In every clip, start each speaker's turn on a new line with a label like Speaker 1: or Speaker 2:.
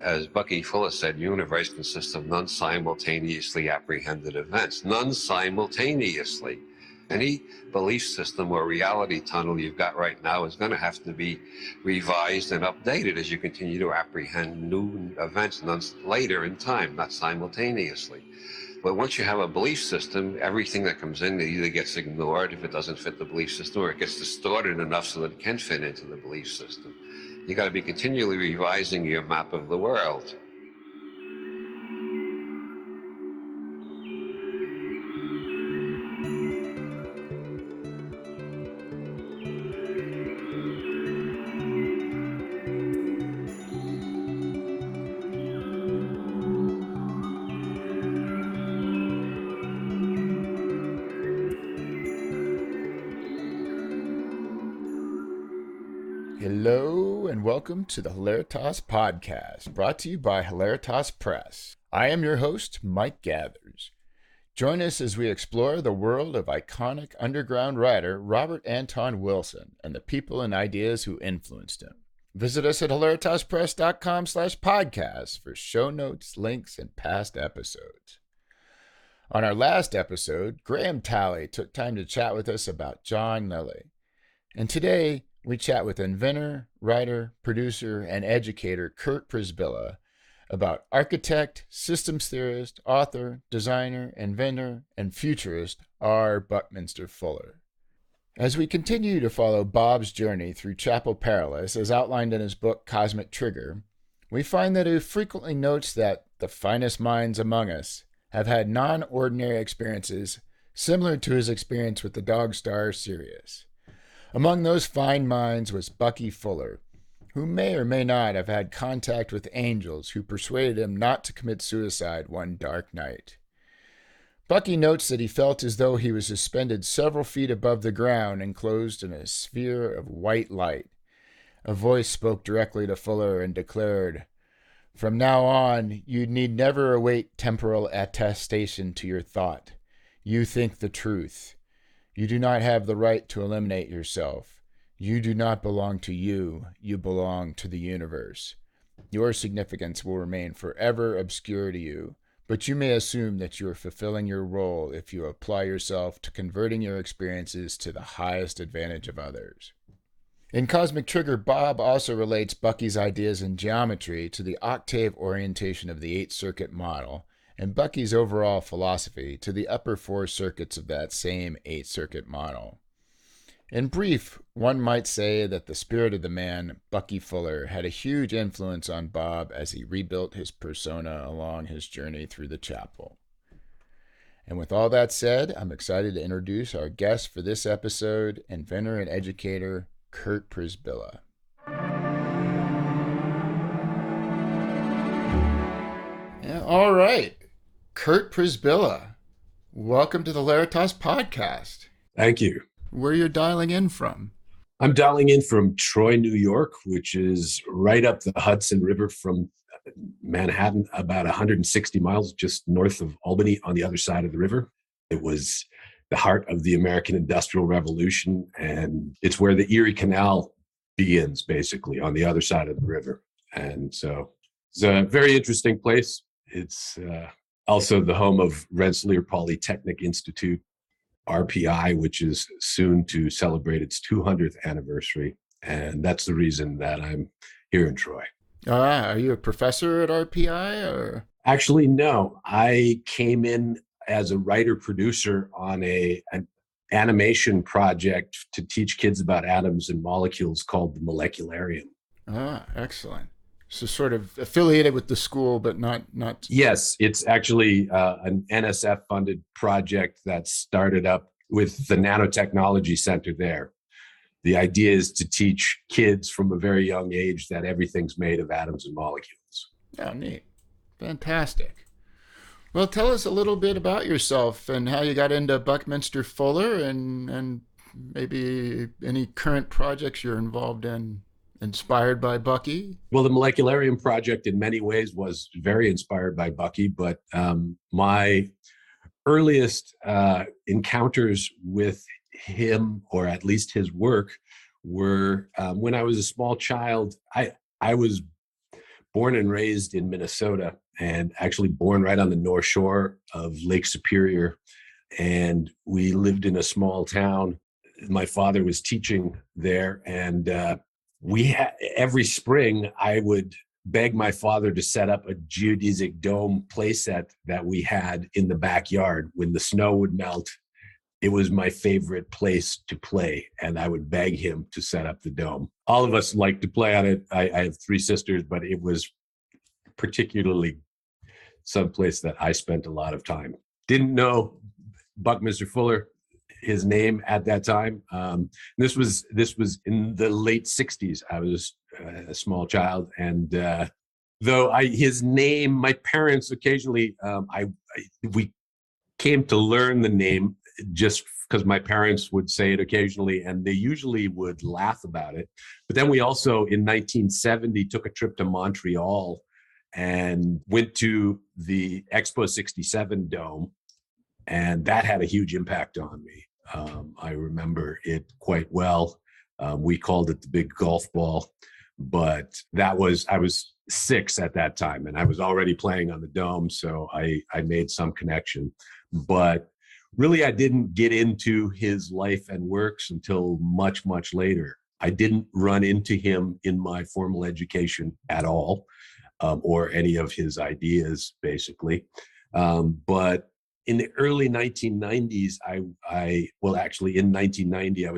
Speaker 1: As Bucky Fuller said, universe consists of non-simultaneously apprehended events. Non-simultaneously. Any belief system or reality tunnel you've got right now is going to have to be revised and updated as you continue to apprehend new events later in time, not simultaneously. But once you have a belief system, everything that comes in either gets ignored if it doesn't fit the belief system, or it gets distorted enough so that it can fit into the belief system. You got to be continually revising your map of the world.
Speaker 2: Hello and welcome to the Hilaritas podcast, brought to you by Hilaritas Press. I am your host, Mike Gathers. Join us as we explore the world of iconic underground writer Robert Anton Wilson and the people and ideas who influenced him. Visit us at hilaritaspress.com/podcast for show notes, links, and past episodes. On our last episode, Graham Talley took time to chat with us about John Lilly. And today, we chat with inventor, writer, producer, and educator Kurt Przybilla about architect, systems theorist, author, designer, inventor, and futurist R. Buckminster Fuller. As we continue to follow Bob's journey through Chapel Perilous, as outlined in his book Cosmic Trigger, we find that he frequently notes that the finest minds among us have had non-ordinary experiences similar to his experience with the dog star Sirius. Among those fine minds was Bucky Fuller, who may or may not have had contact with angels who persuaded him not to commit suicide one dark night. Bucky notes that he felt as though he was suspended several feet above the ground, enclosed in a sphere of white light. A voice spoke directly to Fuller and declared, "From now on, you need never await temporal attestation to your thought. You think the truth. You do not have the right to eliminate yourself. You do not belong to you. You belong to the universe. Your significance will remain forever obscure to you, but you may assume that you are fulfilling your role if you apply yourself to converting your experiences to the highest advantage of others." In Cosmic Trigger, Bob also relates Bucky's ideas in geometry to the octave orientation of the 8-circuit model, and Bucky's overall philosophy to the upper 4 circuits of that same 8-circuit model. In brief, one might say that the spirit of the man, Bucky Fuller, had a huge influence on Bob as he rebuilt his persona along his journey through the chapel. And with all that said, I'm excited to introduce our guest for this episode, inventor and educator, Kurt Przybilla. Yeah, all right. Kurt Przybilla, welcome to the Hilaritas podcast.
Speaker 3: Thank you.
Speaker 2: Where you're dialing in from?
Speaker 3: I'm dialing in from Troy, New York, which is right up the Hudson River from Manhattan, about 160 miles just north of Albany on the other side of the river. It was the heart of the American Industrial Revolution, and it's where the Erie Canal begins, basically, on the other side of the river. And so it's a very interesting place. It's also the home of Rensselaer Polytechnic Institute, RPI, which is soon to celebrate its 200th anniversary. And that's the reason that I'm here in Troy.
Speaker 2: Are you a professor at RPI or?
Speaker 3: Actually, no. I came in as a writer-producer on an animation project to teach kids about atoms and molecules called the Molecularium.
Speaker 2: Excellent. So sort of affiliated with the school, but not.
Speaker 3: Yes, it's actually an NSF-funded project that started up with the Nanotechnology Center there. The idea is to teach kids from a very young age that everything's made of atoms and molecules.
Speaker 2: Oh, neat. Fantastic. Well, tell us a little bit about yourself and how you got into Buckminster Fuller and maybe any current projects you're involved in. Inspired by Bucky?
Speaker 3: Well, the Molecularium Project in many ways was very inspired by Bucky, but my earliest encounters with him, or at least his work, were when I was a small child. I was born and raised in Minnesota, and actually born right on the North Shore of Lake Superior. And we lived in a small town. My father was teaching there, and every spring I would beg my father to set up a geodesic dome playset that we had in the backyard. When the snow would melt, it was my favorite place to play, and I would beg him to set up the dome. All of us liked to play on it. I have three sisters, but it was particularly someplace that I spent a lot of time. Didn't know Buckminster Fuller, his name at that time. This was in the late 60s. I was a small child, and though his name, my parents occasionally, we came to learn the name just because my parents would say it occasionally, and they usually would laugh about it. But then we also, in 1970, took a trip to Montreal and went to the Expo 67 Dome, and that had a huge impact on me. I remember it quite well. We called it the big golf ball, but I was 6 at that time, and I was already playing on the dome, so I made some connection. But really, I didn't get into his life and works until much, much later. I didn't run into him in my formal education at all, or any of his ideas, basically. But in the early 1990s, actually in 1990,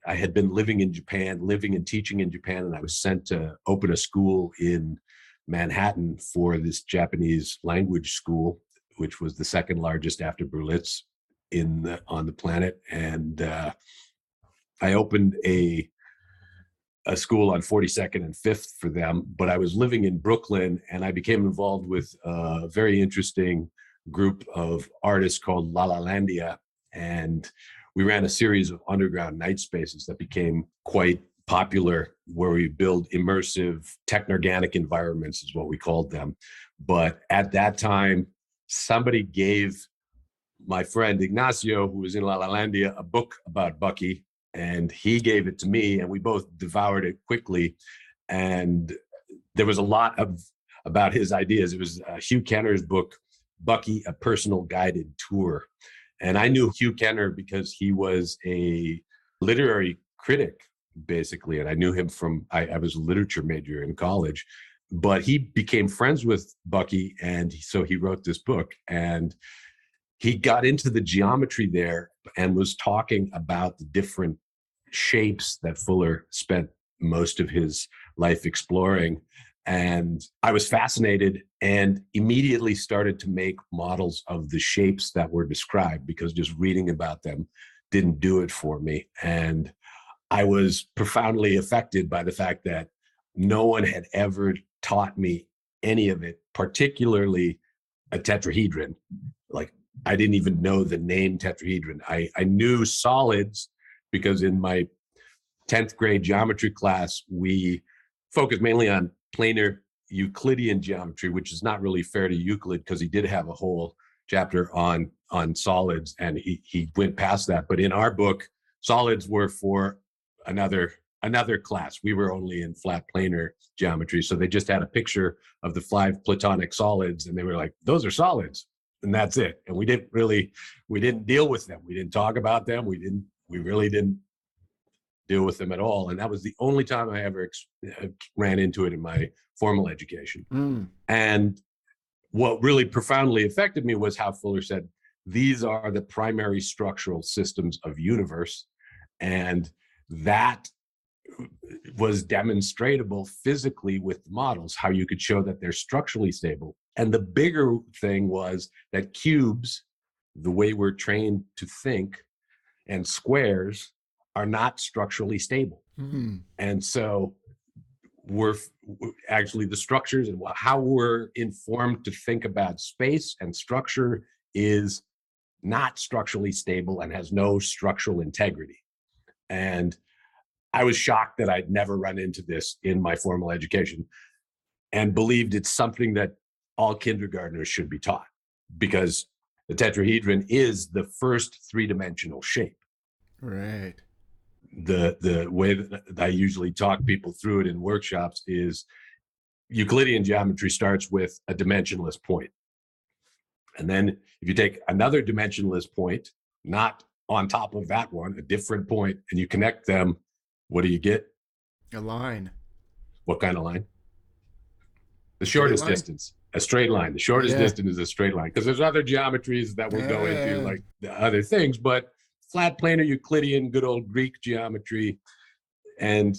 Speaker 3: I had been living and teaching in Japan, and I was sent to open a school in Manhattan for this Japanese language school, which was the second largest after Berlitz on the planet. And I opened a school on 42nd and 5th for them, but I was living in Brooklyn, and I became involved with a very interesting group of artists called La La Landia, and we ran a series of underground night spaces that became quite popular, where we build immersive technorganic environments, is what we called them. But at that time, somebody gave my friend Ignacio, who was in La La Landia, a book about Bucky, and he gave it to me, and we both devoured it quickly. And there was a lot about his ideas. It was Hugh Kenner's book, Bucky, A Personal Guided Tour. And I knew Hugh Kenner because he was a literary critic, basically. And I knew him from, I was a literature major in college, but he became friends with Bucky. And so he wrote this book, and he got into the geometry there and was talking about the different shapes that Fuller spent most of his life exploring. And I was fascinated and immediately started to make models of the shapes that were described, because just reading about them didn't do it for me. And I was profoundly affected by the fact that no one had ever taught me any of it, particularly a tetrahedron. Like, I didn't even know the name tetrahedron. I knew solids because in my 10th grade geometry class, we focused mainly on planar Euclidean geometry, which is not really fair to Euclid because he did have a whole chapter on solids, and he went past that. But in our book, solids were for another class. We were only in flat planar geometry, so they just had a picture of the 5 Platonic solids, and they were like, "Those are solids," and that's it. And we didn't deal with them. We didn't talk about them. We really didn't deal with them at all. And that was the only time I ever ran into it in my formal education. And what really profoundly affected me was how Fuller said, these are the primary structural systems of universe. And that was demonstratable physically with the models, how you could show that they're structurally stable. And the bigger thing was that cubes, the way we're trained to think, and squares are not structurally stable. And so we're actually, the structures and how we're informed to think about space and structure is not structurally stable and has no structural integrity. And I was shocked that I'd never run into this in my formal education, and believed it's something that all kindergartners should be taught, because the tetrahedron is the first 3-dimensional shape.
Speaker 2: Right.
Speaker 3: The way that I usually talk people through it in workshops is Euclidean geometry starts with a dimensionless point. And then if you take another dimensionless point, not on top of that one, a different point, and you connect them, what do you get?
Speaker 2: A line.
Speaker 3: What kind of line? The shortest distance. A straight line. The shortest distance is a straight line, because there's other geometries that we'll go into, like the other things, but flat planar Euclidean, good old Greek geometry. And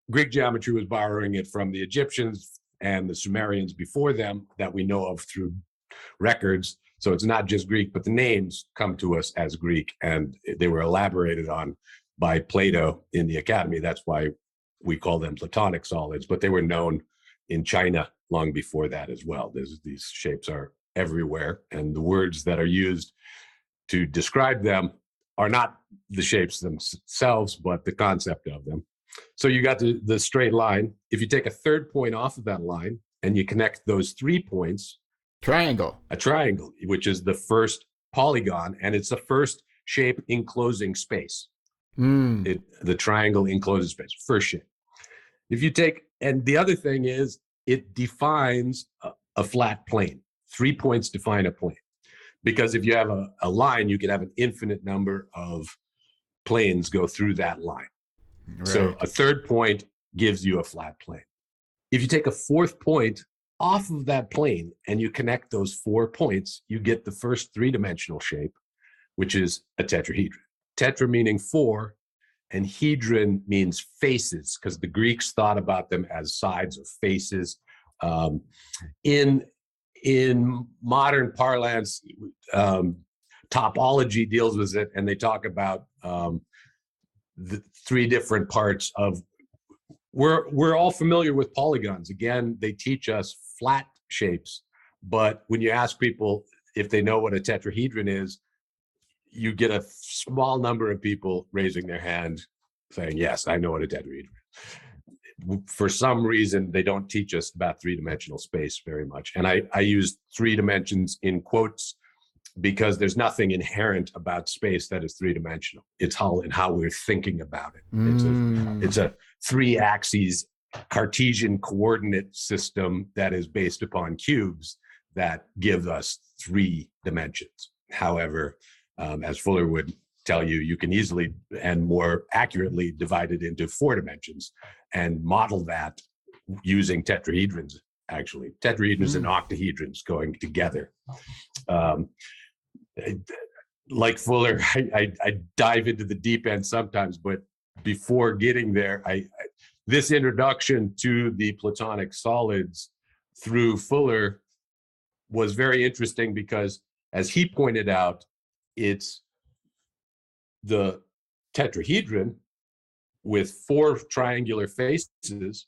Speaker 3: Greek geometry was borrowing it from the Egyptians and the Sumerians before them that we know of through records. So it's not just Greek, but the names come to us as Greek, and they were elaborated on by Plato in the academy. That's why we call them Platonic solids, but they were known in China long before that as well. These shapes are everywhere, and the words that are used to describe them are not the shapes themselves, but the concept of them. So you got the straight line. If you take a third point off of that line and you connect those 3 points, a triangle, which is the first polygon, and it's the first shape enclosing space. The triangle encloses space, first shape. If you take, and the other thing is, it defines a flat plane. 3 points define a plane. Because if you have a line, you can have an infinite number of planes go through that line. Right. So a third point gives you a flat plane. If you take a fourth point off of that plane and you connect those 4 points, you get the first 3-dimensional shape, which is a tetrahedron. Tetra meaning 4, and hedron means faces, because the Greeks thought about them as sides of faces. In modern parlance, topology deals with it, and they talk about the 3 different parts of. We're all familiar with polygons. Again, they teach us flat shapes, but when you ask people if they know what a tetrahedron is, you get a small number of people raising their hand saying, yes, I know what a tetrahedron is. For some reason, they don't teach us about 3-dimensional space very much. And I use 3 dimensions in quotes because there's nothing inherent about space that is 3-dimensional. It's how we're thinking about it. It's a 3-axis Cartesian coordinate system that is based upon cubes that give us 3 dimensions. However, as Fuller would tell you, you can easily and more accurately divide it into 4 dimensions and model that using tetrahedrons, actually. Tetrahedrons and octahedrons going together. Like Fuller, I dive into the deep end sometimes, but before getting there, this introduction to the Platonic solids through Fuller was very interesting because, as he pointed out, it's the tetrahedron with 4 triangular faces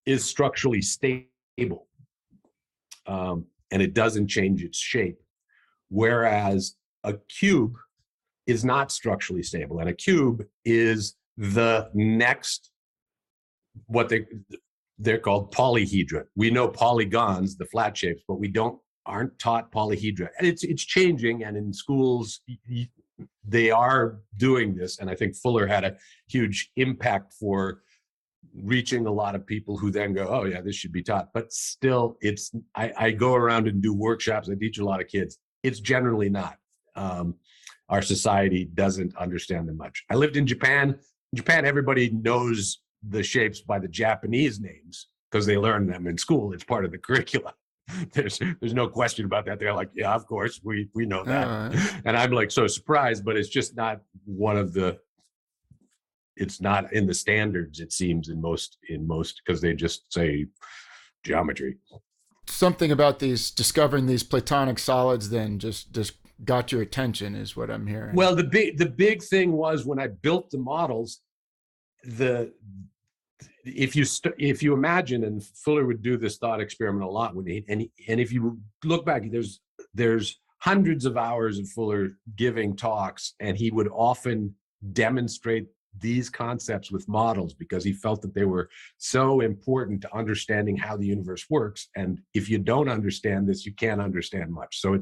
Speaker 3: is structurally stable, and it doesn't change its shape, whereas a cube is not structurally stable, and a cube is the next, what they're called polyhedra. We know polygons, the flat shapes, but we aren't taught polyhedra, and it's changing. And in schools, they are doing this, and I think Fuller had a huge impact for reaching a lot of people who then go, oh yeah, this should be taught. But still, I go around and do workshops. I teach a lot of kids. It's generally not. Our society doesn't understand them much. I lived in Japan. In Japan, everybody knows the shapes by the Japanese names because they learn them in school. It's part of the curriculum. There's no question about that. They're like, yeah, of course, we know that. And I'm like so surprised, but it's just not it's not in the standards, it seems, in most, because they just say geometry.
Speaker 2: Something about discovering these Platonic solids then just got your attention, is what I'm hearing.
Speaker 3: Well, the big thing was when I built the models, if you imagine, and Fuller would do this thought experiment a lot, and if you look back, there's hundreds of hours of Fuller giving talks, and he would often demonstrate these concepts with models because he felt that they were so important to understanding how the universe works. And if you don't understand this, you can't understand much. So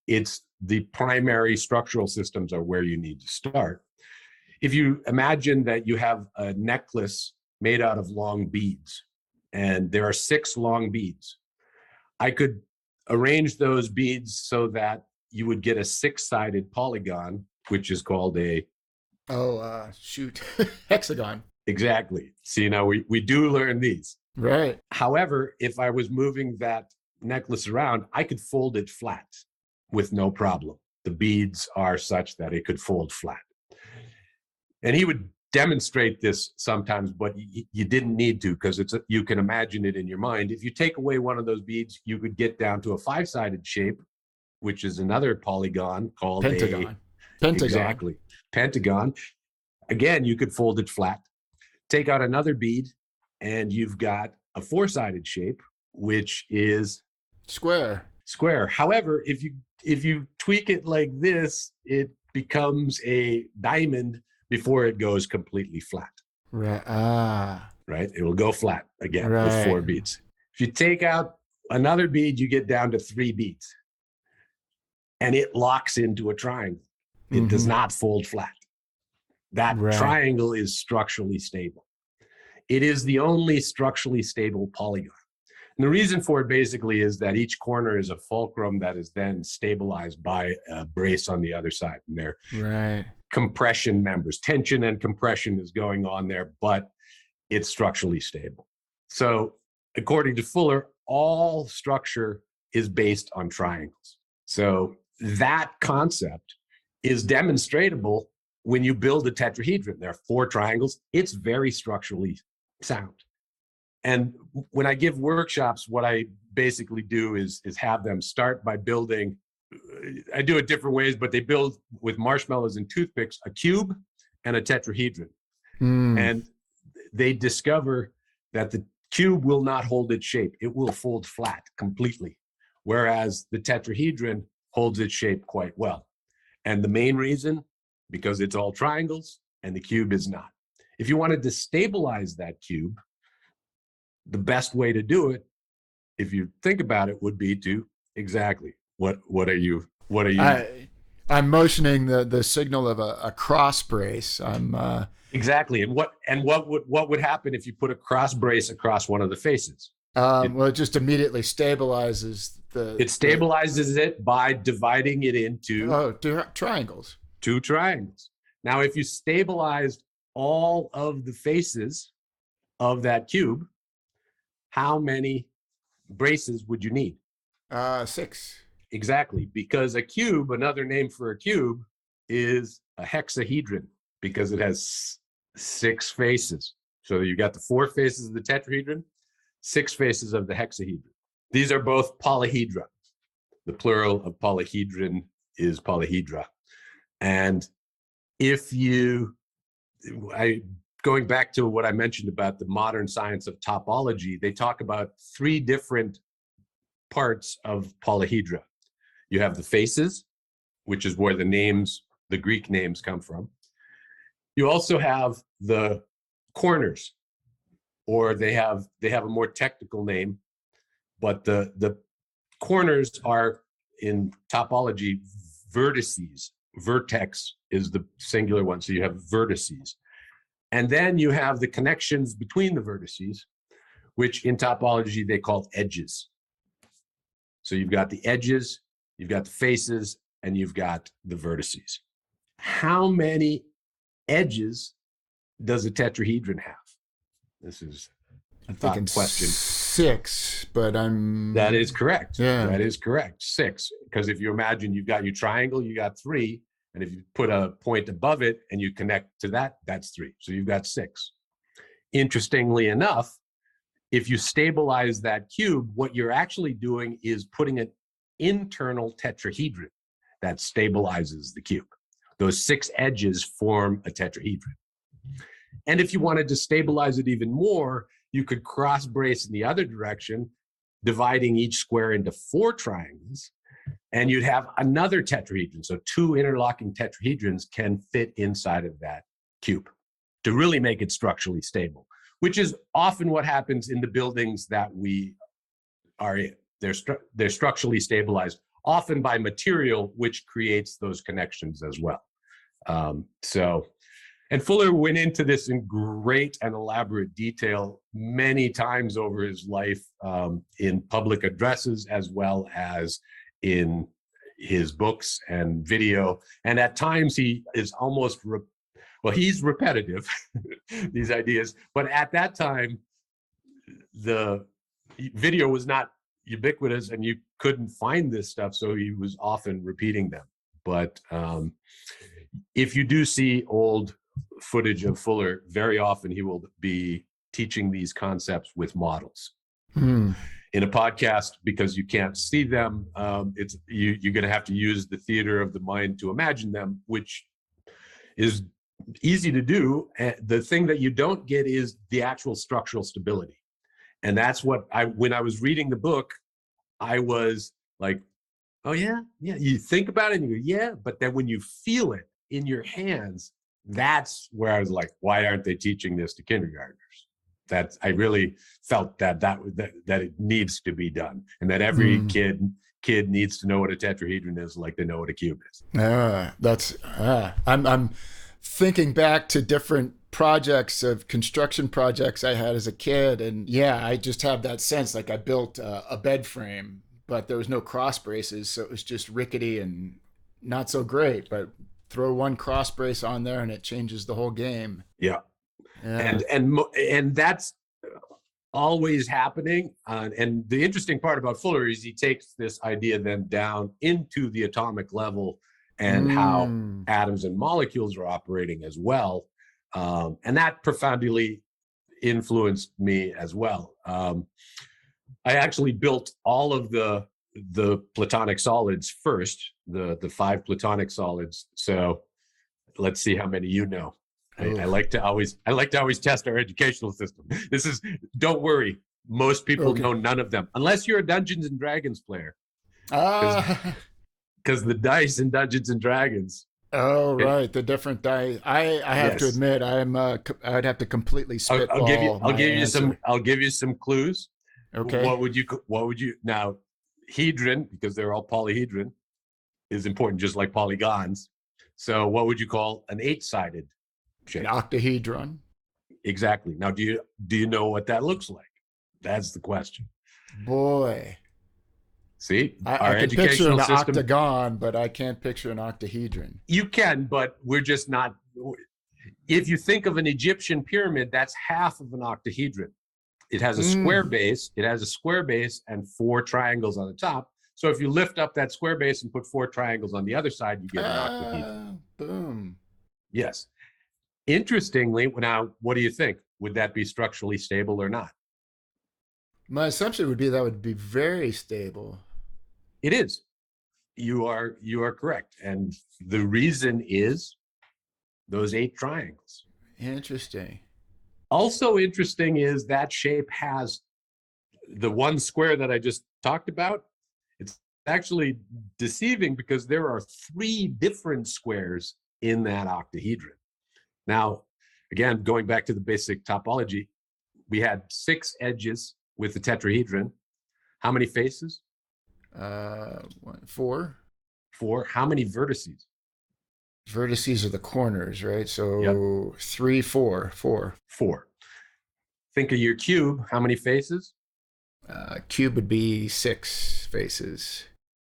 Speaker 3: it's the primary structural systems are where you need to start. If you imagine that you have a necklace made out of long beads, and there are 6 long beads. I could arrange those beads so that you would get a 6-sided polygon, which is called a...
Speaker 2: hexagon.
Speaker 3: Exactly. See, now we do learn these.
Speaker 2: Right.
Speaker 3: However, if I was moving that necklace around, I could fold it flat with no problem. The beads are such that it could fold flat. And he would demonstrate this sometimes, but you didn't need to, because you can imagine it in your mind. If you take away one of those beads, you could get down to a 5-sided shape, which is another polygon called
Speaker 2: Pentagon.
Speaker 3: Exactly. Pentagon. Again, you could fold it flat. Take out another bead, and you've got a 4-sided shape, which is
Speaker 2: square.
Speaker 3: However, if you tweak it like this, it becomes a diamond before it goes completely flat.
Speaker 2: Right.
Speaker 3: Right? It will go flat again
Speaker 2: Right.
Speaker 3: with 4 beads. If you take out another bead, you get down to 3 beads. And it locks into a triangle. It does not fold flat. That triangle is structurally stable. It is the only structurally stable polygon. And the reason for it basically is that each corner is a fulcrum that is then stabilized by a brace on the other side. And they're compression members. Tension and compression is going on there, but it's structurally stable. So according to Fuller, all structure is based on triangles. So that concept is demonstratable when you build a tetrahedron. There are 4 triangles. It's very structurally sound. And when I give workshops, what I basically do is have them start by building. I do it different ways, but they build with marshmallows and toothpicks a cube and a tetrahedron. And they discover that the cube will not hold its shape. It will fold flat completely, whereas the tetrahedron holds its shape quite well. And the main reason, because it's all triangles and the cube is not. If you wanted to stabilize that cube, the best way to do it, if you think about it, would be to exactly what are you?
Speaker 2: I'm motioning the signal of a cross brace.
Speaker 3: Exactly. And what would happen if you put a cross brace across one of the faces?
Speaker 2: It just immediately stabilizes
Speaker 3: it stabilizes it by dividing it into
Speaker 2: triangles.
Speaker 3: 2 triangles. Now, if you stabilized all of the faces of that cube, how many braces would you need?
Speaker 2: 6.
Speaker 3: Exactly, because a cube, another name for a cube, is a hexahedron, because it has 6 faces. So you got the 4 faces of the tetrahedron, 6 faces of the hexahedron. These are both polyhedra. The plural of polyhedron is polyhedra. And going back to what I mentioned about the modern science of topology, they talk about 3 different parts of polyhedra. You have the faces, which is where the Greek names come from. You also have the corners, or they have a more technical name, but the corners are, in topology, vertices. Vertex is the singular one, so you have vertices. And then you have the connections between the vertices, which in topology they call edges. So you've got the edges, you've got the faces, and you've got the vertices. How many edges does a tetrahedron have? This is a thought question.
Speaker 2: 6, but
Speaker 3: That is correct.
Speaker 2: Yeah.
Speaker 3: That is correct. 6. Because if you imagine you've got your triangle, you got 3. And if you put a point above it and you connect to that, that's 3. So you've got 6. Interestingly enough, if you stabilize that cube, what you're actually doing is putting an internal tetrahedron that stabilizes the cube. Those 6 edges form a tetrahedron. And if you wanted to stabilize it even more, you could cross brace in the other direction, dividing each square into 4 triangles, and you'd have another tetrahedron. So 2 interlocking tetrahedrons can fit inside of that cube to really make it structurally stable, which is often what happens in the buildings that we are in. They're structurally stabilized, often by material, which creates those connections as well. So And Fuller went into this in great and elaborate detail many times over his life, in public addresses as well as in his books and video. And at times he is almost, he's repetitive, these ideas. But at that time, the video was not ubiquitous and you couldn't find this stuff. So he was often repeating them. But if you do see old footage of Fuller, very often he will be teaching these concepts with models. In a podcast, because you can't see them, you're going to have to use the theater of the mind to imagine them, which is easy to do. The thing that you don't get is the actual structural stability. And that's what when I was reading the book, I was like, oh yeah, you think about it and you go, yeah, but then when you feel it in your hands, that's where I was like, why aren't they teaching this to kindergartners? I really felt that it needs to be done, and that every kid needs to know what a tetrahedron is, like they know what a cube is.
Speaker 2: I'm thinking back to different projects of construction projects I had as a kid, and yeah, I just have that sense. Like I built a bed frame, but there was no cross braces, so it was just rickety and not so great. But throw one cross brace on there, and it changes the whole game.
Speaker 3: Yeah.
Speaker 2: Yeah.
Speaker 3: And that's always happening. And the interesting part about Fuller is he takes this idea then down into the atomic level and how atoms and molecules are operating as well. And that profoundly influenced me as well. I actually built all of the Platonic solids first, the 5 Platonic solids. So let's see how many you know. I like to always test our educational system. Don't worry, most people know none of them, unless you're a Dungeons and Dragons player. Because the dice in Dungeons and Dragons.
Speaker 2: Oh, right, the different dice. I have to admit, I'd have to completely spitball.
Speaker 3: I'll give you some clues.
Speaker 2: Okay.
Speaker 3: What would you now? Hedron, because they're all polyhedron, is important, just like polygons. So what would you call an 8-sided shape?
Speaker 2: An octahedron.
Speaker 3: Exactly. Now, do you know what that looks like? That's the question.
Speaker 2: Boy.
Speaker 3: See,
Speaker 2: I can picture an octagon, but I can't picture an octahedron.
Speaker 3: You can, but we're just not. If you think of an Egyptian pyramid, that's half of an octahedron. It has a square base. It has a square base and 4 triangles on the top. So if you lift up that square base and put 4 triangles on the other side, you get an octahedron.
Speaker 2: Boom.
Speaker 3: Yes. Interestingly, now, what do you think? Would that be structurally stable or not?
Speaker 2: My assumption would be that would be very stable.
Speaker 3: It is. You are correct. And the reason is those 8 triangles.
Speaker 2: Interesting.
Speaker 3: Also interesting is that shape has the one square that I just talked about. It's actually deceiving because there are 3 different squares in that octahedron. Now, again, going back to the basic topology, we had 6 edges with the tetrahedron. How many faces?
Speaker 2: 4.
Speaker 3: 4. How many vertices?
Speaker 2: Vertices are the corners, right? So 3, 4.
Speaker 3: 4. Think of your cube. How many faces?
Speaker 2: Cube would be 6 faces.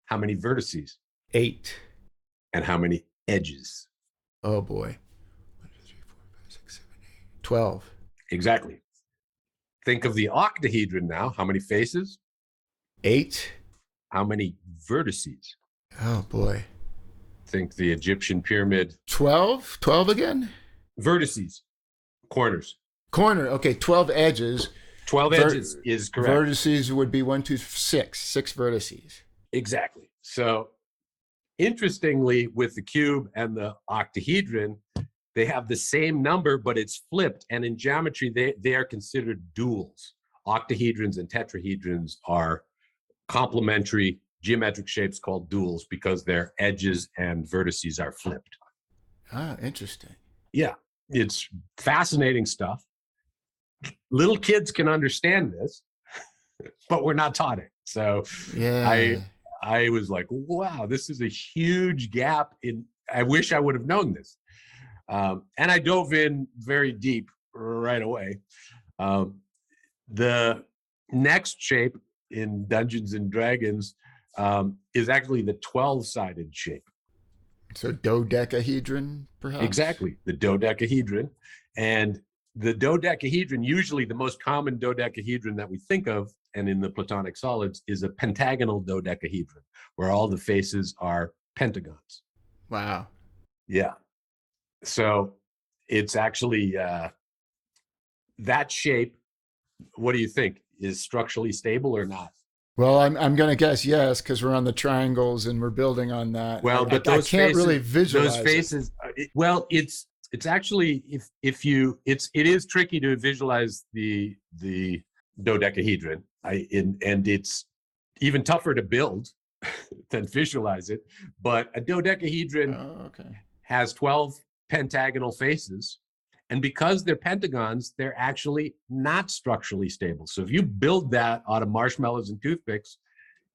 Speaker 3: How many vertices?
Speaker 2: 8.
Speaker 3: And how many edges?
Speaker 2: Oh boy. 1, 2, 3, 4, 5, 6, 7, 8. 12.
Speaker 3: Exactly. Think of the octahedron now. How many faces?
Speaker 2: 8.
Speaker 3: How many vertices?
Speaker 2: Oh boy.
Speaker 3: Think the Egyptian pyramid.
Speaker 2: 12? 12 again?
Speaker 3: Vertices. Corners.
Speaker 2: Corner. Okay, 12 edges.
Speaker 3: 12 edges is correct.
Speaker 2: Vertices would be 1, 2, 6. 6 vertices.
Speaker 3: Exactly. So interestingly, with the cube and the octahedron, they have the same number, but it's flipped. And in geometry, they are considered duals. Octahedrons and tetrahedrons are complementary geometric shapes called duals because their edges and vertices are flipped.
Speaker 2: Ah, interesting.
Speaker 3: Yeah, it's fascinating stuff. Little kids can understand this, but we're not taught it. So
Speaker 2: yeah,
Speaker 3: I was like, wow, this is a huge gap in. I wish I would have known this. And I dove in very deep right away. The next shape in Dungeons and Dragons is actually the 12-sided shape.
Speaker 2: So dodecahedron, perhaps?
Speaker 3: Exactly, the dodecahedron. And the dodecahedron, usually the most common dodecahedron that we think of, and in the Platonic solids, is a pentagonal dodecahedron, where all the faces are pentagons.
Speaker 2: Wow.
Speaker 3: Yeah. So it's actually that shape. What do you think? Is structurally stable or not?
Speaker 2: Well, I'm going to guess yes, because we're on the triangles and we're building on that.
Speaker 3: Well, but
Speaker 2: I
Speaker 3: those
Speaker 2: can't
Speaker 3: faces,
Speaker 2: really visualize
Speaker 3: those faces. Well, it's actually if you it is tricky to visualize the dodecahedron. And it's even tougher to build than visualize it. But a dodecahedron has 12 pentagonal faces. And because they're pentagons, they're actually not structurally stable. So if you build that out of marshmallows and toothpicks,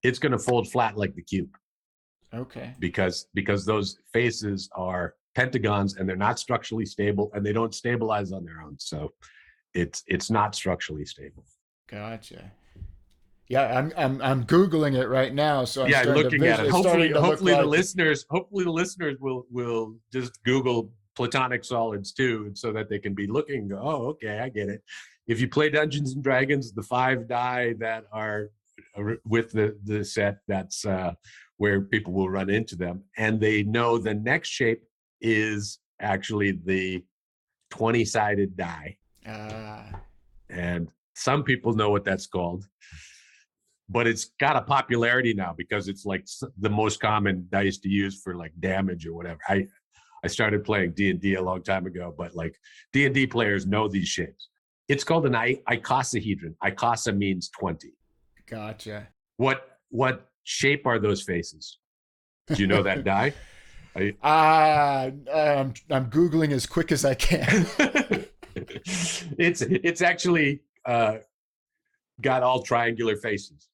Speaker 3: it's going to fold flat like the cube.
Speaker 2: Okay.
Speaker 3: Because those faces are pentagons and they're not structurally stable and they don't stabilize on their own. So it's not structurally stable.
Speaker 2: Gotcha. Yeah, I'm Googling it right now. So I'm
Speaker 3: looking at it. Hopefully the listeners will just Google Platonic solids too, so that they can be looking and go, oh, okay, I get it. If you play Dungeons and Dragons, the 5 die that are with the set, that's where people will run into them. And they know the next shape is actually the 20-sided die. And some people know what that's called. But it's got a popularity now because it's like the most common dice to use for like damage or whatever. I started playing D&D a long time ago, but like D&D players know these shapes. It's called an icosahedron. Icosa means 20.
Speaker 2: Gotcha.
Speaker 3: What shape are those faces? Do you know that die?
Speaker 2: I'm Googling as quick as I can.
Speaker 3: It's actually got all triangular faces.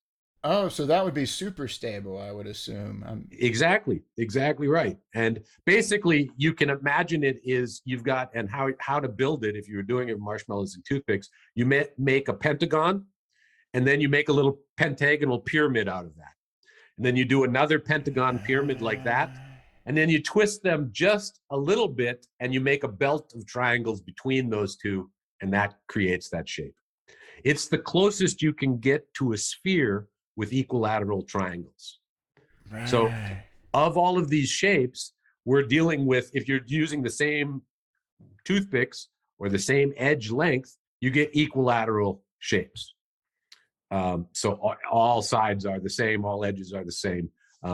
Speaker 2: Oh, so that would be super stable, I would assume.
Speaker 3: Exactly right. And basically, you can imagine it is you've got, and how to build it if you were doing it with marshmallows and toothpicks, you make a pentagon, and then you make a little pentagonal pyramid out of that. And then you do another pentagon pyramid like that, and then you twist them just a little bit, and you make a belt of triangles between those two, and that creates that shape. It's the closest you can get to a sphere with equilateral triangles. Right. So of all of these shapes, we're dealing with, if you're using the same toothpicks or the same edge length, you get equilateral shapes. So all sides are the same, all edges are the same.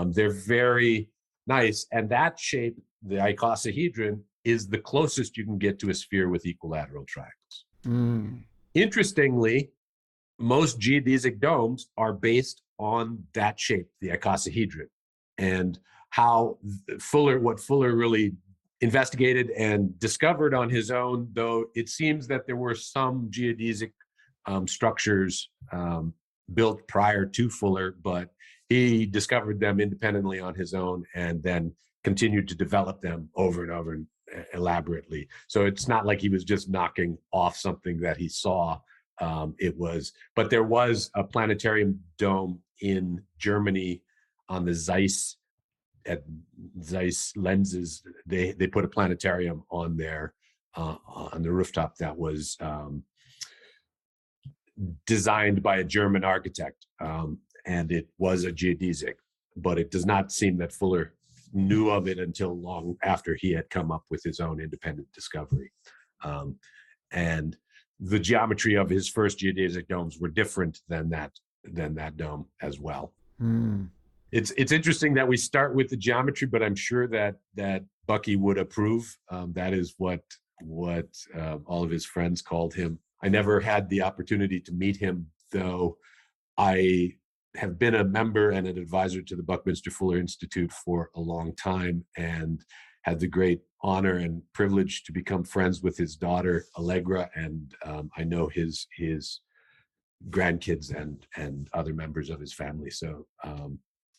Speaker 3: They're very nice. And that shape, the icosahedron, is the closest you can get to a sphere with equilateral triangles. Mm. Interestingly, most geodesic domes are based on that shape, the icosahedron, and what Fuller really investigated and discovered on his own, though it seems that there were some geodesic structures built prior to Fuller, but he discovered them independently on his own and then continued to develop them over and over and elaborately. So it's not like he was just knocking off something that he saw. But there was a planetarium dome in Germany on the Zeiss lenses. They put a planetarium on there on the rooftop that was designed by a German architect, and it was a geodesic, but it does not seem that Fuller knew of it until long after he had come up with his own independent discovery. And the geometry of his first geodesic domes were different than that dome as well. Mm. It's interesting that we start with the geometry, but I'm sure that Bucky would approve. That is what all of his friends called him. I never had the opportunity to meet him, though I have been a member and an advisor to the Buckminster Fuller Institute for a long time, and had the great honor and privilege to become friends with his daughter Allegra, and I know his grandkids and other members of his family. So,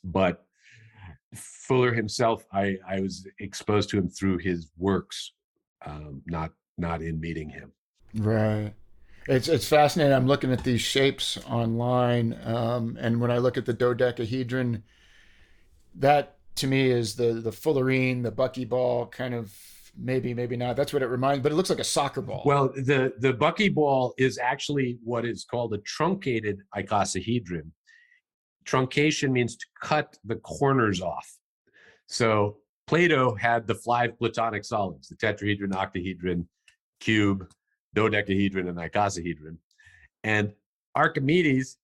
Speaker 3: but Fuller himself, I was exposed to him through his works not in meeting him.
Speaker 2: Right. It's fascinating. I'm looking at these shapes online, and when I look at the dodecahedron, that to me is the Fullerene, the Buckyball kind of, maybe not. That's what it reminds. But it looks like a soccer ball.
Speaker 3: Well, the Buckyball is actually what is called a truncated icosahedron. Truncation means to cut the corners off. So Plato had the 5 Platonic solids: the tetrahedron, octahedron, cube, dodecahedron, and icosahedron. And Archimedes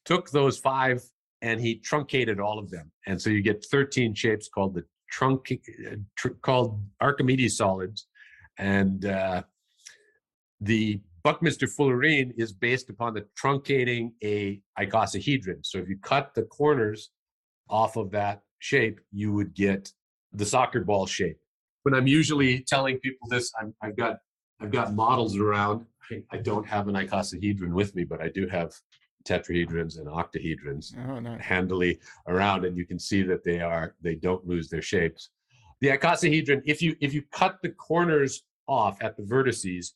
Speaker 3: took those 5 and he truncated all of them. And so you get 13 shapes called the called Archimedes solids. And the Buckminster Fullerene is based upon the truncating a icosahedron. So if you cut the corners off of that shape, you would get the soccer ball shape. When I'm usually telling people this, I've got models around. I don't have an icosahedron with me, but I do have tetrahedrons and octahedrons handily around, and you can see that they don't lose their shapes. The icosahedron, if you cut the corners off at the vertices,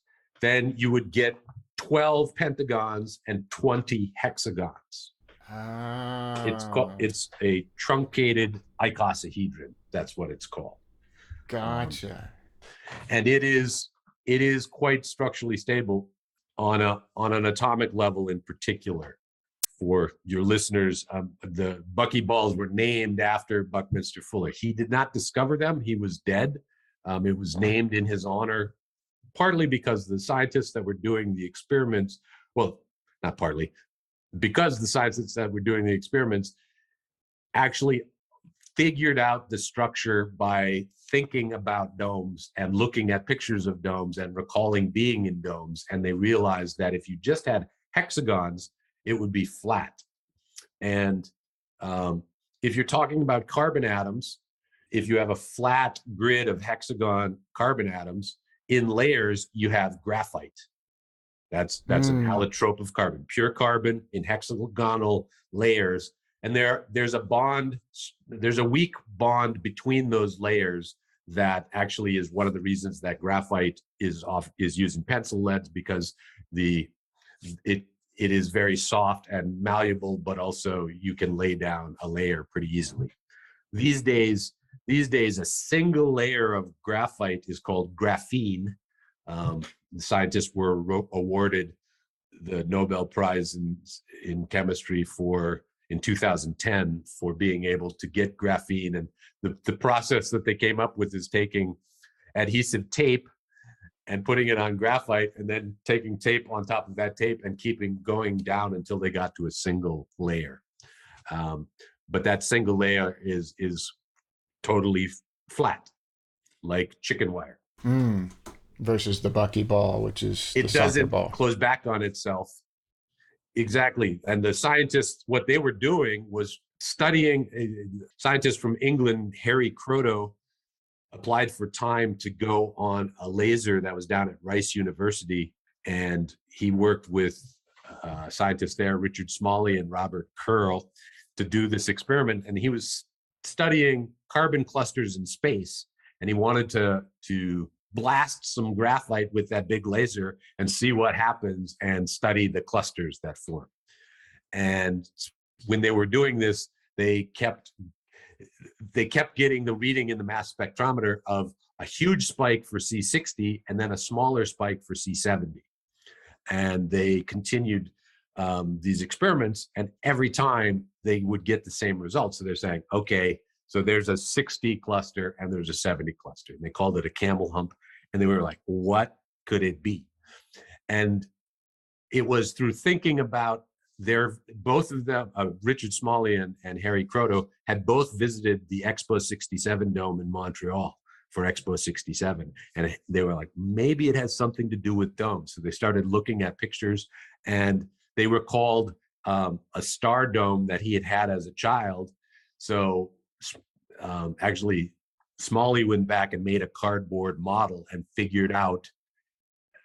Speaker 3: then you would get 12 pentagons and 20 hexagons. It's a truncated icosahedron. That's what it's called.
Speaker 2: Gotcha.
Speaker 3: And it is quite structurally stable on an atomic level in particular. For your listeners, the Buckyballs were named after Buckminster Fuller. He did not discover them. He was dead. It was named in his honor, partly because the scientists that were doing the experiments, well, not partly, because the scientists that were doing the experiments actually figured out the structure by thinking about domes and looking at pictures of domes and recalling being in domes. And they realized that if you just had hexagons, it would be flat. And if you're talking about carbon atoms, if you have a flat grid of hexagon carbon atoms, in layers, you have graphite. That's an allotrope of carbon, pure carbon in hexagonal layers. And there's a weak bond between those layers that actually is one of the reasons that graphite is used in pencil leads, because it is very soft and malleable, but also you can lay down a layer pretty easily. These days, a single layer of graphite is called graphene. The scientists were awarded the Nobel Prize in chemistry in 2010 for being able to get graphene. And the process that they came up with is taking adhesive tape and putting it on graphite, and then taking tape on top of that tape and keeping going down until they got to a single layer. But that single layer is totally flat, like chicken wire.
Speaker 2: Versus the Buckyball, which is
Speaker 3: it
Speaker 2: the soccer
Speaker 3: doesn't
Speaker 2: ball.
Speaker 3: Close back on itself. Exactly. And the scientists, what they were doing was studying. Scientists from England, Harry Kroto, applied for time to go on a laser that was down at Rice University, and he worked with scientists there, Richard Smalley and Robert Curl, to do this experiment. And he was studying carbon clusters in space, and he wanted to blast some graphite with that big laser and see what happens and study the clusters that form. And when they were doing this, they kept getting the reading in the mass spectrometer of a huge spike for C60 and then a smaller spike for C70. And they continued these experiments, and every time they would get the same results. So they're saying, okay, so there's a 60 cluster and there's a 70 cluster. And they called it a camel hump. And they were like, what could it be? And it was through thinking about both of them, Richard Smalley and Harry Kroto, had both visited the Expo 67 Dome in Montreal for Expo 67. And they were like, maybe it has something to do with domes. So they started looking at pictures, and they recalled a star dome that he had as a child. So actually, Smalley went back and made a cardboard model and figured out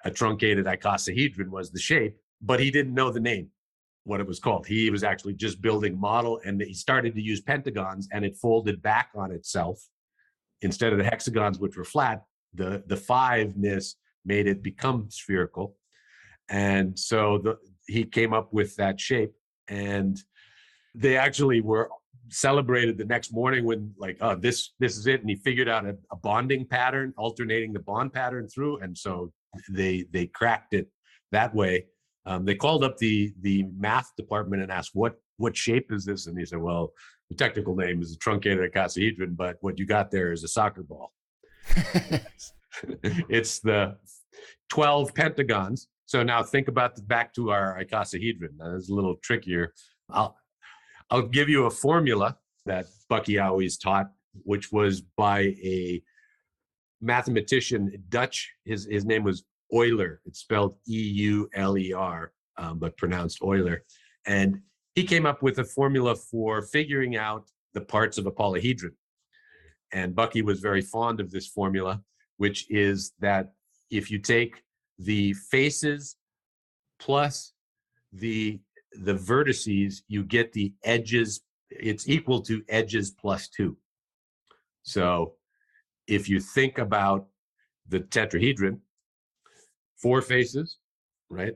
Speaker 3: a truncated icosahedron was the shape, but he didn't know the name, what it was called. He was actually just building model, and he started to use pentagons, and it folded back on itself. Instead of the hexagons, which were flat, the fiveness made it become spherical. And so he came up with that shape, and they actually were celebrated the next morning when like, oh, this is it. And he figured out a bonding pattern, alternating the bond pattern through. And so they cracked it that way. They called up the math department and asked, what shape is this? And he said, well, the technical name is a truncated icosahedron, but what you got there is a soccer ball. It's the 12 pentagons. So now think about back to our icosahedron. Now, it's a little trickier. I'll give you a formula that Bucky always taught, which was by a mathematician, Dutch. His name was Euler. It's spelled Euler, but pronounced Euler. And he came up with a formula for figuring out the parts of a polyhedron. And Bucky was very fond of this formula, which is that if you take the faces plus the vertices, you get the edges. It's equal to edges plus 2. So if you think about the tetrahedron, 4 faces, right?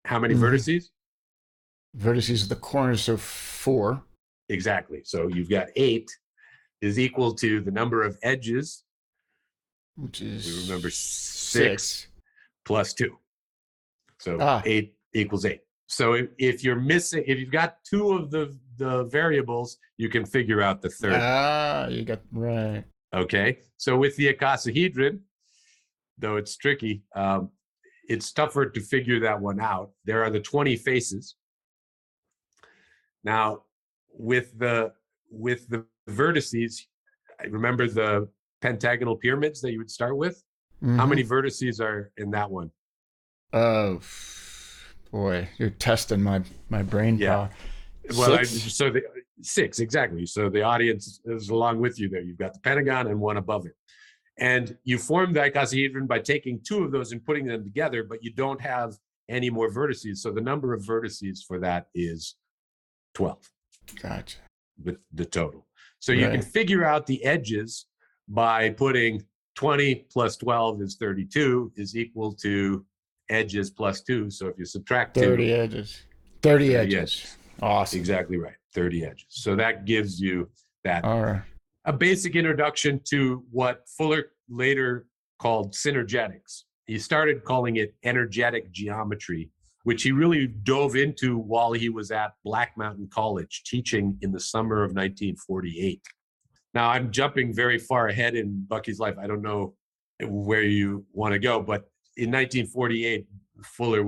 Speaker 3: How many vertices?
Speaker 2: Vertices of the corners, so 4.
Speaker 3: Exactly. So you've got 8 is equal to the number of edges,
Speaker 2: which is,
Speaker 3: we remember, 6 plus 2. So 8 equals 8. So if you're missing, if you've got 2 of the variables, you can figure out the third.
Speaker 2: You got right.
Speaker 3: Okay. So with the icosahedron, though it's tricky, it's tougher to figure that one out. There are the 20 faces. Now, with the vertices, I remember the pentagonal pyramids that you would start with. How many vertices are in that one?
Speaker 2: Oh, boy, you're testing my brain power.
Speaker 3: Well, 6, exactly. So the audience is along with you there. You've got the pentagon and one above it. And you form the icosahedron by taking 2 of those and putting them together, but you don't have any more vertices. So the number of vertices for that is 12.
Speaker 2: Gotcha.
Speaker 3: The total. So you can figure out the edges by putting 20 plus 12 is 32 is equal to edges plus 2. So if you subtract
Speaker 2: 30 edges. 30 edges. Awesome.
Speaker 3: Exactly right. 30 edges. So that gives you that a basic introduction to what Fuller later called synergetics. He started calling it energetic geometry, which he really dove into while he was at Black Mountain College teaching in the summer of 1948. Now, I'm jumping very far ahead in Bucky's life. I don't know where you want to go, but in 1948, Fuller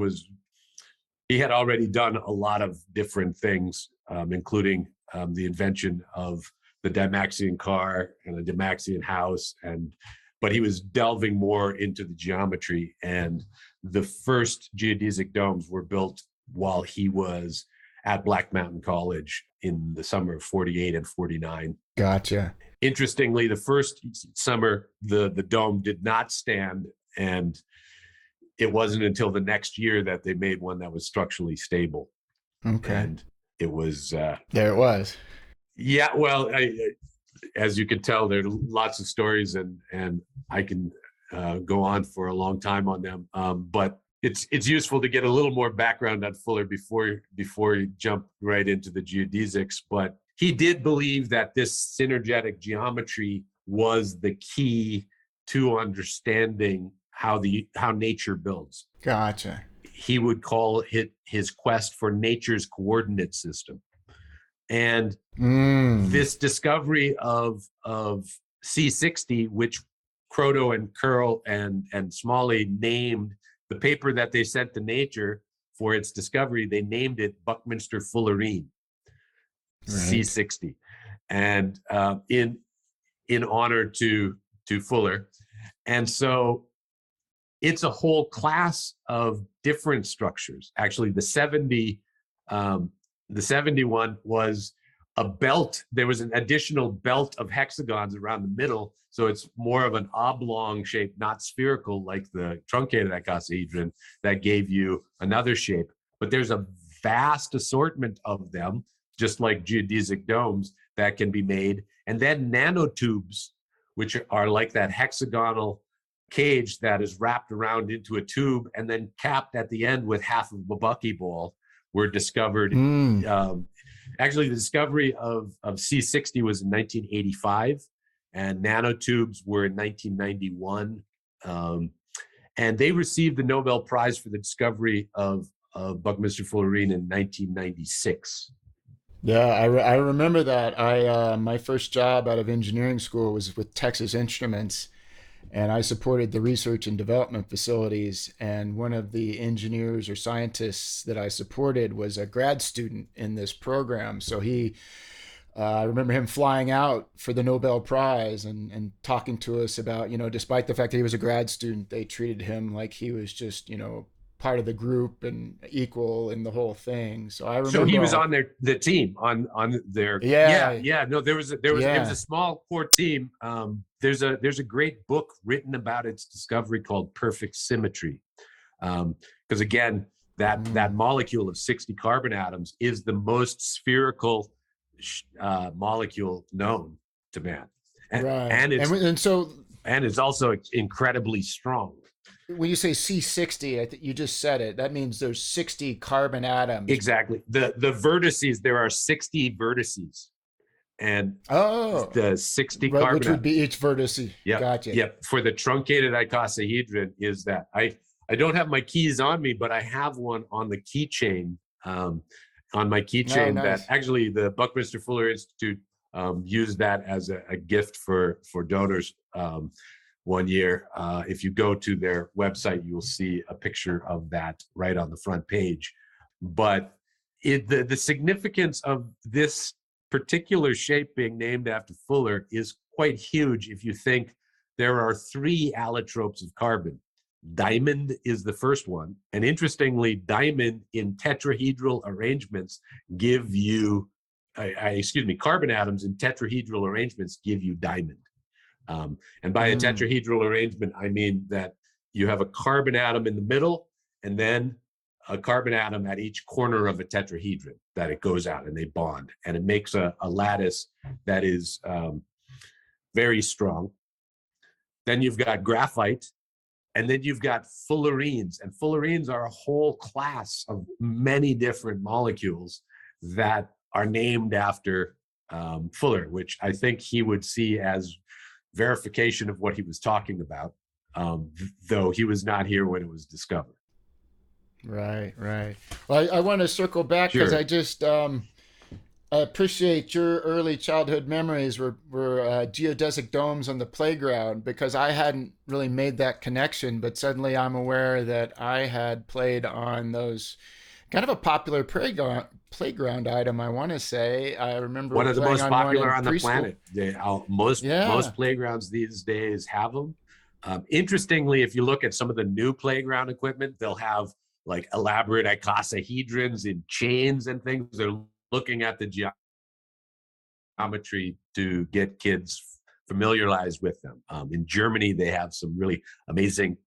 Speaker 3: he had already done a lot of different things, including the invention of the Dymaxion car and the Dymaxion house, but he was delving more into the geometry, and the first geodesic domes were built while he was at Black Mountain College in the summer of 48 and 49.
Speaker 2: Gotcha.
Speaker 3: Interestingly, the first summer, the dome did not stand, and it wasn't until the next year that they made one that was structurally stable.
Speaker 2: Okay.
Speaker 3: And it was...
Speaker 2: there it was.
Speaker 3: Yeah, well, as you can tell, there are lots of stories, and I can go on for a long time on them. But it's useful to get a little more background on Fuller before you jump right into the geodesics. But he did believe that this synergetic geometry was the key to understanding how nature builds. Gotcha. He would call it his quest for nature's coordinate system. And this discovery of C60, which Kroto and Curl and Smalley named the paper that they sent to Nature for its discovery, they named it Buckminster Fullerene, C60, and in honor to Fuller. And so it's a whole class of different structures. Actually, the 71 was a belt. There was an additional belt of hexagons around the middle. So it's more of an oblong shape, not spherical like the truncated icosahedron that gave you another shape. But there's a vast assortment of them, just like geodesic domes, that can be made. And then nanotubes, which are like that hexagonal cage that is wrapped around into a tube and then capped at the end with half of a Buckyball were discovered. Actually, the discovery of C60 was in 1985, and nanotubes were in 1991. And they received the Nobel Prize for the discovery of Buckminster Fullerene in 1996.
Speaker 2: Yeah, I remember that. My first job out of engineering school was with Texas Instruments, and I supported the research and development facilities. And one of the engineers or scientists that I supported was a grad student in this program. So I remember him flying out for the Nobel Prize and talking to us about, despite the fact that he was a grad student, they treated him like he was just, part of the group and equal in the whole thing. So I remember.
Speaker 3: So he was on the team on their. Yeah. No, it was a small core team. There's a great book written about its discovery called Perfect Symmetry, because again, that molecule of 60 carbon atoms is the most spherical molecule known to man, and it's also incredibly strong.
Speaker 2: When you say C60, I think you just said it. That means there's 60 carbon atoms.
Speaker 3: Exactly. The vertices, there are 60 vertices. And the 60 carbon
Speaker 2: which would be each vertice.
Speaker 3: Yep.
Speaker 2: Gotcha.
Speaker 3: Yep. For the truncated icosahedron is that. I don't have my keys on me, but I have one on the keychain. On my keychain that actually the Buckminster Fuller Institute used that as a gift for donors. One year. If you go to their website, you will see a picture of that right on the front page. But the significance of this particular shape being named after Fuller is quite huge if you think there are 3 allotropes of carbon. Diamond is the first one. And interestingly, diamond in tetrahedral arrangements give you, carbon atoms in tetrahedral arrangements give you diamond. And by a tetrahedral arrangement, I mean that you have a carbon atom in the middle and then a carbon atom at each corner of a tetrahedron that it goes out and they bond. And it makes a lattice that is very strong. Then you've got graphite, and then you've got fullerenes. And fullerenes are a whole class of many different molecules that are named after Fuller, which I think he would see as verification of what he was talking about, though he was not here when it was discovered.
Speaker 2: Right. Well, I want to circle back because I just I appreciate your early childhood memories were geodesic domes on the playground, because I hadn't really made that connection, but suddenly I'm aware that I had played on those. Kind of a popular playground item, I want to say. I remember
Speaker 3: one of the most popular on the planet. Most playgrounds these days have them. Interestingly, if you look at some of the new playground equipment, they'll have like elaborate icosahedrons in chains and things. They're looking at the geometry to get kids familiarized with them. In Germany, they have some really amazing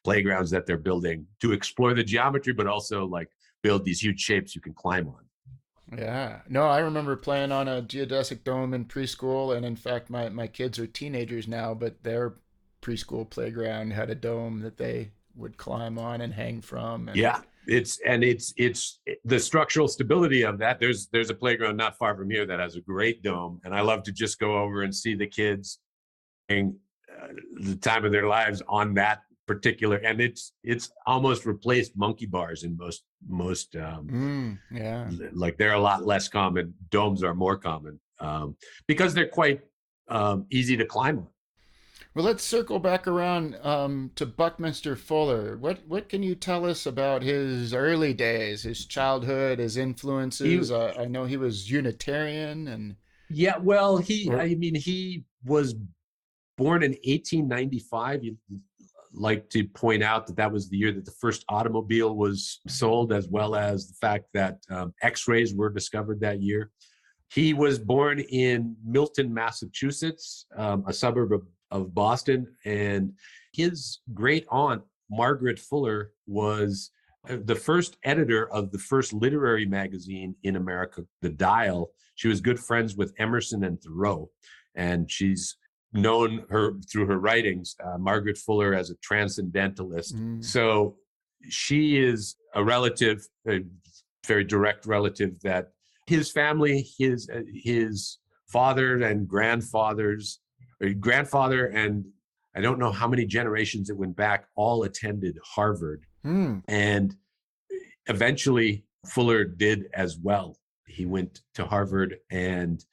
Speaker 3: playgrounds that they're building to explore the geometry, but also like build these huge shapes you can climb on.
Speaker 2: Yeah. No, I remember playing on a geodesic dome in preschool. And in fact, my kids are teenagers now, but their preschool playground had a dome that they would climb on and hang from. And
Speaker 3: it's the structural stability of that. There's a playground not far from here that has a great dome. And I love to just go over and see the kids the time of their lives on that particular, and it's almost replaced monkey bars in most like they're a lot less common. Domes are more common because they're quite easy to climb on.
Speaker 2: Well, let's circle back around to Buckminster Fuller. What can you tell us about his early days, his childhood, his influences? I know he was Unitarian and he was born in 1895. You'd like to point out that was the year that the first automobile was sold, as well as the fact that X-rays were discovered that year. He was born in Milton, Massachusetts, a suburb of Boston, and his great aunt, Margaret Fuller, was the first editor of the first literary magazine in America, The Dial. She was good friends with Emerson and Thoreau, and she's
Speaker 3: known her through her writings, Margaret Fuller, as a transcendentalist. So she is a relative, a very direct relative, that his family, his father and grandfather, and I don't know how many generations it went back, all attended Harvard. And eventually Fuller did as well. He went to Harvard. And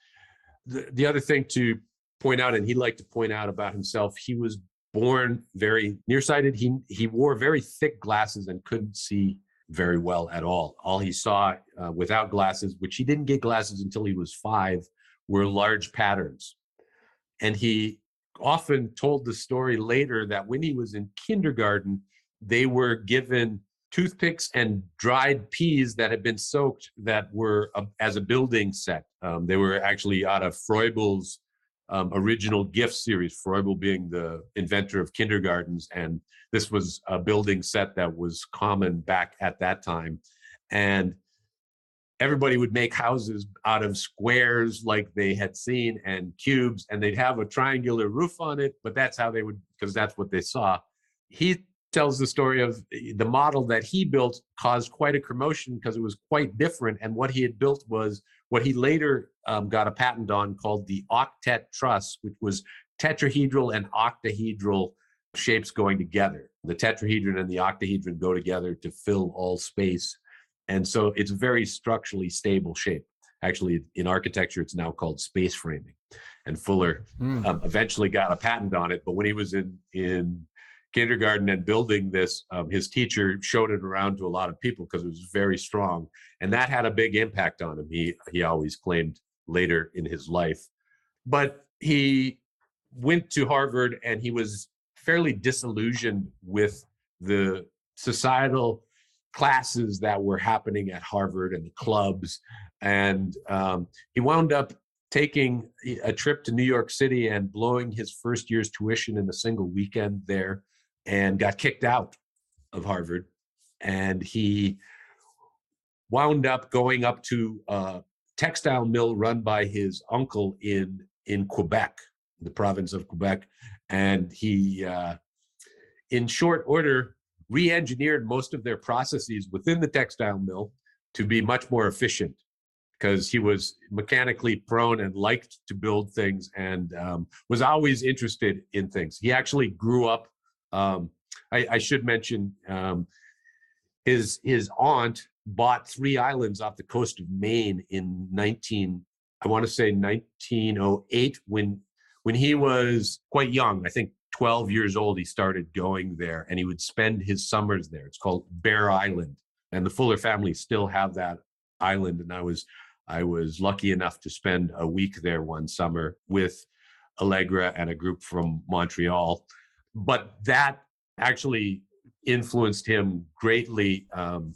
Speaker 3: the other thing to point out, and he liked to point out about himself, he was born very nearsighted. He wore very thick glasses and couldn't see very well at all. All he saw without glasses, which he didn't get glasses until he was 5, were large patterns. And he often told the story later that when he was in kindergarten, they were given toothpicks and dried peas that had been soaked that were as a building set. They were actually out of Froebel's original gift series, Froebel being the inventor of kindergartens. And this was a building set that was common back at that time. And everybody would make houses out of squares like they had seen and cubes, and they'd have a triangular roof on it, but that's how they would, because that's what they saw. He tells the story of the model that he built caused quite a commotion because it was quite different. And what he had built was what he later got a patent on, called the octet truss, which was tetrahedral and octahedral shapes going together. The tetrahedron and the octahedron go together to fill all space. And so it's a very structurally stable shape. Actually, in architecture, it's now called space framing. And Fuller eventually got a patent on it. But when he was in kindergarten and building this, his teacher showed it around to a lot of people because it was very strong. And that had a big impact on him, he always claimed later in his life. But he went to Harvard, and he was fairly disillusioned with the societal classes that were happening at Harvard and the clubs. And he wound up taking a trip to New York City and blowing his first year's tuition in a single weekend there, and got kicked out of Harvard. And he wound up going up to a textile mill run by his uncle in Quebec, the province of Quebec. And he, in short order, re-engineered most of their processes within the textile mill to be much more efficient, because he was mechanically prone and liked to build things, and was always interested in things. He actually grew up, I should mention, his aunt bought 3 islands off the coast of Maine in 1908, when he was quite young. I think 12 years old, he started going there, and he would spend his summers there. It's called Bear Island, and the Fuller family still have that island. And I was lucky enough to spend a week there one summer with Allegra and a group from Montreal. But that actually influenced him greatly. And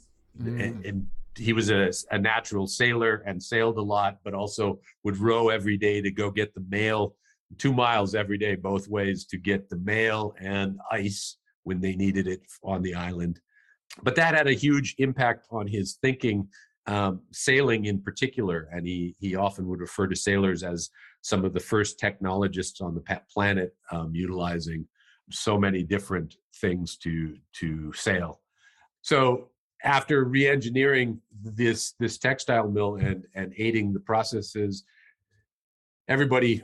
Speaker 3: he was a natural sailor and sailed a lot, but also would row every day to go get the mail, 2 miles every day, both ways, to get the mail and ice when they needed it on the island. But that had a huge impact on his thinking, sailing in particular. And he often would refer to sailors as some of the first technologists on the planet, utilizing so many different things to sail. So after re-engineering this textile mill and aiding the processes, everybody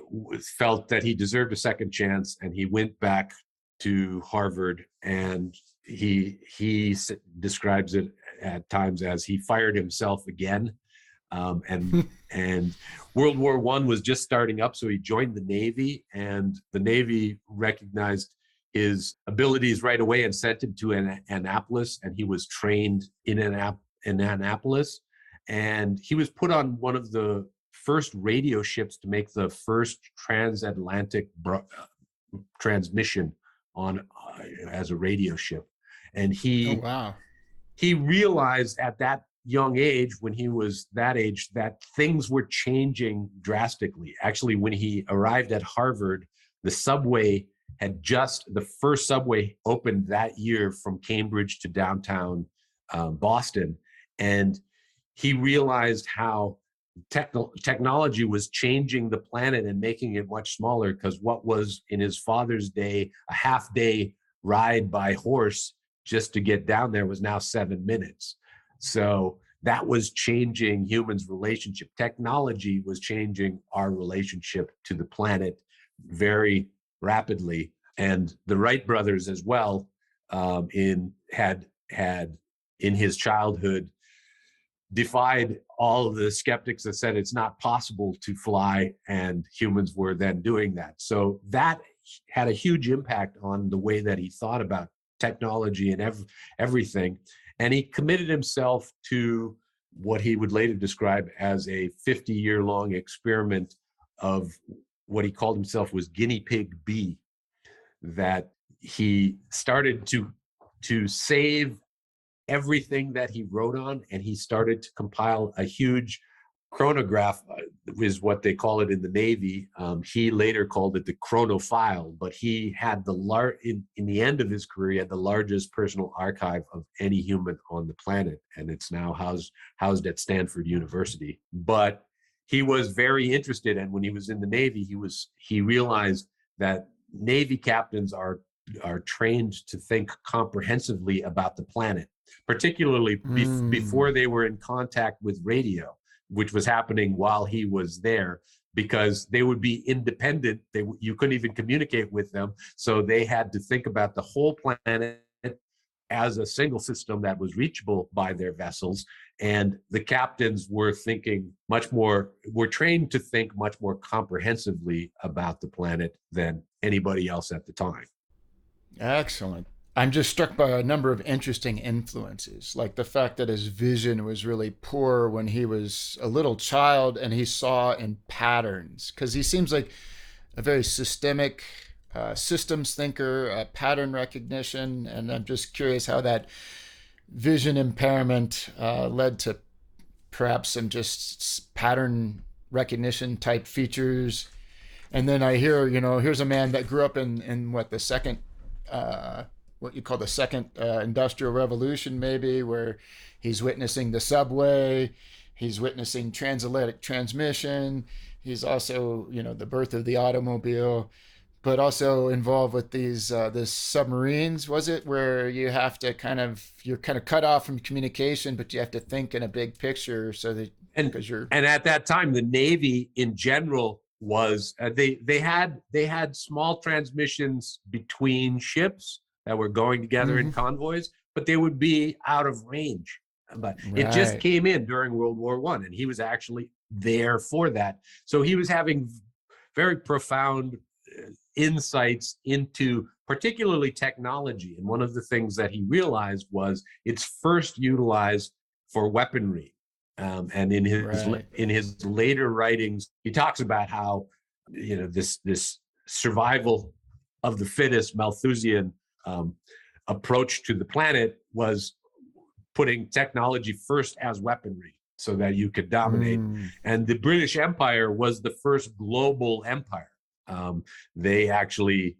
Speaker 3: felt that he deserved a second chance, and he went back to Harvard. And he describes it at times as he fired himself again. And World War I was just starting up, so he joined the Navy, and the Navy recognized his abilities right away and sent him to Annapolis, and he was trained in Annapolis. And he was put on one of the first radio ships to make the first transatlantic transmission on as a radio ship. And he realized at that young age, when he was that age, that things were changing drastically. Actually, when he arrived at Harvard, the first subway opened that year from Cambridge to downtown Boston. And he realized how technology was changing the planet and making it much smaller, because what was in his father's day a half-day ride by horse just to get down there was now 7 minutes. So that was changing humans' relationship. Technology was changing our relationship to the planet very rapidly. And the Wright brothers as well had in his childhood defied all of the skeptics that said it's not possible to fly, and humans were then doing that. So that had a huge impact on the way that he thought about technology and everything. And he committed himself to what he would later describe as a 50-year-long experiment of what he called himself was guinea pig B, that he started to save everything that he wrote on, and he started to compile a huge chronograph, is what they call it in the Navy. He later called it the chronophile, but he had in the end of his career, he had the largest personal archive of any human on the planet, and it's now housed at Stanford University. But he was very interested, and when he was in the Navy, he realized that Navy captains are trained to think comprehensively about the planet, particularly before they were in contact with radio, which was happening while he was there, because they would be independent. You couldn't even communicate with them. So they had to think about the whole planet as a single system that was reachable by their vessels. And the captains were trained to think much more comprehensively about the planet than anybody else at the time.
Speaker 2: Excellent. I'm just struck by a number of interesting influences, like the fact that his vision was really poor when he was a little child and he saw in patterns, because he seems like a very systemic systems thinker, pattern recognition. And I'm just curious how that vision impairment led to perhaps some just pattern recognition type features. And then I hear, here's a man that grew up in what you call the second industrial revolution, maybe, where he's witnessing the subway, he's witnessing transatlantic transmission, he's also, the birth of the automobile, but also involved with these submarines, was it, where you have to you're kind of cut off from communication, but you have to think in a big picture so that,
Speaker 3: and at that time, the Navy in general was they had small transmissions between ships that were going together in convoys, but they would be out of range. But it just came in during World War I, and he was actually there for that. So he was having very profound insights into particularly technology. And one of the things that he realized was it's first utilized for weaponry. And in his later writings, he talks about how this survival of the fittest Malthusian approach to the planet was putting technology first as weaponry so that you could dominate. And the British Empire was the first global empire. The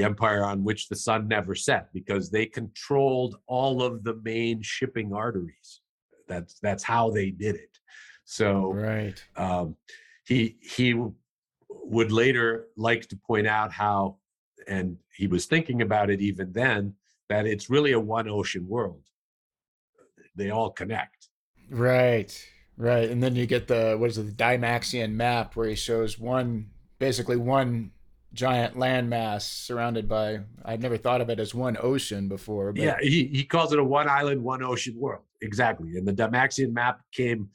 Speaker 3: empire on which the sun never set, because they controlled all of the main shipping arteries. That's how they did it. So he would later like to point out how, and he was thinking about it even then, that it's really a one ocean world. They all connect.
Speaker 2: Right. And then you get the Dymaxion map, where he shows basically one giant landmass surrounded by, I'd never thought of it as one ocean before. But...
Speaker 3: yeah, he calls it a one island, one ocean world. Exactly. And the Dymaxion map came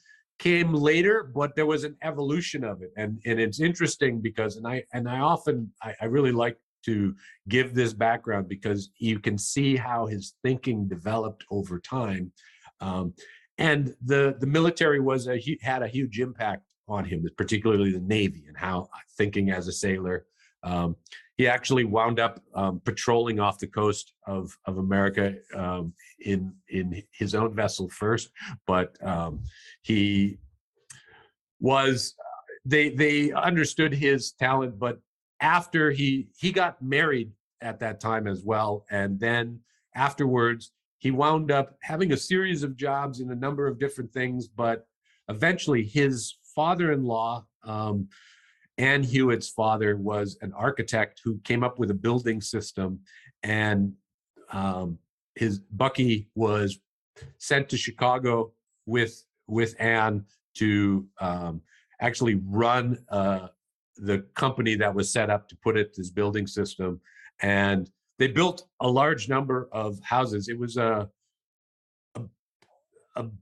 Speaker 3: later, but there was an evolution of it. And it's interesting because, I really like to give this background, because you can see how his thinking developed over time. And the military had a huge impact on him, particularly the Navy, and how thinking as a sailor. He actually wound up patrolling off the coast of America in his own vessel first, but he was they understood his talent. But after he got married at that time as well, and then afterwards he wound up having a series of jobs in a number of different things, but eventually his father-in-law, Ann Hewitt's father, was an architect who came up with a building system, and his Bucky was sent to Chicago with Ann to actually run the company that was set up to put it this building system. And they built a large number of houses. It was a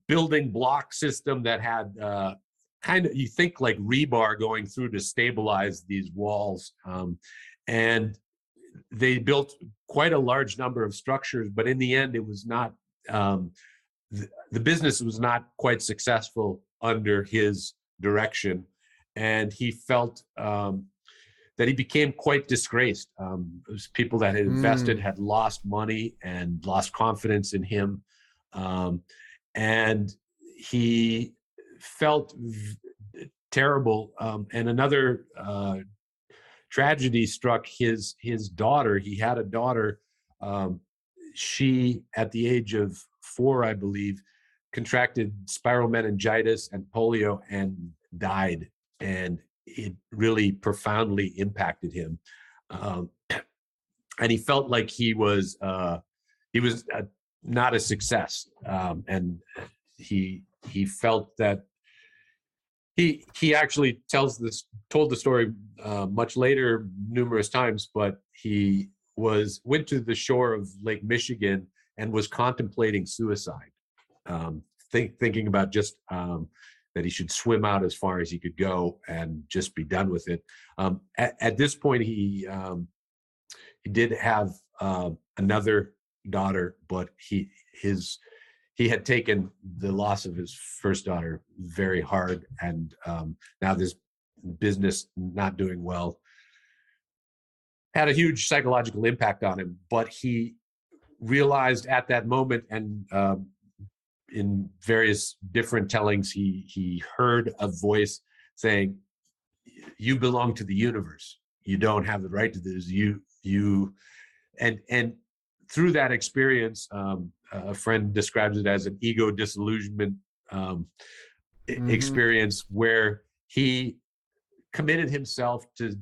Speaker 3: building block system that had kind of, you think like rebar going through to stabilize these walls. And they built quite a large number of structures, but in the end, it was not, the business was not quite successful under his direction. And he felt that he became quite disgraced. People that had invested had lost money and lost confidence in him. And he felt terrible. And another tragedy struck his daughter. He had a daughter. She, at the age of 4, I believe, contracted spiral meningitis and polio and died. And it really profoundly impacted him. And he felt like he was not a success. And he felt that he actually told the story much later, numerous times, but he went to the shore of Lake Michigan and was contemplating suicide, thinking about just that he should swim out as far as he could go and just be done with it. At this point, he did have another daughter, but he had taken the loss of his first daughter very hard, and now this business not doing well had a huge psychological impact on him. But he realized at that moment, and in various different tellings, he heard a voice saying, "You belong to the universe. You don't have the right to this. And through that experience, a friend describes it as an ego disillusionment experience, where he committed himself to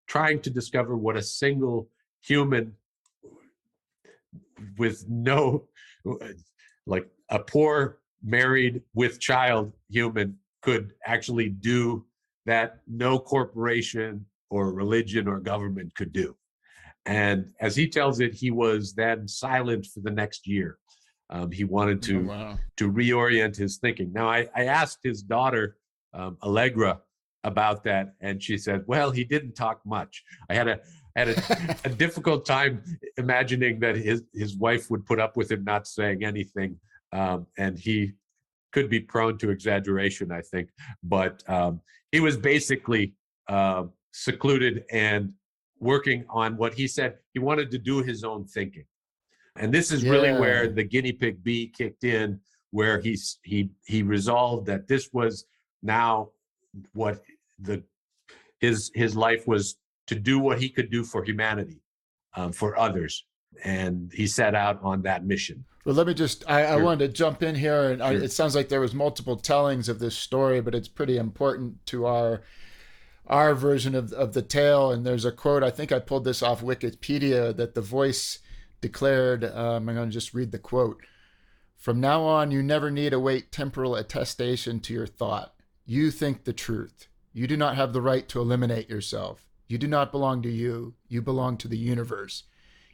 Speaker 3: trying to discover what a single human with no, like a poor married with child human could actually do that no corporation or religion or government could do. And as he tells it, he was then silent for the next year. He wanted to reorient his thinking. Now, I asked his daughter, Allegra, about that, and she said, well, he didn't talk much. I had a difficult time imagining that his wife would put up with him not saying anything. And he could be prone to exaggeration, I think. But he was basically secluded and working on what he said he wanted to do his own thinking. And this is really where the guinea pig bee kicked in, where he resolved that this was now what his life was, to do what he could do for humanity, for others. And he set out on that mission.
Speaker 2: Well, let me just, I wanted to jump in here, and it sounds like there was multiple tellings of this story, but it's pretty important to our version of the tale. And there's a quote, I think I pulled this off Wikipedia, that the voice declared, I'm going to just read the quote. "From now on, you never need await temporal attestation to your thought. You think the truth. You do not have the right to eliminate yourself. You do not belong to you. You belong to the universe.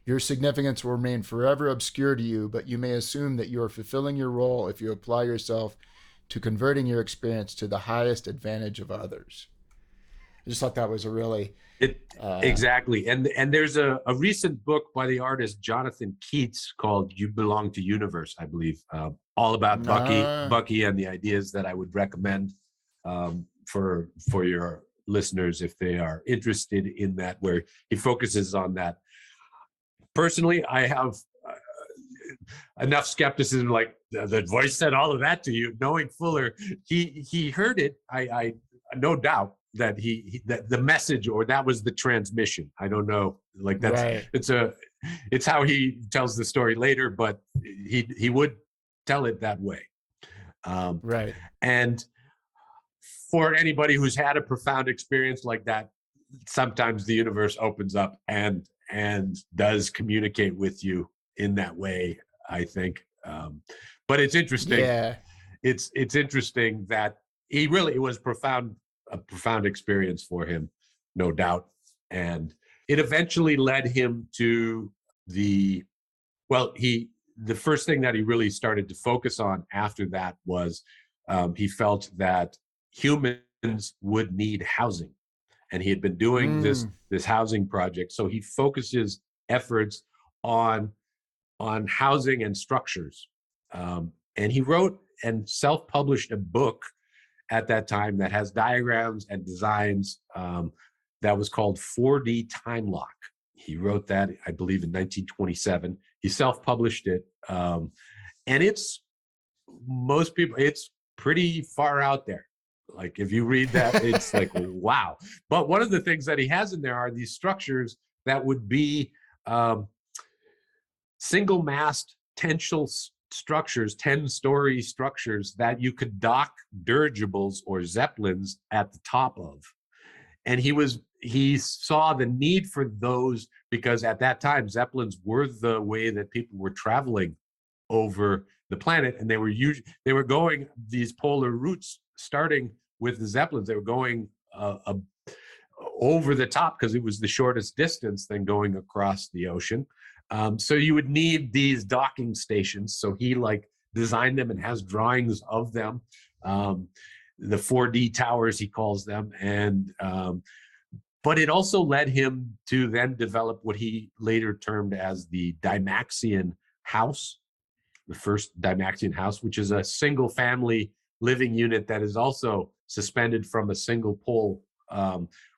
Speaker 2: Your significance will remain forever obscure to you, but you may assume that you are fulfilling your role if you apply yourself to converting your experience to the highest advantage of others." I just thought that was a really...
Speaker 3: exactly. And there's a recent book by the artist Jonathan Keats called You Belong to Universe, I believe, all about Bucky and the ideas that I would recommend for your listeners if they are interested in that, where he focuses on that. Personally, I have enough skepticism, like the voice said all of that to you. Knowing Fuller, he heard it. I no doubt that that the message, or that was the transmission. I don't know, like that's right. It's how he tells the story later, but he would tell it that way. Right. And for anybody who's had a profound experience like that, sometimes the universe opens up and does communicate with you in that way, I think. But it's interesting.
Speaker 2: Yeah.
Speaker 3: It's interesting that it was a profound experience for him, no doubt. And it eventually led him to the first thing that he really started to focus on after that was he felt that humans would need housing. And he had been doing this housing project. So he focused his efforts on housing and structures. And he wrote and self-published a book at that time that has diagrams and designs that was called 4D Time Lock. He wrote that, I believe, in 1927. He self-published it. And it's pretty far out there. Like if you read that, it's like, wow. But one of the things that he has in there are these structures that would be single mast tensile structures, 10-story structures that you could dock dirigibles or zeppelins at the top of. And he saw the need for those because at that time, zeppelins were the way that people were traveling over the planet. And they were going these polar routes, starting with the zeppelins. They were going over the top because it was the shortest distance than going across the ocean. So you would need these docking stations. So he designed them and has drawings of them. The 4D towers, he calls them. And but it also led him to then develop what he later termed as the Dymaxion house, the first Dymaxion house, which is a single family living unit that is also suspended from a single pole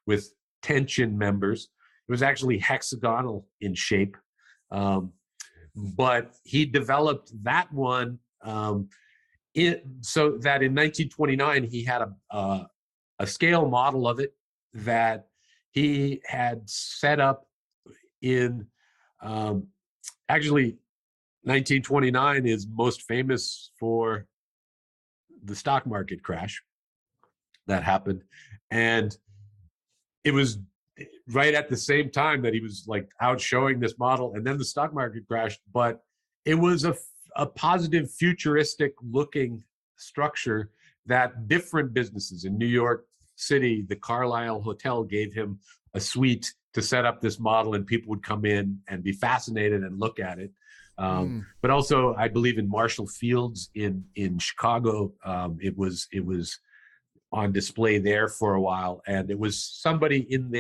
Speaker 3: with tension members. It was actually hexagonal in shape. But he developed that one so that in 1929 he had a scale model of it that he had set up in actually 1929 is most famous for the stock market crash that happened. And it was right at the same time that he was out showing this model, and then the stock market crashed. But it was a positive, futuristic looking structure that different businesses in New York City, the Carlyle Hotel gave him a suite to set up this model, and people would come in and be fascinated and look at it. But also, I believe in Marshall Fields in Chicago, it was on display there for a while, and it was somebody in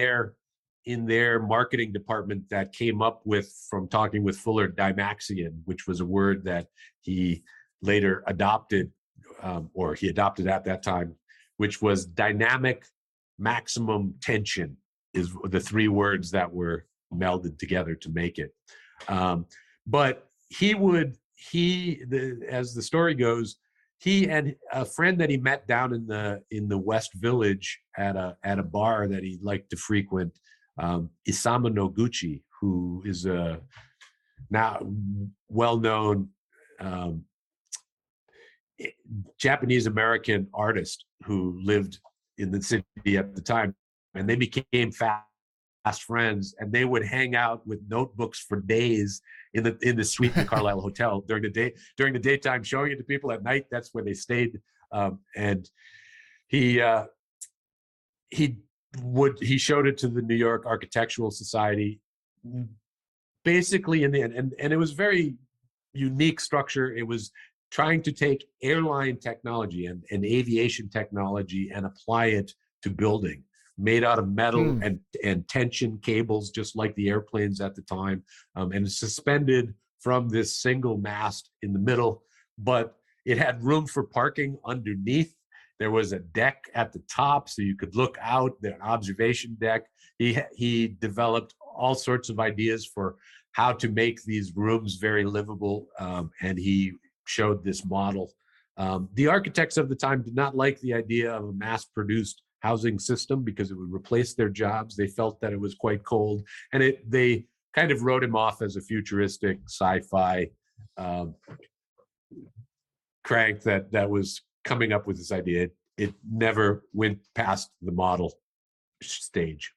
Speaker 3: their marketing department that came up with, from talking with Fuller, Dymaxion, which was a word that he later adopted, or he adopted at that time, which was dynamic maximum tension, is the three words that were melded together to make it. But as the story goes, he and a friend that he met down in the West Village at a bar that he liked to frequent, Isamu Noguchi, who is a now well-known Japanese American artist who lived in the city at the time, and they became fast friends, and they would hang out with notebooks for days in the suite in the Carlyle Hotel during the daytime, showing it to people. At night, that's where they stayed. And he showed it to the New York Architectural Society, basically in the end, and it was very unique structure. It was trying to take airline technology and aviation technology and apply it to building, made out of metal and tension cables, just like the airplanes at the time, and suspended from this single mast in the middle. But it had room for parking underneath. There was a deck at the top, so you could look out, an observation deck. He developed all sorts of ideas for how to make these rooms very livable, and he showed this model. The architects of the time did not like the idea of a mass-produced housing system because it would replace their jobs. They felt that it was quite cold, and they kind of wrote him off as a futuristic sci-fi crank that was coming up with this idea. it never went past the model stage.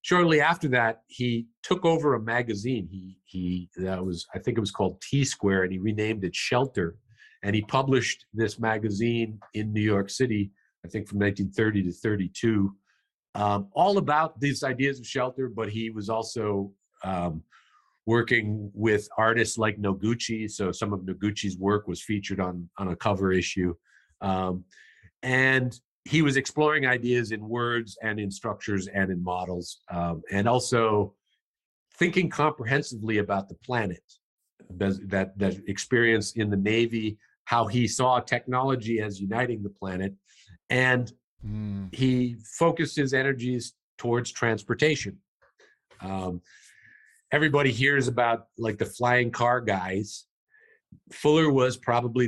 Speaker 3: Shortly after that, he took over a magazine. I think it was called T Square, and he renamed it Shelter. And he published this magazine in New York City, I think from 1930 to 32, all about these ideas of shelter. But he was also working with artists like Noguchi. So some of Noguchi's work was featured on a cover issue. And he was exploring ideas in words and in structures and in models, and also thinking comprehensively about the planet, that experience in the Navy, how he saw technology as uniting the planet. And he focused his energies towards transportation. Everybody hears about like the flying car guys. Fuller was probably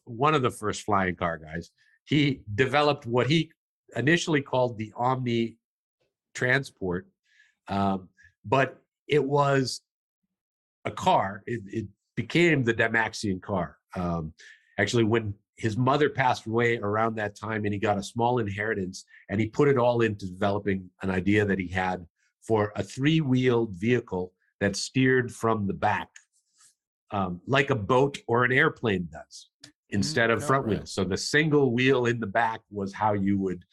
Speaker 3: one of the first flying car guys. He developed what he initially called the Omni transport, but it was a car. It became the Dymaxion car. Actually, when his mother passed away around that time, and he got a small inheritance, and he put it all into developing an idea that he had for a three-wheeled vehicle that steered from the back, like a boat or an airplane does, instead of front wheels. So the single wheel in the back was how you would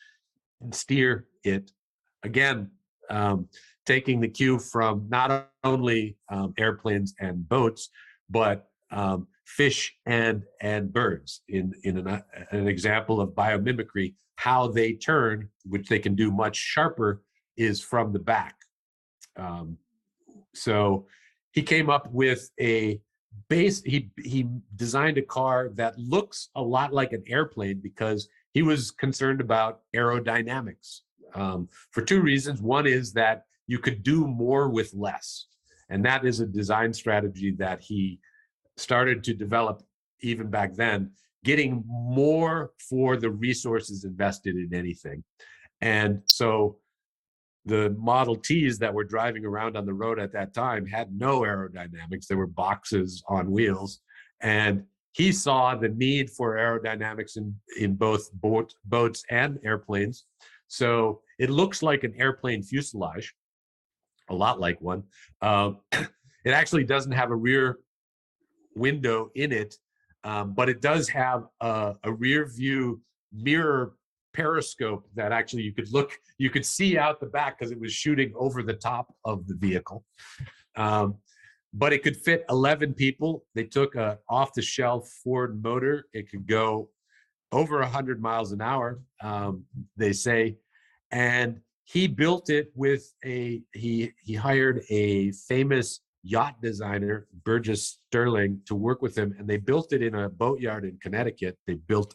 Speaker 3: steer it. Again, taking the cue from not only airplanes and boats, but fish and birds. In an example of biomimicry, how they turn, which they can do much sharper, is from the back. So he came up with a base. He designed a car that looks a lot like an airplane because he was concerned about aerodynamics, for two reasons. One is that you could do more with less, and that is a design strategy that he started to develop even back then, getting more for the resources invested in anything. And so the Model Ts that were driving around on the road at that time had no aerodynamics. There were boxes on wheels. And he saw the need for aerodynamics in both boats and airplanes. So it looks like an airplane fuselage, a lot like one. It actually doesn't have a rear window in it, but it does have a rear view mirror periscope that actually you could see out the back because it was shooting over the top of the vehicle. But it could fit 11 people. They took a off-the-shelf Ford motor. It could go over 100 miles an hour, they say. And he built it with he hired a famous yacht designer, Burgess Sterling, to work with him. And they built it in a boatyard in Connecticut. They built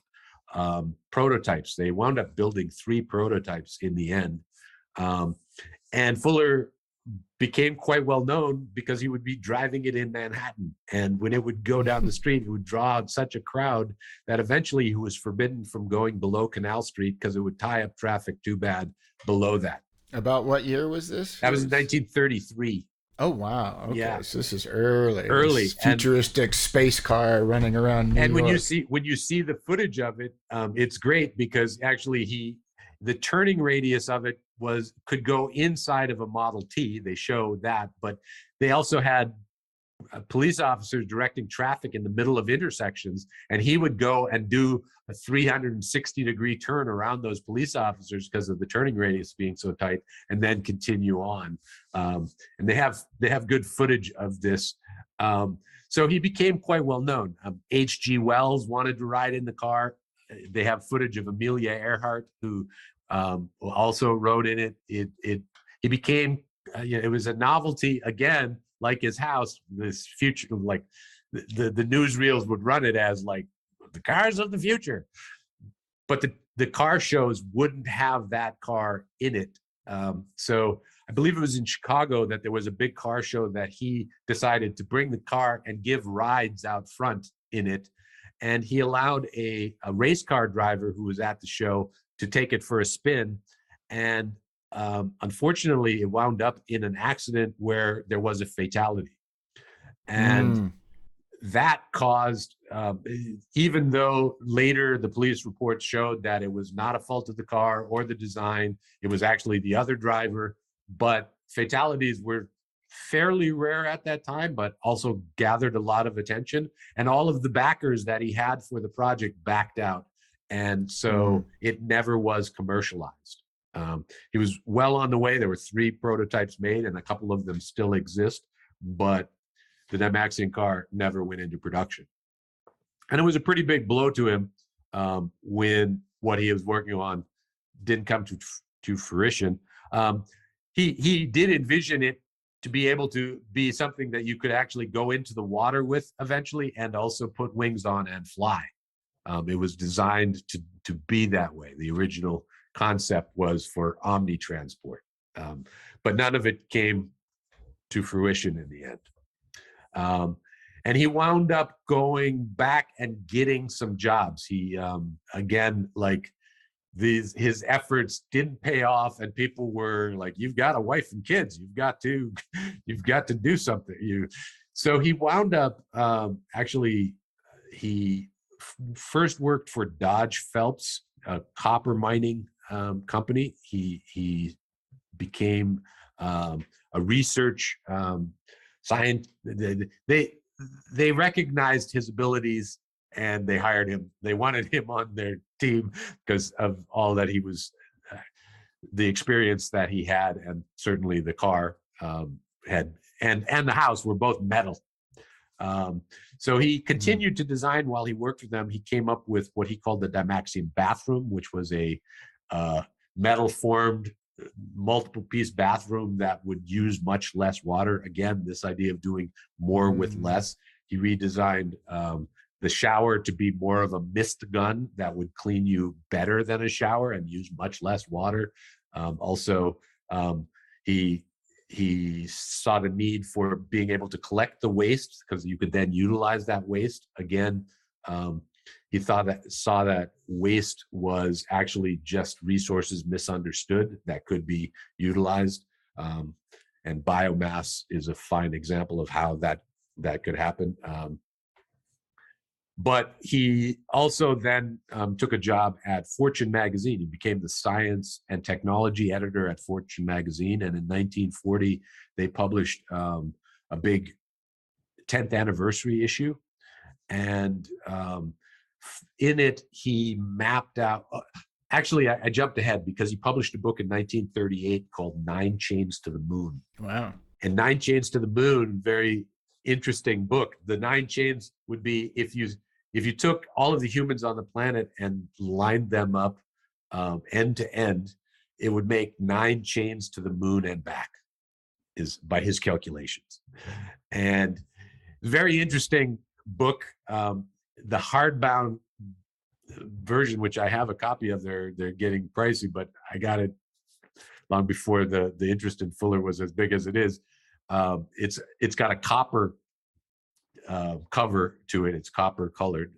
Speaker 3: prototypes. They wound up building 3 prototypes in the end. And Fuller became quite well known because he would be driving it in Manhattan. And when it would go down the street, it would draw out such a crowd that eventually he was forbidden from going below Canal Street because it would tie up traffic too bad below that.
Speaker 2: About what year was this?
Speaker 3: That was in 1933.
Speaker 2: Oh, wow. Okay.
Speaker 3: Yeah.
Speaker 2: So this is early.
Speaker 3: This
Speaker 2: futuristic space car running around New York.
Speaker 3: When you see the footage of it, it's great because actually the turning radius of it could go inside of a Model T. They show that, but they also had police officers directing traffic in the middle of intersections, and he would go and do a 360-degree turn around those police officers because of the turning radius being so tight, and then continue on. And they have good footage of this. So he became quite well known. H.G. Wells wanted to ride in the car. They have footage of Amelia Earhart, who also rode in it. He became, it was a novelty again, like his house. This future, like the newsreels would run it as like the cars of the future, but the car shows wouldn't have that car in it. So I believe it was in Chicago that there was a big car show that he decided to bring the car and give rides out front in it. And he allowed a race car driver who was at the show to take it for a spin. And unfortunately, it wound up in an accident where there was a fatality. And that caused even though later the police reports showed that it was not a fault of the car or the design, it was actually the other driver. But fatalities were fairly rare at that time, but also gathered a lot of attention. And all of the backers that he had for the project backed out. And so it never was commercialized. He was well on the way. There were 3 prototypes made, and a couple of them still exist, but the Dymaxion car never went into production. And it was a pretty big blow to him when what he was working on didn't come to fruition. He did envision it to be able to be something that you could actually go into the water with eventually, and also put wings on and fly. It was designed to be that way. The original concept was for omni-transport, but none of it came to fruition in the end. And he wound up going back and getting some jobs. He, again, like his efforts didn't pay off, and people were like, "You've got a wife and kids. You've got to do something." So he wound up actually. He first worked for Dodge Phelps, a copper mining company. He became a research scientist. They recognized his abilities and they hired him. They wanted him on their team because of all that he was, the experience that he had, and certainly the car had, and the house were both metal. So he continued to design while he worked for them. He came up with what he called the Dymaxion bathroom, which was a metal formed multiple piece bathroom that would use much less water. Again, this idea of doing more with less. He redesigned the shower to be more of a mist gun that would clean you better than a shower and use much less water. Also, he saw the need for being able to collect the waste because you could then utilize that waste. Again, he saw that waste was actually just resources misunderstood that could be utilized. And biomass is a fine example of how that could happen. But he also then took a job at Fortune magazine. He became the science and technology editor at Fortune magazine. And in 1940, they published a big 10th anniversary issue. And in it, he mapped out, actually, I jumped ahead because he published a book in 1938 called 9 Chains to the Moon.
Speaker 2: Wow.
Speaker 3: And 9 Chains to the Moon, very interesting book. The 9 chains would be if you took all of the humans on the planet and lined them up end to end, it would make 9 chains to the moon and back, is by his calculations. And very interesting book. The hardbound version, which I have a copy of, they're getting pricey, but I got it long before the interest in Fuller was as big as it is. It's got a copper cover to it. It's copper colored.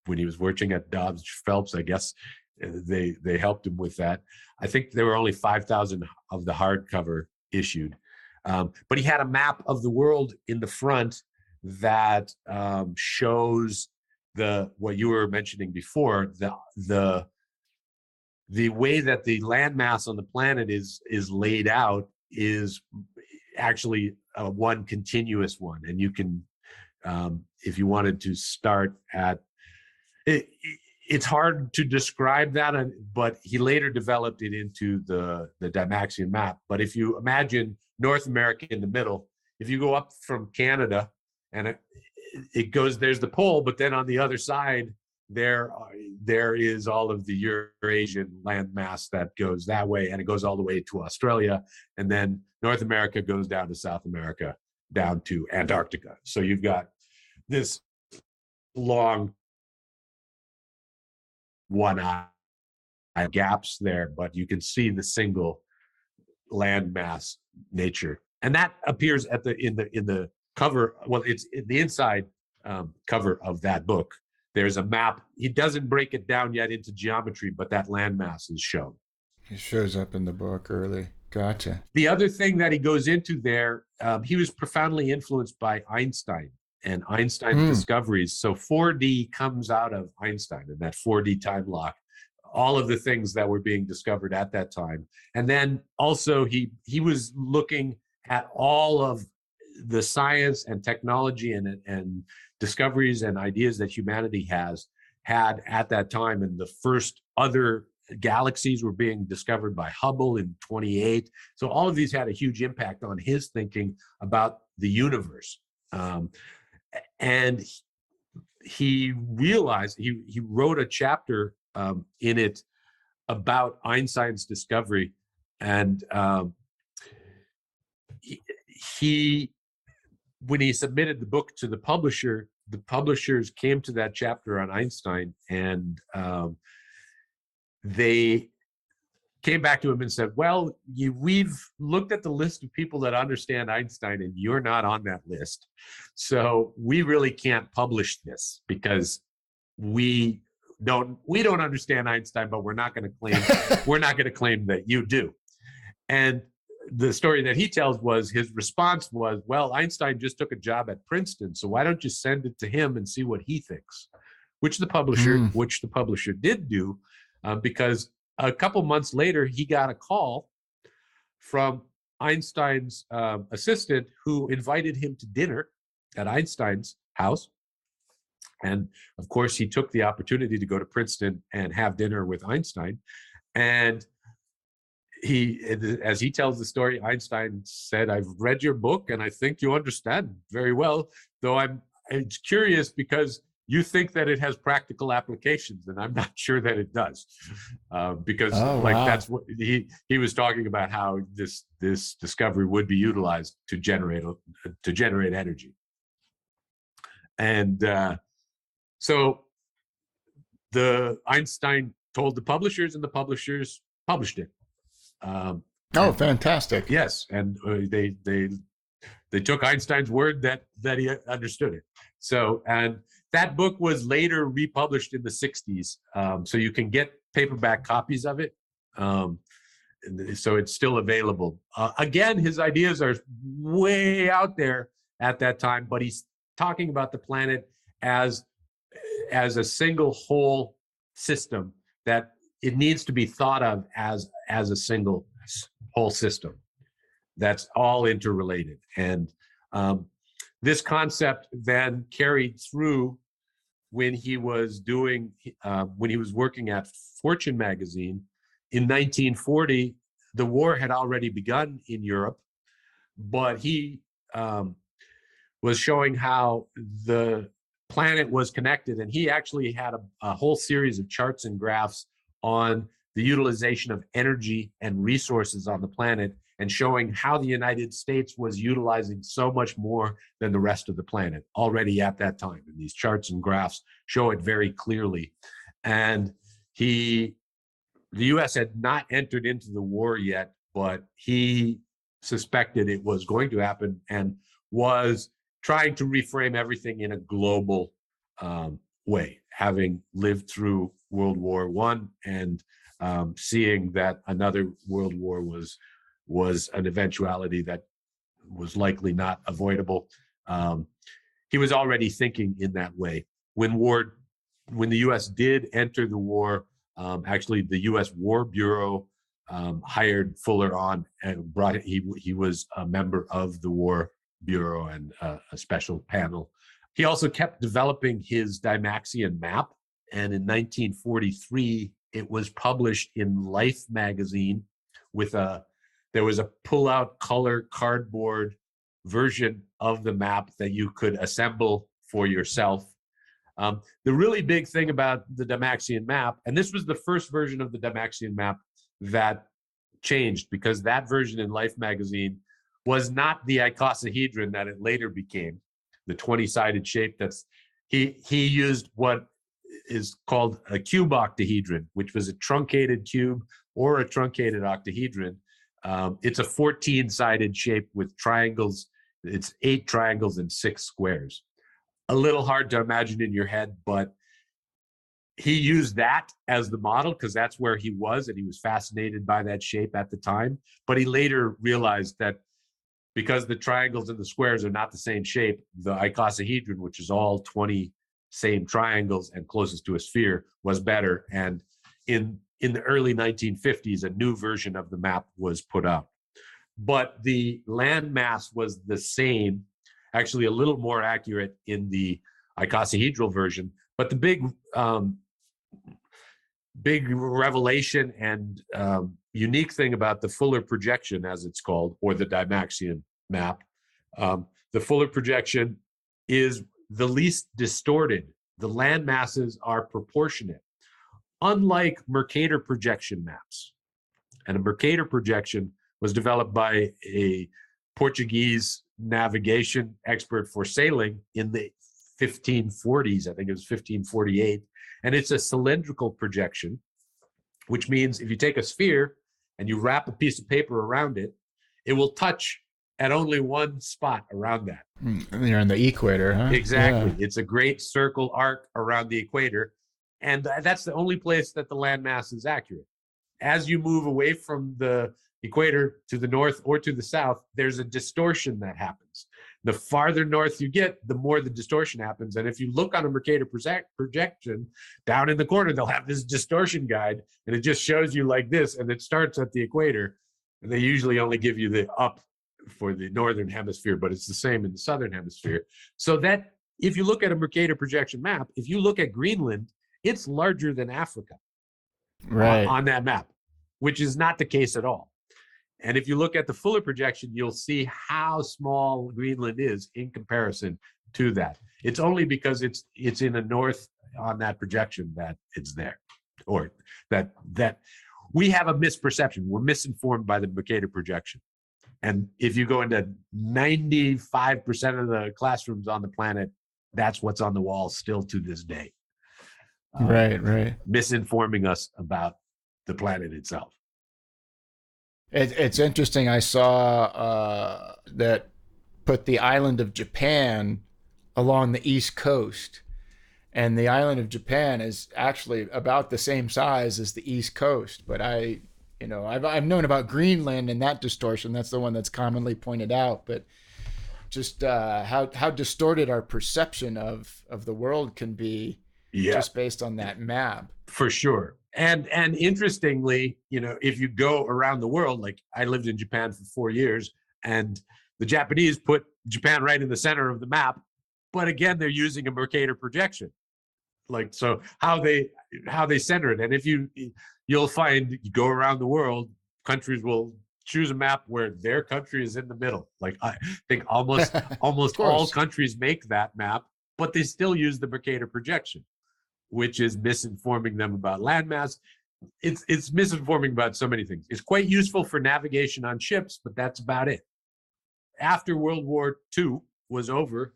Speaker 3: When he was working at Dodge Phelps, I guess they helped him with that. I think there were only 5,000 of the hardcover issued, but he had a map of the world in the front that shows what you were mentioning before, the way that the landmass on the planet is laid out is actually one continuous one. And you can, if you wanted to start at it, it's hard to describe that, but he later developed it into the Dymaxion map. But if you imagine North America in the middle, if you go up from Canada and it goes, there's the pole, but then on the other side, there is all of the Eurasian landmass that goes that way, and it goes all the way to Australia, and then North America goes down to South America, down to Antarctica. So you've got this long one-eye gaps there, but you can see the single landmass nature, and that appears in the cover. Well, it's in the inside cover of that book. There's a map. He doesn't break it down yet into geometry, but that landmass is shown.
Speaker 2: It shows up in the book early. Gotcha.
Speaker 3: The other thing that he goes into there, he was profoundly influenced by Einstein. and Einstein's discoveries. So 4D comes out of Einstein and that 4D time lock, all of the things that were being discovered at that time. And then also he was looking at all of the science and technology and discoveries and ideas that humanity had at that time. And the first other galaxies were being discovered by Hubble in 28. So all of these had a huge impact on his thinking about the universe. And he realized, he wrote a chapter in it about Einstein's discovery. And he when he submitted the book to the publishers came to that chapter on Einstein, and they came back to him and said, well, we've looked at the list of people that understand Einstein, and you're not on that list. So we really can't publish this because we don't understand Einstein, but we're not going to claim that you do. And the story that he tells was, his response was, well, Einstein just took a job at Princeton, so why don't you send it to him and see what he thinks? Which the publisher did do, because a couple months later, he got a call from Einstein's assistant, who invited him to dinner at Einstein's house. And of course, he took the opportunity to go to Princeton and have dinner with Einstein. And as he tells the story, Einstein said, I've read your book and I think you understand very well, though it's curious because you think that it has practical applications, and I'm not sure that it does, because that's what he was talking about, how this discovery would be utilized to generate energy. And so the Einstein told the publishers, and the publishers published it.
Speaker 2: Fantastic!
Speaker 3: Yes, and they took Einstein's word that he understood it. So, and that book was later republished in the 60s. So you can get paperback copies of it. So it's still available. Again, his ideas are way out there at that time, but he's talking about the planet as a single whole system, that it needs to be thought of as a single whole system that's all interrelated. And this concept then carried through when he was working at Fortune magazine in 1940. The war had already begun in Europe, but he was showing how the planet was connected, and he actually had a whole series of charts and graphs on the utilization of energy and resources on the planet, and showing how the United States was utilizing so much more than the rest of the planet already at that time. And these charts and graphs show it very clearly. And the US had not entered into the war yet, but he suspected it was going to happen and was trying to reframe everything in a global way, having lived through World War I and seeing that another world war was an eventuality that was likely not avoidable. He was already thinking in that way. When the U.S. did enter the war, actually the U.S. War Bureau hired Fuller on and he was a member of the War Bureau and a special panel. He also kept developing his Dymaxion map, and in 1943, it was published in Life magazine there was a pull-out color cardboard version of the map that you could assemble for yourself. The really big thing about the Dymaxion map, and this was the first version of the Dymaxion map that changed, because that version in Life magazine was not the icosahedron that it later became, the 20-sided shape. He used what is called a cube octahedron, which was a truncated cube or a truncated octahedron. It's a 14-sided shape with triangles. It's 8 triangles and 6 squares. A little hard to imagine in your head, but he used that as the model because that's where he was, and he was fascinated by that shape at the time. But he later realized that because the triangles and the squares are not the same shape, the icosahedron, which is all 20 same triangles and closest to a sphere, was better. And in the early 1950s, a new version of the map was put out. But the land mass was the same, actually a little more accurate in the icosahedral version. But the big revelation and unique thing about the Fuller projection, as it's called, or the Dymaxion map, the Fuller projection is the least distorted. The land masses are proportionate, unlike Mercator projection maps. And a Mercator projection was developed by a Portuguese navigation expert for sailing in the 1540s. I think it was 1548. And it's a cylindrical projection, which means if you take a sphere and you wrap a piece of paper around it, it will touch at only one spot around that.
Speaker 2: You're on the equator, huh?
Speaker 3: Exactly.
Speaker 2: Yeah.
Speaker 3: It's a great circle arc around the equator. And that's the only place that the landmass is accurate. As you move away from the equator to the north or to the south, there's a distortion that happens. The farther north you get, the more the distortion happens. And if you look on a Mercator projection, down in the corner, they'll have this distortion guide, and it just shows you like this, and it starts at the equator. And they usually only give you the up for the northern hemisphere, but it's the same in the southern hemisphere. So that if you look at a Mercator projection map, if you look at Greenland, it's larger than Africa,
Speaker 2: right,
Speaker 3: on that map, which is not the case at all. And if you look at the Fuller projection, you'll see how small Greenland is in comparison to that. It's only because it's in the north on that projection that it's there, or that we have a misperception. We're misinformed by the Mercator projection. And if you go into 95% of the classrooms on the planet, that's what's on the wall still to this day.
Speaker 2: Right.
Speaker 3: Misinforming us about the planet itself.
Speaker 2: It's interesting. I saw that put the island of Japan along the East Coast, and the island of Japan is actually about the same size as the East Coast. But I've known about Greenland and that distortion. That's the one that's commonly pointed out. But just how distorted our perception of the world can be, just based on that map.
Speaker 3: For sure. And interestingly, if you go around the world, like I lived in Japan for 4 years, and the Japanese put Japan right in the center of the map, but again, they're using a Mercator projection. Like, so how they center it. And if you'll find, you go around the world, countries will choose a map where their country is in the middle. Like, I think almost all countries make that map, but they still use the Mercator projection, which is misinforming them about landmass. It's misinforming about so many things. It's quite useful for navigation on ships, but that's about it. After World War II was over,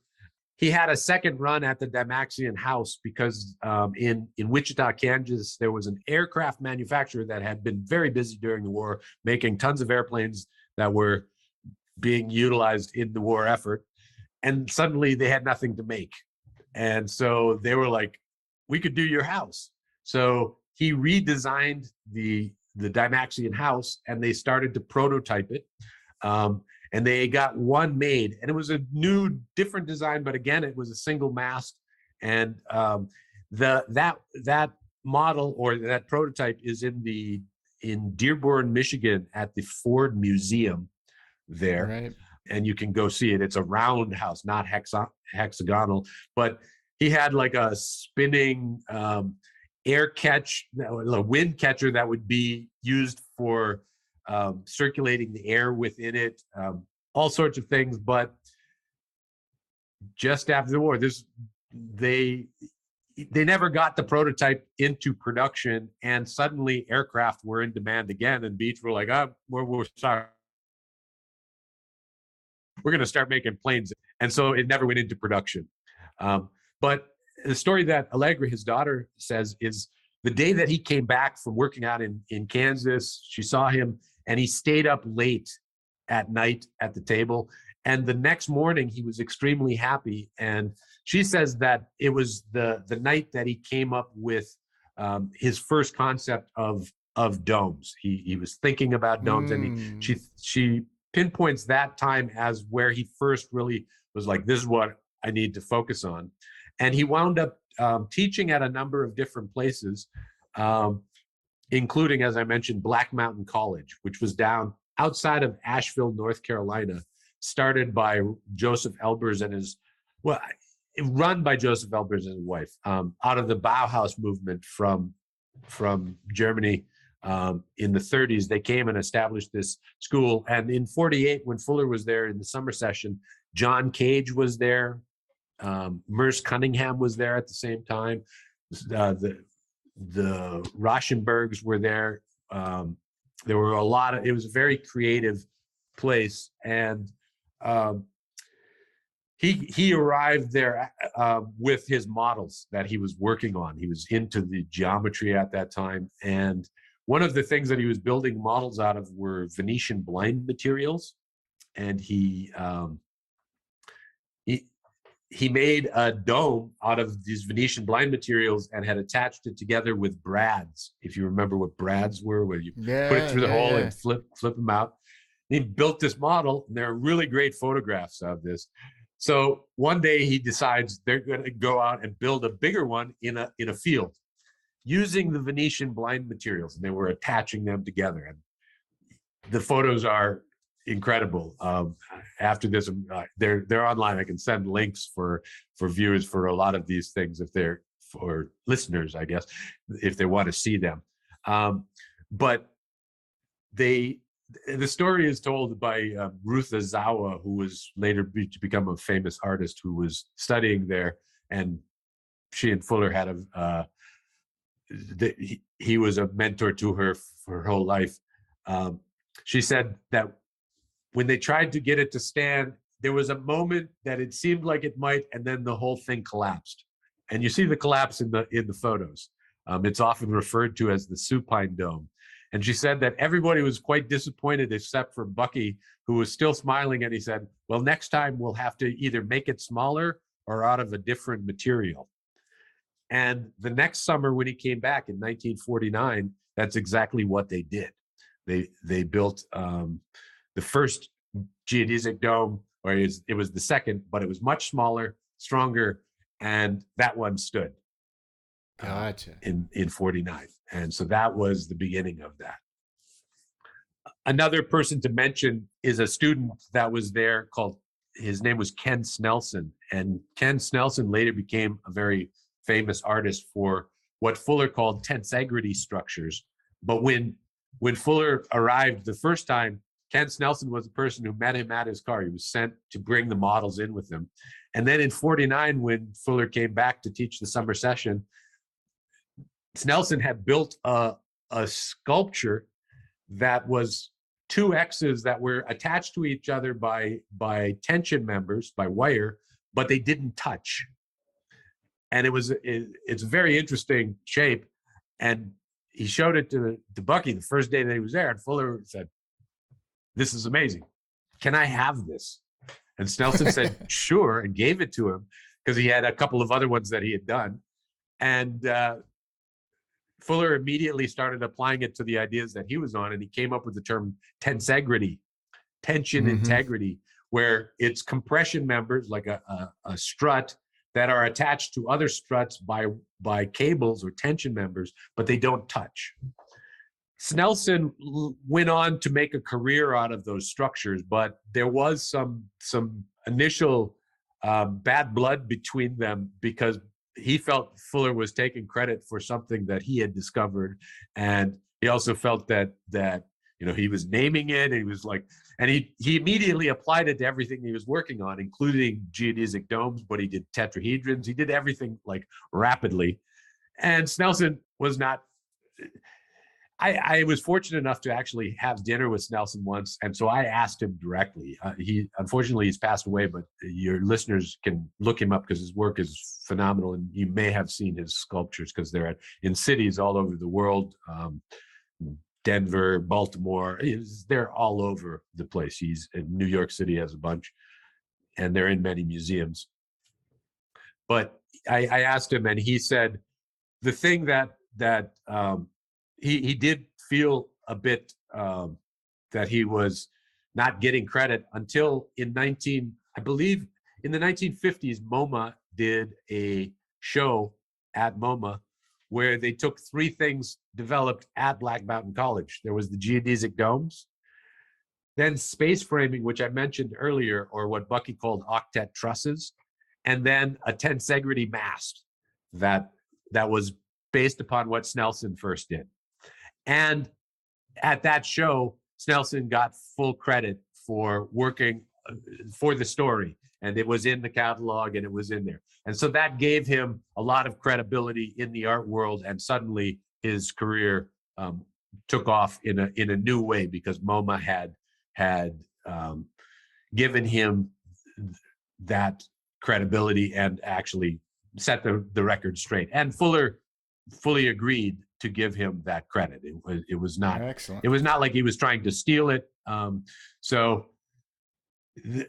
Speaker 3: he had a second run at the Dymaxion house because in Wichita, Kansas, there was an aircraft manufacturer that had been very busy during the war, making tons of airplanes that were being utilized in the war effort. And suddenly they had nothing to make. And so they were like, we could do your house. So he redesigned the Dymaxion house, and they started to prototype it. And they got one made, and it was a new, different design, but again, it was a single mast. And that model, or that prototype, is in Dearborn, Michigan, at the Ford Museum there.
Speaker 2: Right.
Speaker 3: And you can go see it. It's a round house, not hexagonal, but he had like a spinning air catch, a wind catcher that would be used for circulating the air within it, all sorts of things. But just after the war, they never got the prototype into production, and suddenly aircraft were in demand again, and Beach were like, we're sorry, we're going to start making planes. And so it never went into production. But the story that Allegra, his daughter, says is the day that he came back from working out in Kansas, she saw him, and he stayed up late at night at the table. And the next morning, he was extremely happy. And she says that it was the night that he came up with his first concept of domes. He was thinking about domes, and she pinpoints that time as where he first really was like, this is what I need to focus on. And he wound up teaching at a number of different places, including, as I mentioned, Black Mountain College, which was down outside of Asheville, North Carolina, started by Joseph Elbers and his, well, run by Joseph Elbers and his wife, out of the Bauhaus movement from Germany. In the 30s, they came and established this school. And in 48, when Fuller was there in the summer session, John Cage was there. Merce Cunningham was there at the same time. The Rauschenbergs were there. There were a lot of, it was a very creative place. And he arrived there with his models that he was working on. He was into the geometry at that time. And one of the things that he was building models out of were Venetian blind materials. And he made a dome out of these Venetian blind materials and had attached it together with brads. If you remember what brads were, where you put it through the hole and flip them out. And he built this model, and there are really great photographs of this. So one day he decides they're going to go out and build a bigger one in a field using the Venetian blind materials, and they were attaching them together. And the photos are incredible. After this, they're online. I can send links for viewers for a lot of these things if they're for listeners, I guess, if they want to see them. But the story is told by Ruth Azawa, who was later to become a famous artist who was studying there, and she and Fuller had he was a mentor to her for her whole life. She said that when they tried to get it to stand, there was a moment that it seemed like it might, and then the whole thing collapsed. And you see the collapse in the photos. It's often referred to as the supine dome. And she said that everybody was quite disappointed except for Bucky, who was still smiling. And he said, well, next time we'll have to either make it smaller or out of a different material. And the next summer when he came back in 1949, that's exactly what they did. They built the first geodesic dome, or it was the second, but it was much smaller, stronger, and that one stood.
Speaker 2: Gotcha.
Speaker 3: In 49. And so that was the beginning of that. Another person to mention is a student that was there his name was Ken Snelson. And Ken Snelson later became a very famous artist for what Fuller called tensegrity structures. But when Fuller arrived the first time, Ken Snelson was the person who met him at his car. He was sent to bring the models in with him. And then in 49, when Fuller came back to teach the summer session, Snelson had built a sculpture that was two X's that were attached to each other by tension members, by wire, but they didn't touch. And it's a very interesting shape. And he showed it to Bucky the first day that he was there, and Fuller said, "This is amazing. Can I have this?" And Snelson said, "Sure," and gave it to him because he had a couple of other ones that he had done. And Fuller immediately started applying it to the ideas that he was on, and he came up with the term tensegrity, tension integrity, where it's compression members like a strut that are attached to other struts by cables or tension members, but they don't touch. Snelson went on to make a career out of those structures, but there was some initial bad blood between them because he felt Fuller was taking credit for something that he had discovered, and he also felt that he was naming it. And he was like, and he immediately applied it to everything he was working on, including geodesic domes. But he did tetrahedrons. He did everything like rapidly. And Snelson was not. I was fortunate enough to actually have dinner with Snelson once, and so I asked him directly. Unfortunately, he's passed away, but your listeners can look him up because his work is phenomenal, and you may have seen his sculptures because they're in cities all over the world, Denver, Baltimore. They're all over the place. He's in New York City, has a bunch, and they're in many museums. But I asked him, and he said the thing that he did feel a bit that he was not getting credit until I believe in the 1950s, MoMA did a show at MoMA where they took three things developed at Black Mountain College. There was the geodesic domes, then space framing, which I mentioned earlier, or what Bucky called octet trusses, and then a tensegrity mast that was based upon what Snelson first did. And at that show, Snelson got full credit for working for the story, and it was in the catalog and it was in there. And so that gave him a lot of credibility in the art world, and suddenly his career took off in a new way, because MoMA had given him that credibility and actually set the record straight. And Fuller fully agreed to give him that credit. It was not
Speaker 2: excellent.
Speaker 3: It was not like he was trying to steal it. So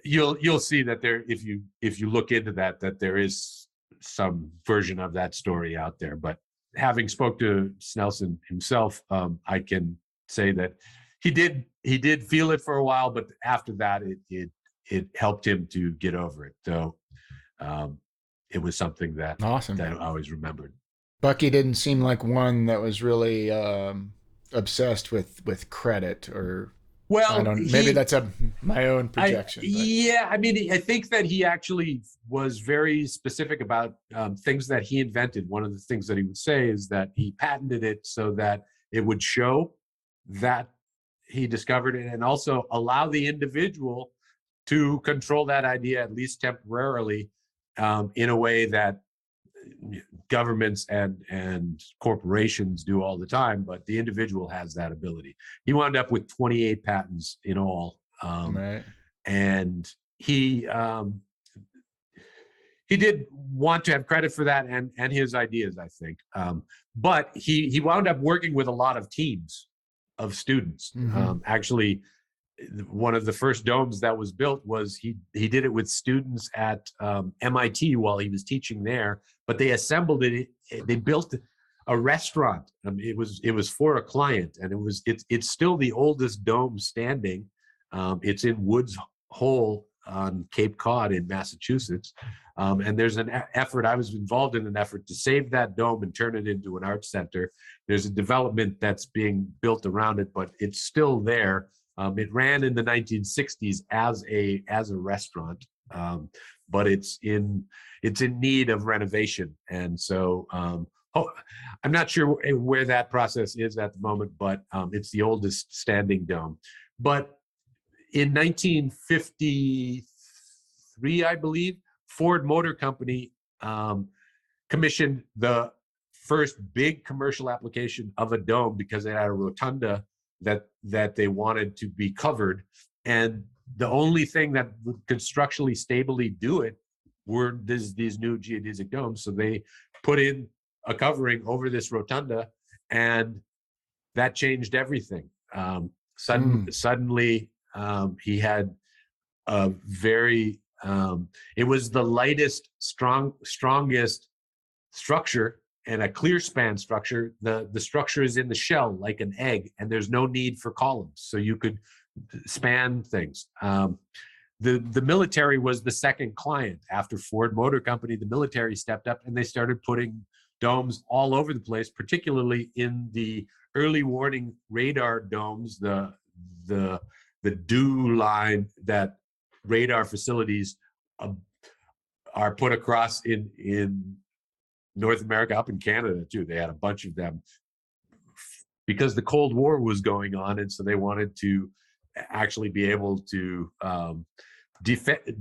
Speaker 3: you'll see that there, if you look into that there is some version of that story out there. But having spoke to Snelson himself, I can say that he did feel it for a while, but after that it helped him to get over it. So it was something that
Speaker 2: awesome
Speaker 3: that I always remembered.
Speaker 2: Bucky didn't seem like one that was really obsessed with credit, or maybe that's my own projection.
Speaker 3: I think that he actually was very specific about things that he invented. One of the things that he would say is that he patented it so that it would show that he discovered it, and also allow the individual to control that idea, at least temporarily, in a way that governments and corporations do all the time, but the individual has that ability. He wound up with 28 patents in all,
Speaker 2: right.
Speaker 3: And he did want to have credit for that and his ideas, I think. But he wound up working with a lot of teams of students.
Speaker 2: Mm-hmm.
Speaker 3: Actually, one of the first domes that was built was he did it with students at MIT while he was teaching there, but they assembled it. They built a restaurant. It was for a client, and it's still the oldest dome standing. It's in Woods Hole on Cape Cod in Massachusetts. And there's an effort, I was involved in an effort to save that dome and turn it into an art center. There's a development that's being built around it, but it's still there. It ran in the 1960s as a restaurant, but it's in need of renovation. And so I'm not sure where that process is at the moment, but it's the oldest standing dome. But in 1953, I believe, Ford Motor Company commissioned the first big commercial application of a dome, because they had a rotunda that they wanted to be covered, and the only thing that could structurally stably do it were these new geodesic domes. So they put in a covering over this rotunda, and that changed everything. Suddenly, he had a very it was the lightest, strongest structure, and a clear span structure. The structure is in the shell like an egg, and there's no need for columns, so you could span things. The military was the second client after Ford Motor Company. The military stepped up, and they started putting domes all over the place, particularly in the early warning radar domes, the DEW line that radar facilities are put across in North America, up in Canada too. They had a bunch of them because the Cold War was going on, and so they wanted to actually be able to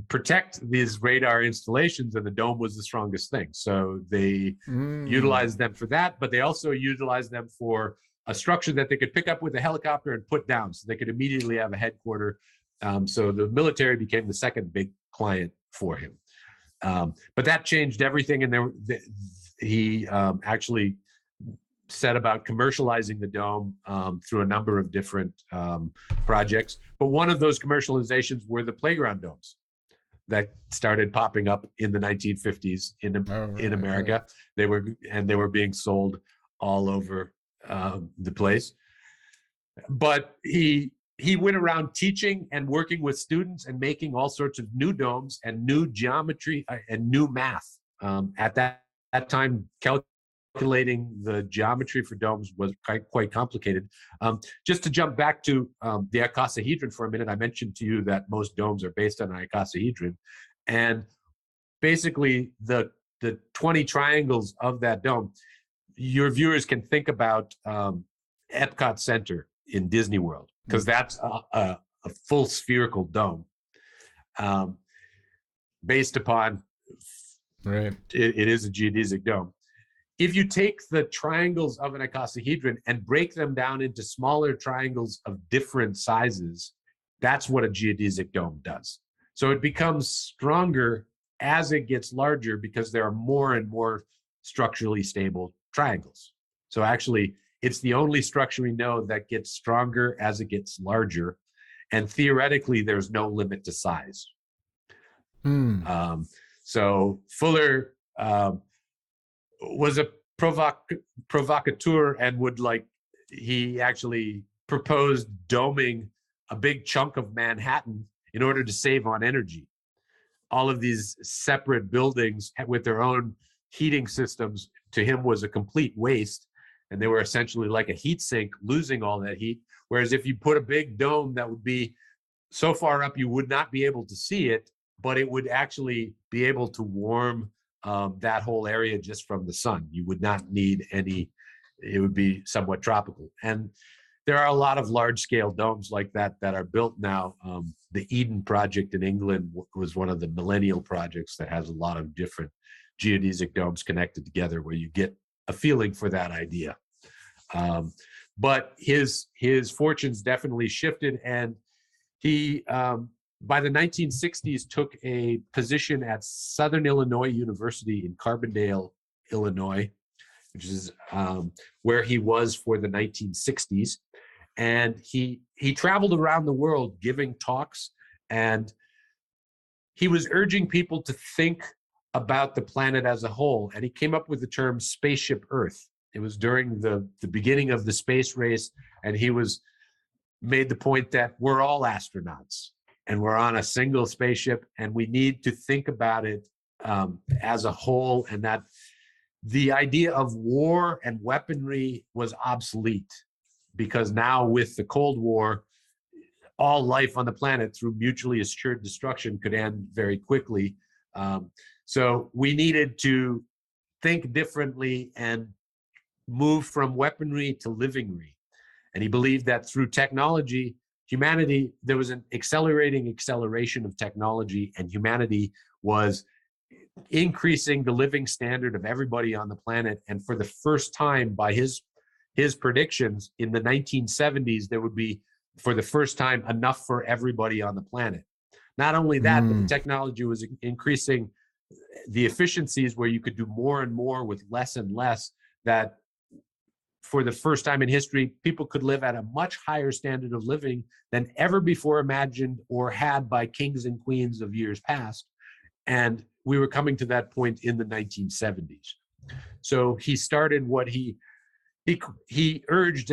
Speaker 3: protect these radar installations, and the dome was the strongest thing. So they utilized them for that, but they also utilized them for a structure that they could pick up with a helicopter and put down, so they could immediately have a headquarter. So the military became the second big client for him. But that changed everything, and he actually set about commercializing the dome through a number of different projects. But one of those commercializations were the playground domes that started popping up in the 1950s in America. Right. They were being sold all over the place. But he he went around teaching and working with students and making all sorts of new domes and new geometry and new math. At that time, calculating the geometry for domes was quite complicated. Just to jump back to the icosahedron for a minute, I mentioned to you that most domes are based on an icosahedron. And basically, the 20 triangles of that dome, your viewers can think about Epcot Center in Disney World, because that's a full spherical dome based upon,
Speaker 2: right.
Speaker 3: It is a geodesic dome. If you take the triangles of an icosahedron and break them down into smaller triangles of different sizes, that's what a geodesic dome does. So it becomes stronger as it gets larger because there are more and more structurally stable triangles. So actually, it's the only structure we know that gets stronger as it gets larger. And theoretically, there's no limit to size. So Fuller was a provocateur and he actually proposed doming a big chunk of Manhattan in order to save on energy. All of these separate buildings with their own heating systems to him was a complete waste. And they were essentially like a heat sink, losing all that heat. Whereas if you put a big dome that would be so far up, you would not be able to see it, but it would actually be able to warm that whole area just from the sun. You would not need any, it would be somewhat tropical. And there are a lot of large scale domes like that that are built now. The Eden project in England was one of the millennial projects that has a lot of different geodesic domes connected together where you get a feeling for that idea. But his fortunes definitely shifted, and he, by the 1960s, took a position at Southern Illinois University in Carbondale, Illinois, which is where he was for the 1960s. And he traveled around the world giving talks, and he was urging people to think about the planet as a whole. And he came up with the term Spaceship Earth. It was during the beginning of the space race, and he made the point that we're all astronauts and we're on a single spaceship, and we need to think about it as a whole, and that the idea of war and weaponry was obsolete, because now with the Cold War, all life on the planet through mutually assured destruction could end very quickly. So we needed to think differently and move from weaponry to livingry. And he believed that through technology, humanity, there was an acceleration of technology, and humanity was increasing the living standard of everybody on the planet. And for the first time, by his predictions, in the 1970s, there would be, for the first time, enough for everybody on the planet. Not only that, but the technology was increasing the efficiencies where you could do more and more with less and less, that for the first time in history, people could live at a much higher standard of living than ever before imagined or had by kings and queens of years past. And we were coming to that point in the 1970s. So he started what he urged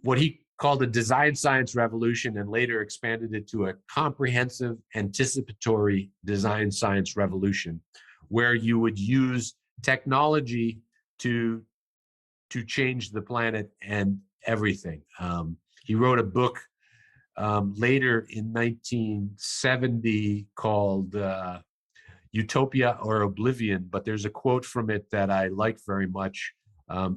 Speaker 3: what he called a design science revolution, and later expanded it to a comprehensive anticipatory design science revolution, where you would use technology to change the planet and everything. He wrote a book later in 1970 called Utopia or Oblivion, but there's a quote from it that I like very much.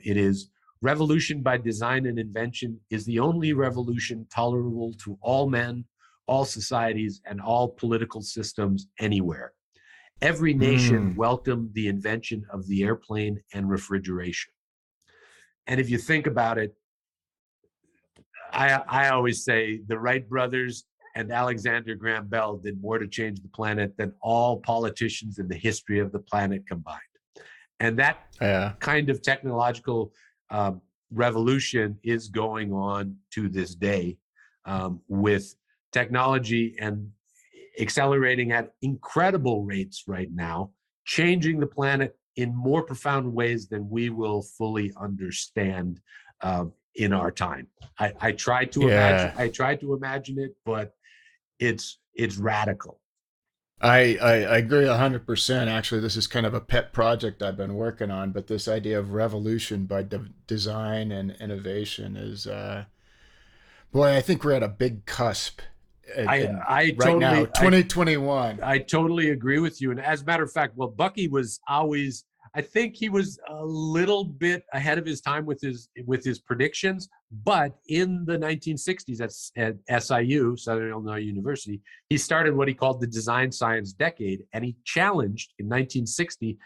Speaker 3: It is, "Revolution by design and invention is the only revolution tolerable to all men, all societies, and all political systems anywhere. Every nation welcomed the invention of the airplane and refrigeration." And if you think about it, I always say the Wright brothers and Alexander Graham Bell did more to change the planet than all politicians in the history of the planet combined. And that kind of technological revolution is going on to this day, with technology and accelerating at incredible rates right now, changing the planet in more profound ways than we will fully understand in our time. I tried to imagine it, but it's radical.
Speaker 2: I agree 100%. Actually, this is kind of a pet project I've been working on, but this idea of revolution by design and innovation is, boy, I think we're at a big cusp.
Speaker 3: Right
Speaker 2: totally, now, 2021.
Speaker 3: I totally agree with you. And as a matter of fact, well, Bucky was always, I think he was a little bit ahead of his time with his predictions. But in the 1960s at SIU, Southern Illinois University, he started what he called the design science decade. And he challenged, in 1960,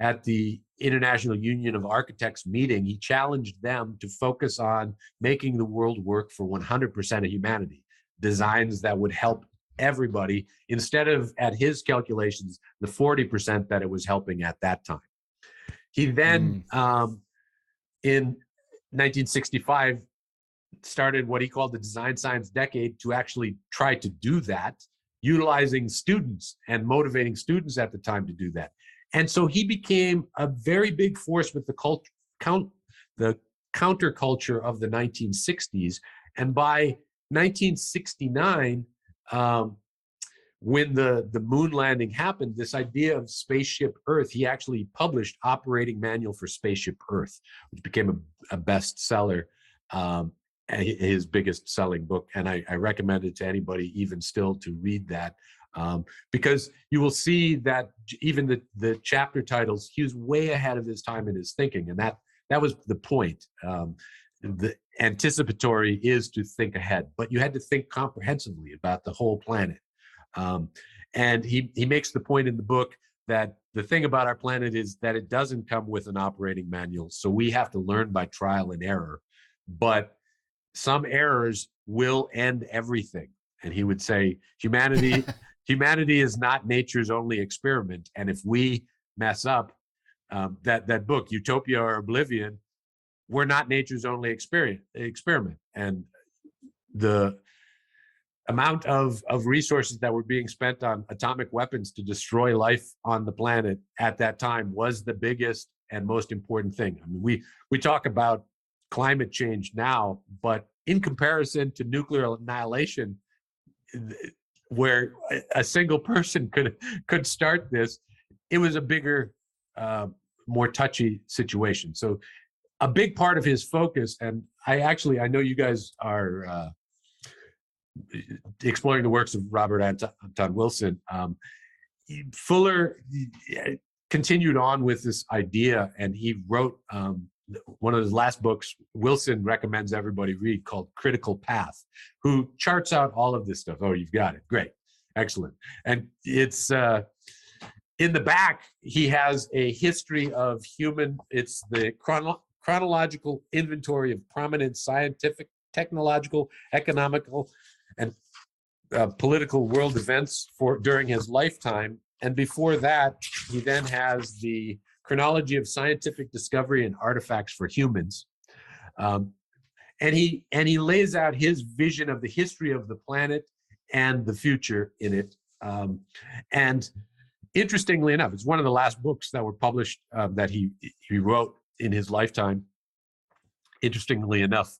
Speaker 3: at the International Union of Architects meeting, he challenged them to focus on making the world work for 100% of humanity, designs that would help everybody, instead of, at his calculations, the 40% that it was helping at that time. He then, in 1965, started what he called the design science decade to actually try to do that, utilizing students and motivating students at the time to do that. And so he became a very big force with the counterculture of the 1960s. And by 1969, when the moon landing happened, this idea of Spaceship Earth, he actually published Operating Manual for Spaceship Earth, which became a bestseller, his biggest selling book. And I recommend it to anybody, even still, to read that. Because you will see that even the chapter titles, he was way ahead of his time in his thinking. And that was the point. The anticipatory is to think ahead, but you had to think comprehensively about the whole planet. And he makes the point in the book that the thing about our planet is that it doesn't come with an operating manual. So we have to learn by trial and error, but some errors will end everything. And he would say, humanity is not nature's only experiment. And if we mess up, that book, Utopia or Oblivion, we're not nature's only experiment. And the amount of resources that were being spent on atomic weapons to destroy life on the planet at that time was the biggest and most important thing. I mean, we talk about climate change now, but in comparison to nuclear annihilation, where a single person could start this, it was a bigger, more touchy situation. So a big part of his focus, and I know you guys are exploring the works of Robert Anton Wilson. Fuller continued on with this idea, and he wrote one of his last books, Wilson recommends everybody read, called Critical Path, who charts out all of this stuff. Oh, you've got it. Great. Excellent. And it's in the back, he has a history of it's the chronological inventory of prominent scientific, technological, economical, and political world events during his lifetime. And before that, he then has the chronology of scientific discovery and artifacts for humans. And he lays out his vision of the history of the planet and the future in it. And interestingly enough, it's one of the last books that were published that he wrote in his lifetime. Interestingly enough,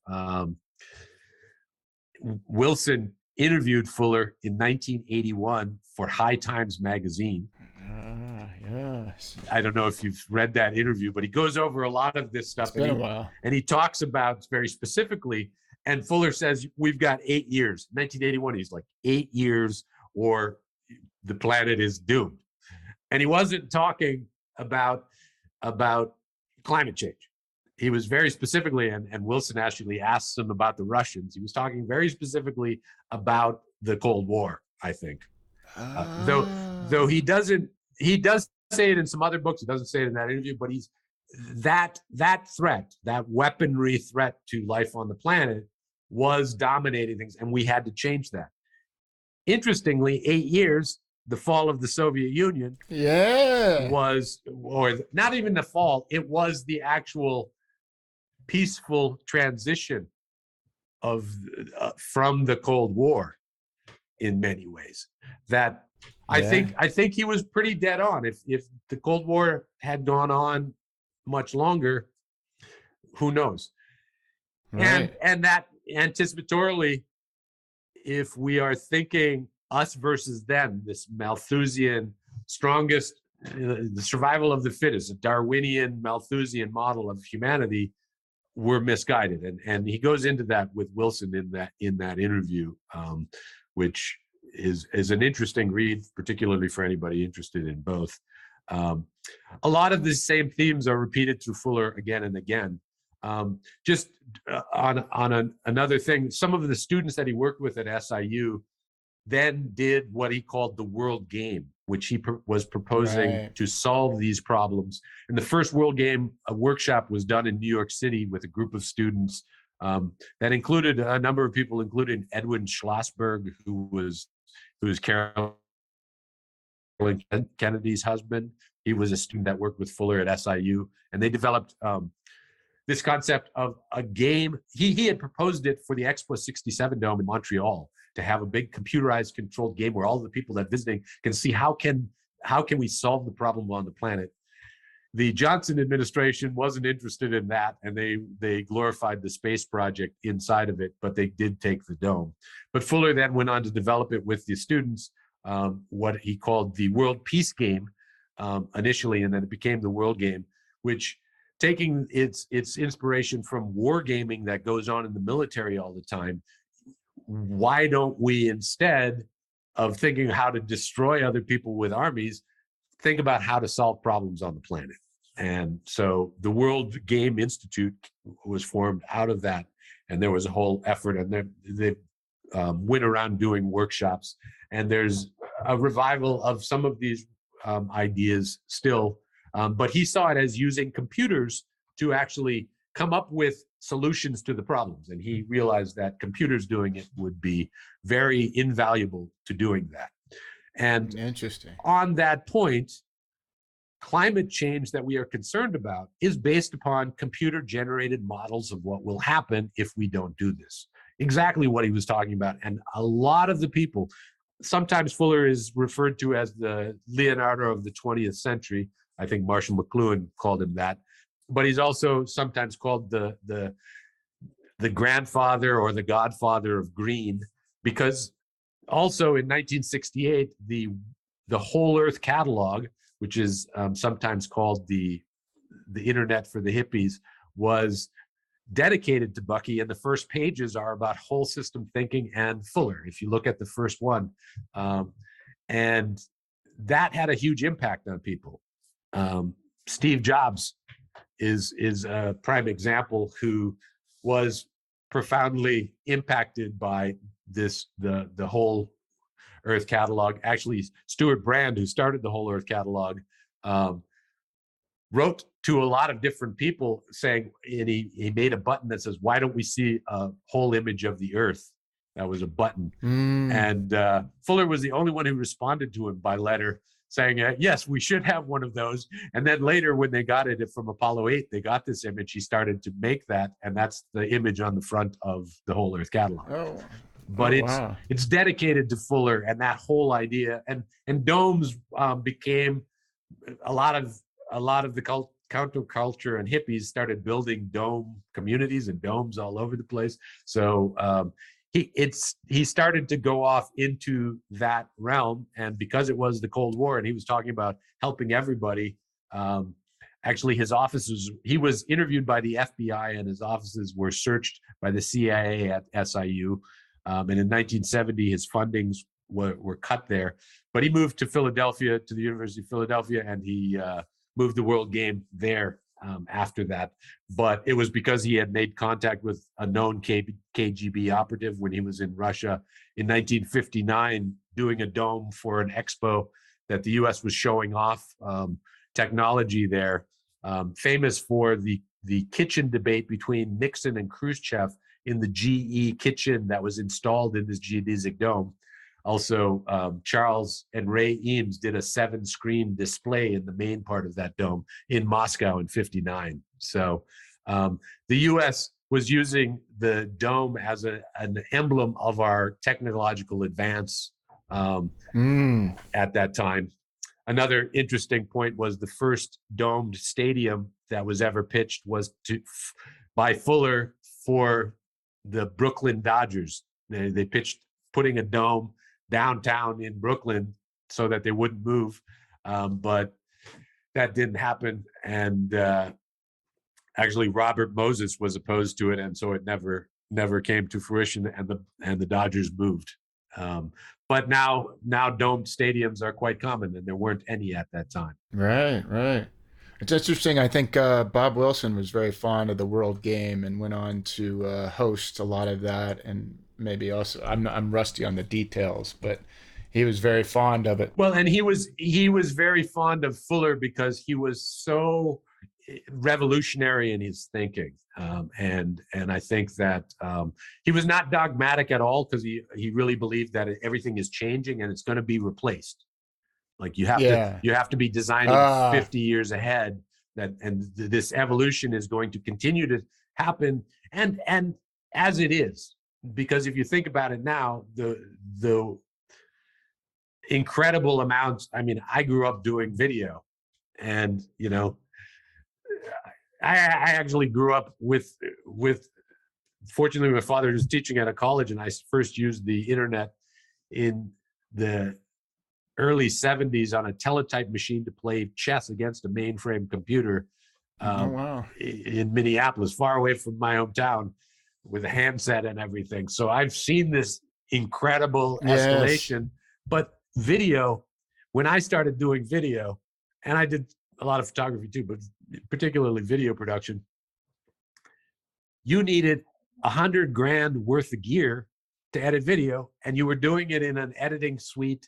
Speaker 3: Wilson interviewed Fuller in 1981 for High Times magazine.
Speaker 2: Yes.
Speaker 3: I don't know if you've read that interview, but he goes over a lot of this stuff.
Speaker 2: It's been a while.
Speaker 3: And he talks about very specifically, and Fuller says, we've got 8 years. 1981, he's like, 8 years or the planet is doomed. And he wasn't talking about climate change. He was very specifically, and Wilson actually asks him about the Russians. He was talking very specifically about the Cold War, I think. Though he does say it in some other books. He doesn't say it in that interview, but he's that threat, that weaponry threat to life on the planet was dominating things, and we had to change that. Interestingly, 8 years, the fall of the Soviet Union was, or not even the fall, it was the actual peaceful transition of from the Cold War in many ways. That I think he was pretty dead on. If the Cold War had gone on much longer, who knows?
Speaker 2: Right.
Speaker 3: And that anticipatorily, if we are thinking us versus them, this Malthusian strongest, the survival of the fittest, a Darwinian Malthusian model of humanity, we're misguided. And he goes into that with Wilson in that interview, which is an interesting read, particularly for anybody interested in both. A lot of the same themes are repeated through Fuller again and again. Just another thing, some of the students that he worked with at SIU then did what he called the world game, which he was proposing to solve these problems. And the first world game workshop was done in New York City with a group of students that included a number of people, including Edwin Schlossberg, who was Carolyn Kennedy's husband. He was a student that worked with Fuller at SIU, and they developed this concept of a game. He had proposed it for the Expo 67 Dome in Montreal, to have a big computerized controlled game where all the people that visiting can see how can we solve the problem on the planet. The Johnson administration wasn't interested in that, and they glorified the space project inside of it, but they did take the dome. But Fuller then went on to develop it with the students, what he called the World Peace Game initially, and then it became the World Game, which, taking its inspiration from wargaming that goes on in the military all the time, why don't we, instead of thinking how to destroy other people with armies, think about how to solve problems on the planet? And so the World Game Institute was formed out of that, and there was a whole effort, and they went around doing workshops, and there's a revival of some of these ideas still, but he saw it as using computers to actually come up with solutions to the problems. And he realized that computers doing it would be very invaluable to doing that. And
Speaker 2: interesting.
Speaker 3: On that point, climate change that we are concerned about is based upon computer-generated models of what will happen if we don't do this. Exactly what he was talking about. And a lot of the people, sometimes Fuller is referred to as the Leonardo of the 20th century. I think Marshall McLuhan called him that. But he's also sometimes called the grandfather or the godfather of green, because also in 1968, the Whole Earth Catalog, which is sometimes called the internet for the hippies, was dedicated to Bucky, and the first pages are about whole system thinking and Fuller, if you look at the first one. And that had a huge impact on people. Steve Jobs is a prime example, who was profoundly impacted by the Whole Earth Catalog. Actually, Stuart Brand, who started the Whole Earth Catalog, wrote to a lot of different people saying, and he made a button that says, "Why don't we see a whole image of the Earth?" That was a button. And Fuller was the only one who responded to him by letter, saying, yes, we should have one of those. And then later, when they got it from Apollo 8, they got this image. He started to make that, and that's the image on the front of the Whole Earth Catalog. But it's dedicated to Fuller and that whole idea. And domes became a lot of the counterculture, and hippies started building dome communities and domes all over the place. So he started to go off into that realm, and because it was the Cold War and he was talking about helping everybody, actually his offices, he was interviewed by the FBI and his offices were searched by the CIA at SIU, and in 1970 his fundings were cut there, but he moved to Philadelphia, to the University of Philadelphia, and he moved the World Game there after that. But it was because he had made contact with a known KGB operative when he was in Russia in 1959 doing a dome for an expo that the US was showing off technology there, famous for the kitchen debate between Nixon and Khrushchev in the GE kitchen that was installed in this geodesic dome. Also, Charles and Ray Eames did a 7-screen display in the main part of that dome in Moscow in '59. So the US was using the dome as an emblem of our technological advance at that time. Another interesting point was the first domed stadium that was ever pitched was by Fuller for the Brooklyn Dodgers. They pitched putting a dome downtown in Brooklyn so that they wouldn't move, but that didn't happen. And actually, Robert Moses was opposed to it, and so it never came to fruition. And the Dodgers moved. But now domed stadiums are quite common, and there weren't any at that time.
Speaker 2: Right, right. It's interesting. I think Bob Wilson was very fond of the World Game and went on to host a lot of that, and maybe also I'm rusty on the details, but he was very fond of it.
Speaker 3: Well, and he was very fond of Fuller because he was so revolutionary in his thinking, and I think that he was not dogmatic at all, because he really believed that everything is changing and it's going to be replaced. Like you have to be designing 50 years ahead, and this evolution is going to continue to happen, and as it is, because if you think about it now, the incredible amounts. I mean, I grew up doing video, and I actually grew up with. Fortunately, my father was teaching at a college, and I first used the internet in the early 70s on a teletype machine to play chess against a mainframe computer in Minneapolis, far away from my hometown, with a handset and everything. So I've seen this incredible escalation. But video, when I started doing video, and I did a lot of photography too, but particularly video production, you needed $100,000 worth of gear to edit video, and you were doing it in an editing suite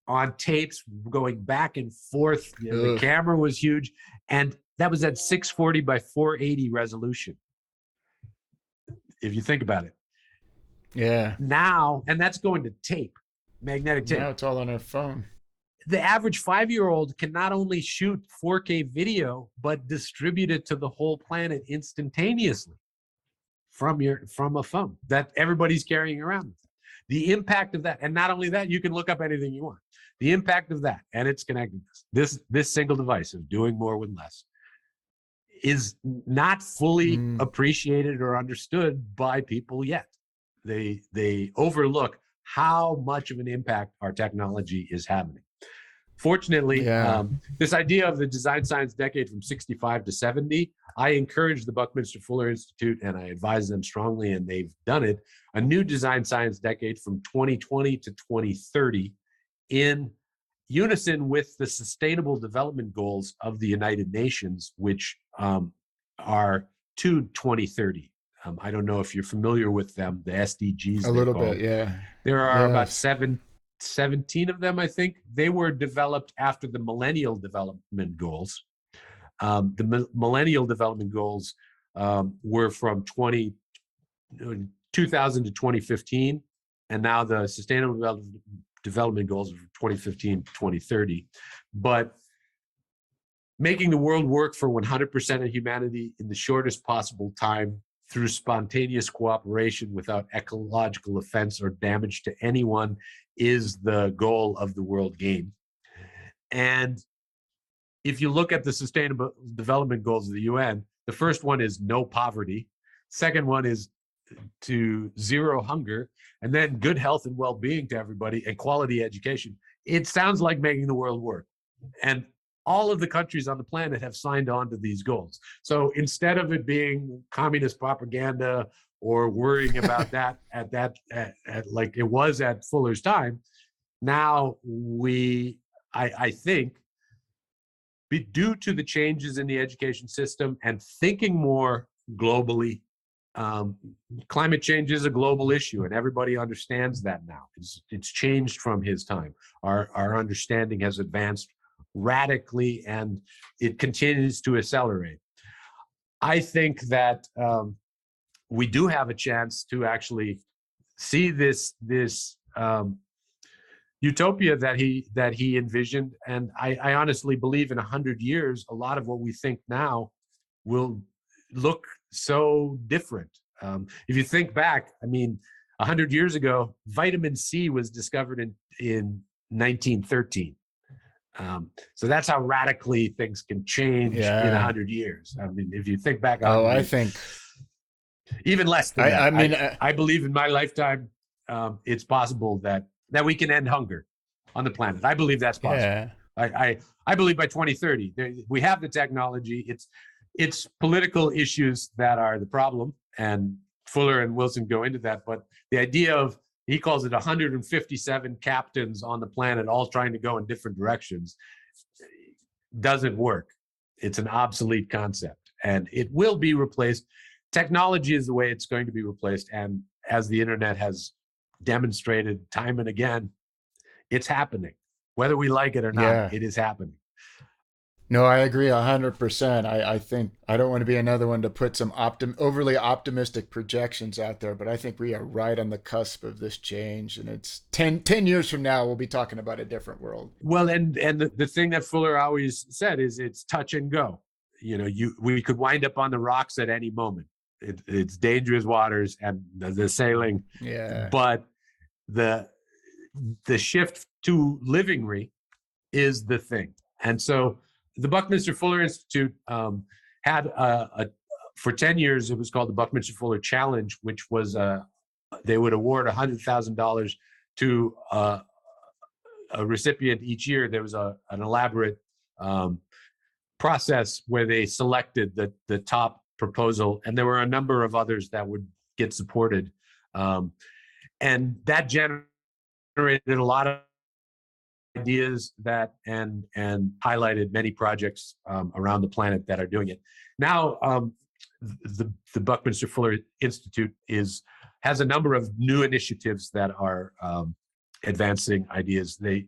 Speaker 3: on tapes going back and forth. The camera was huge, and that was at 640 by 480 resolution, if you think about it.
Speaker 2: Yeah.
Speaker 3: Now, and that's going to tape, magnetic tape.
Speaker 2: Now it's all on our phone.
Speaker 3: The average 5-year-old can not only shoot 4K video, but distribute it to the whole planet instantaneously from a phone that everybody's carrying around. The impact of that, and not only that, you can look up anything you want. The impact of that and its connectedness, this single device of doing more with less, is not fully appreciated or understood by people yet. They overlook how much of an impact our technology is having. Fortunately, this idea of the design science decade from 65 to 70, I encourage the Buckminster Fuller Institute, and I advise them strongly, and they've done it, a new design science decade from 2020 to 2030 in unison with the Sustainable Development Goals of the United Nations, which are to 2030. I don't know if you're familiar with them, the SDGs.
Speaker 2: A little bit, yeah.
Speaker 3: There are about 17 of them, I think. They were developed after the Millennial Development Goals. The Millennial Development Goals were from 2000 to 2015, and now the Sustainable Development Goals are from 2015 to 2030. But making the world work for 100% of humanity in the shortest possible time through spontaneous cooperation without ecological offense or damage to anyone is the goal of the World Game. And if you look at the Sustainable Development Goals of the UN, the first one is no poverty. Second one is to zero hunger, and then good health and well-being to everybody and quality education. It sounds like making the world work. And all of the countries on the planet have signed on to these goals. So instead of it being communist propaganda or worrying about that like it was at Fuller's time, now I think, due to the changes in the education system and thinking more globally, climate change is a global issue, and everybody understands that now. It's changed from his time. Our understanding has advanced radically, and it continues to accelerate. I think that we do have a chance to actually see this utopia that he envisioned, and I honestly believe in 100 years, a lot of what we think now will look so different. If you think back, I mean, 100 years ago, vitamin C was discovered in 1913. So that's how radically things can change in 100 years. I mean, if you think back on Even less than that.
Speaker 2: I mean,
Speaker 3: I believe in my lifetime, it's possible that we can end hunger on the planet. I believe that's possible.
Speaker 2: yeah.
Speaker 3: I believe by 2030 we have the technology. It's political issues that are the problem, and Fuller and Wilson go into that. But the idea of, he calls it 157 captains on the planet all trying to go in different directions, doesn't work. It's an obsolete concept, and it will be replaced. Technology is the way it's going to be replaced, and as the internet has demonstrated time and again, it's happening. Whether we like it or not, it is happening.
Speaker 2: No, I agree 100%. I think I don't want to be another one to put some overly optimistic projections out there, but I think we are right on the cusp of this change, and it's 10 years from now, we'll be talking about a different world.
Speaker 3: Well, and the thing that Fuller always said is it's touch and go. We could wind up on the rocks at any moment. It's dangerous waters and the sailing.
Speaker 2: Yeah.
Speaker 3: But the shift to livingry is the thing. And so the Buckminster Fuller Institute had for 10 years, it was called the Buckminster Fuller Challenge, which was they would award $100,000 to a recipient each year. There was an elaborate process where they selected the top proposal, and there were a number of others that would get supported, and that generated a lot of ideas that and highlighted many projects around the planet that are doing it now. The Buckminster Fuller Institute has a number of new initiatives that are advancing ideas. They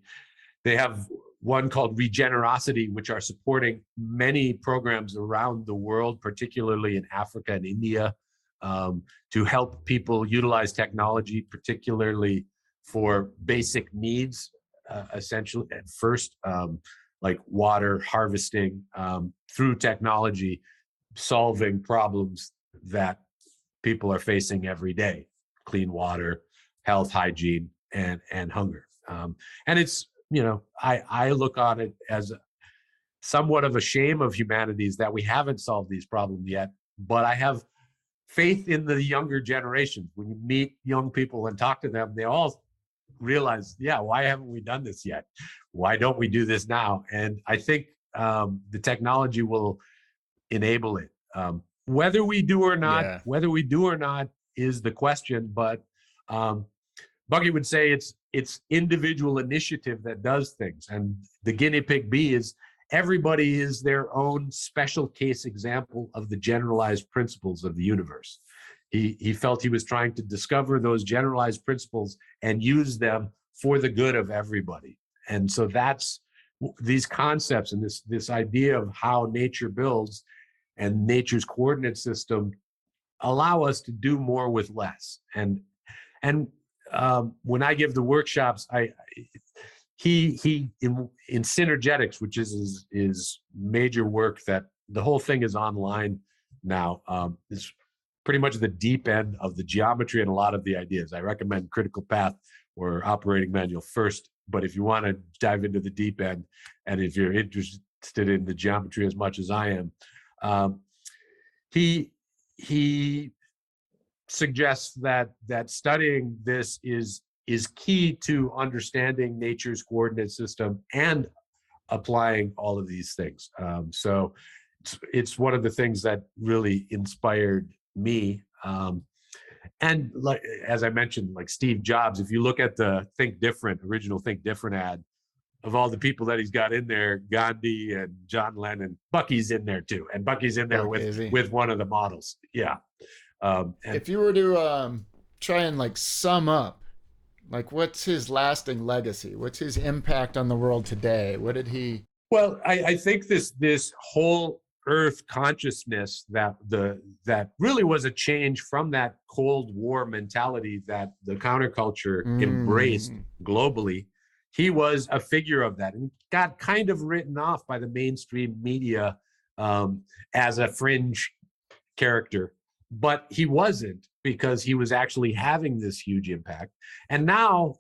Speaker 3: have one called Regenerosity, which are supporting many programs around the world, particularly in Africa and India, to help people utilize technology, particularly for basic needs, essentially at first, like water harvesting, through technology, solving problems that people are facing every day: clean water, health, hygiene, and hunger. And it's, I look on it as somewhat of a shame of humanity is that we haven't solved these problems yet. But I have faith in the younger generations. When you meet young people and talk to them, they all realize, yeah, why haven't we done this yet? Why don't we do this now? And I think the technology will enable it. Whether we do or not is the question. But Bucky would say it's individual initiative that does things, and the guinea pig bee is everybody is their own special case example of the generalized principles of the universe. He felt he was trying to discover those generalized principles and use them for the good of everybody. And so that's these concepts and this idea of how nature builds and nature's coordinate system allow us to do more with less. And when I give the workshops, he in Synergetics, which is his major work, that the whole thing is online now, is pretty much the deep end of the geometry and a lot of the ideas. I recommend Critical Path or Operating Manual first, but if you want to dive into the deep end, and if you're interested in the geometry as much as I am, he suggests that studying this is key to understanding nature's coordinate system and applying all of these things. So it's one of the things that really inspired me. And like, as I mentioned, like Steve Jobs, if you look at the original Think Different ad, of all the people that he's got in there, Gandhi and John Lennon, Bucky's in there too. And Bucky's in there with one of the models. Yeah.
Speaker 2: If you were to try and sum up, what's his lasting legacy? What's his impact on the world today? What did he?
Speaker 3: Well, I think this whole Earth consciousness that really was a change from that Cold War mentality that the counterculture embraced globally. He was a figure of that and got kind of written off by the mainstream media as a fringe character. But he wasn't, because he was actually having this huge impact. And now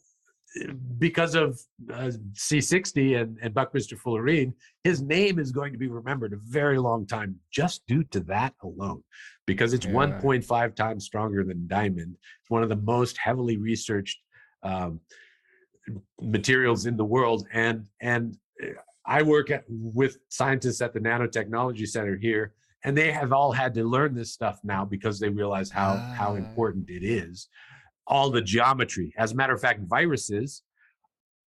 Speaker 3: because of C60 and Buckminster Fullerene, his name is going to be remembered a very long time just due to that alone, because it's 1.5 times stronger than diamond. It's one of the most heavily researched materials in the world. And I work with scientists at the Nanotechnology Center here, and they have all had to learn this stuff now because they realize how important it is. All the geometry. As a matter of fact, viruses,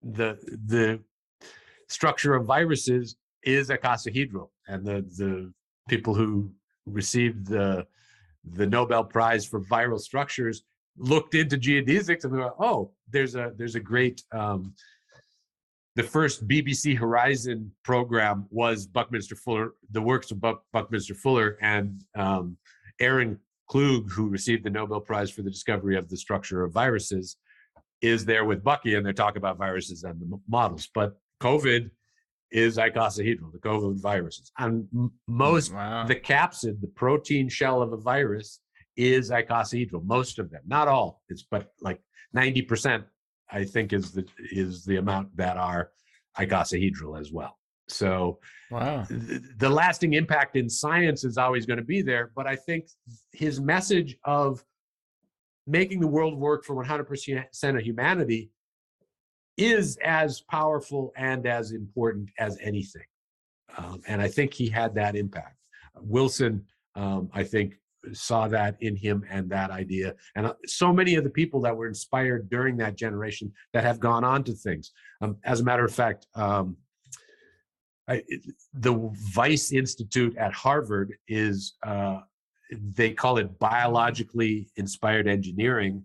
Speaker 3: the structure of viruses is icosahedral, and the people who received the Nobel Prize for viral structures looked into geodesics and thought, oh, there's a great the first BBC Horizon program was Buckminster Fuller, the works of Buckminster Fuller, and Aaron Klug, who received the Nobel Prize for the discovery of the structure of viruses, is there with Bucky, and they talk about viruses and the models. But COVID is icosahedral, the COVID viruses. And most, the capsid, the protein shell of a virus, is icosahedral, most of them, not all, but like 90%, I think, is the amount that are icosahedral as well. So the lasting impact in science is always going to be there. But I think his message of making the world work for 100% of humanity is as powerful and as important as anything. And I think he had that impact. Wilson, I think, saw that in him and that idea. And so many of the people that were inspired during that generation that have gone on to things. As a matter of fact, the Weiss Institute at Harvard is, they call it biologically inspired engineering.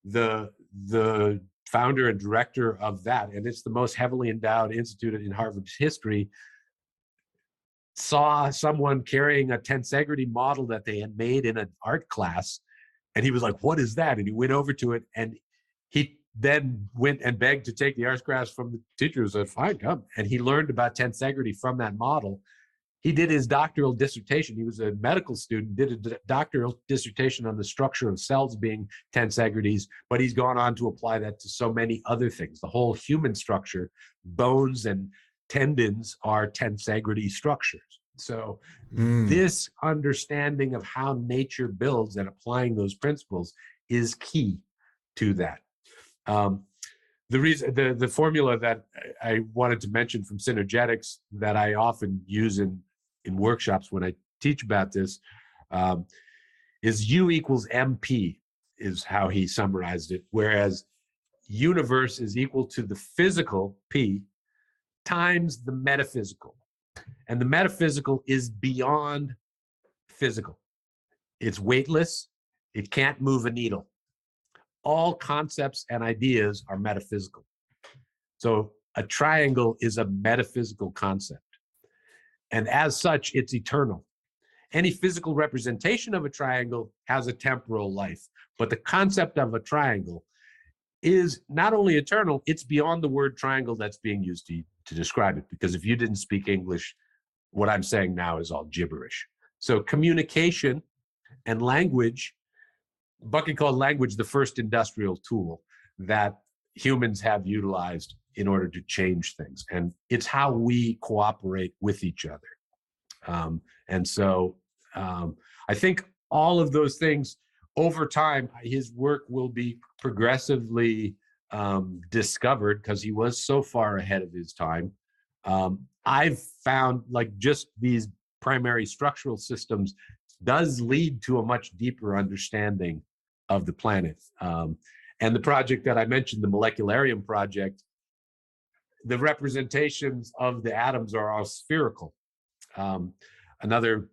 Speaker 3: The founder and director of that, and it's the most heavily endowed institute in Harvard's history, saw someone carrying a tensegrity model that they had made in an art class. And he was like, what is that? And he went over to it, and he then went and begged to take the art class from the teacher, who said, fine, come. And he learned about tensegrity from that model. He did his doctoral dissertation. He was a medical student, did a doctoral dissertation on the structure of cells being tensegrities, but he's gone on to apply that to so many other things. The whole human structure, bones and tendons, are tensegrity structures. So this understanding of how nature builds and applying those principles is key to that. The reason, the formula that I wanted to mention from synergetics that I often use in workshops when I teach about this is U equals MP, is how he summarized it. Whereas universe is equal to the physical, P, times the metaphysical. And the metaphysical is beyond physical. It's weightless. It can't move a needle. All concepts and ideas are metaphysical. So a triangle is a metaphysical concept. And as such, it's eternal. Any physical representation of a triangle has a temporal life, but the concept of a triangle is not only eternal, it's beyond the word triangle that's being used to describe it. Because if you didn't speak English, what I'm saying now is all gibberish. So communication and language, Bucky called language the first industrial tool that humans have utilized in order to change things. And it's how we cooperate with each other. And so I think all of those things over time, his work will be progressively discovered because he was so far ahead of his time. I've found like just these primary structural systems does lead to a much deeper understanding of the planet. And the project that I mentioned, the Molecularium Project, the representations of the atoms are all spherical. Another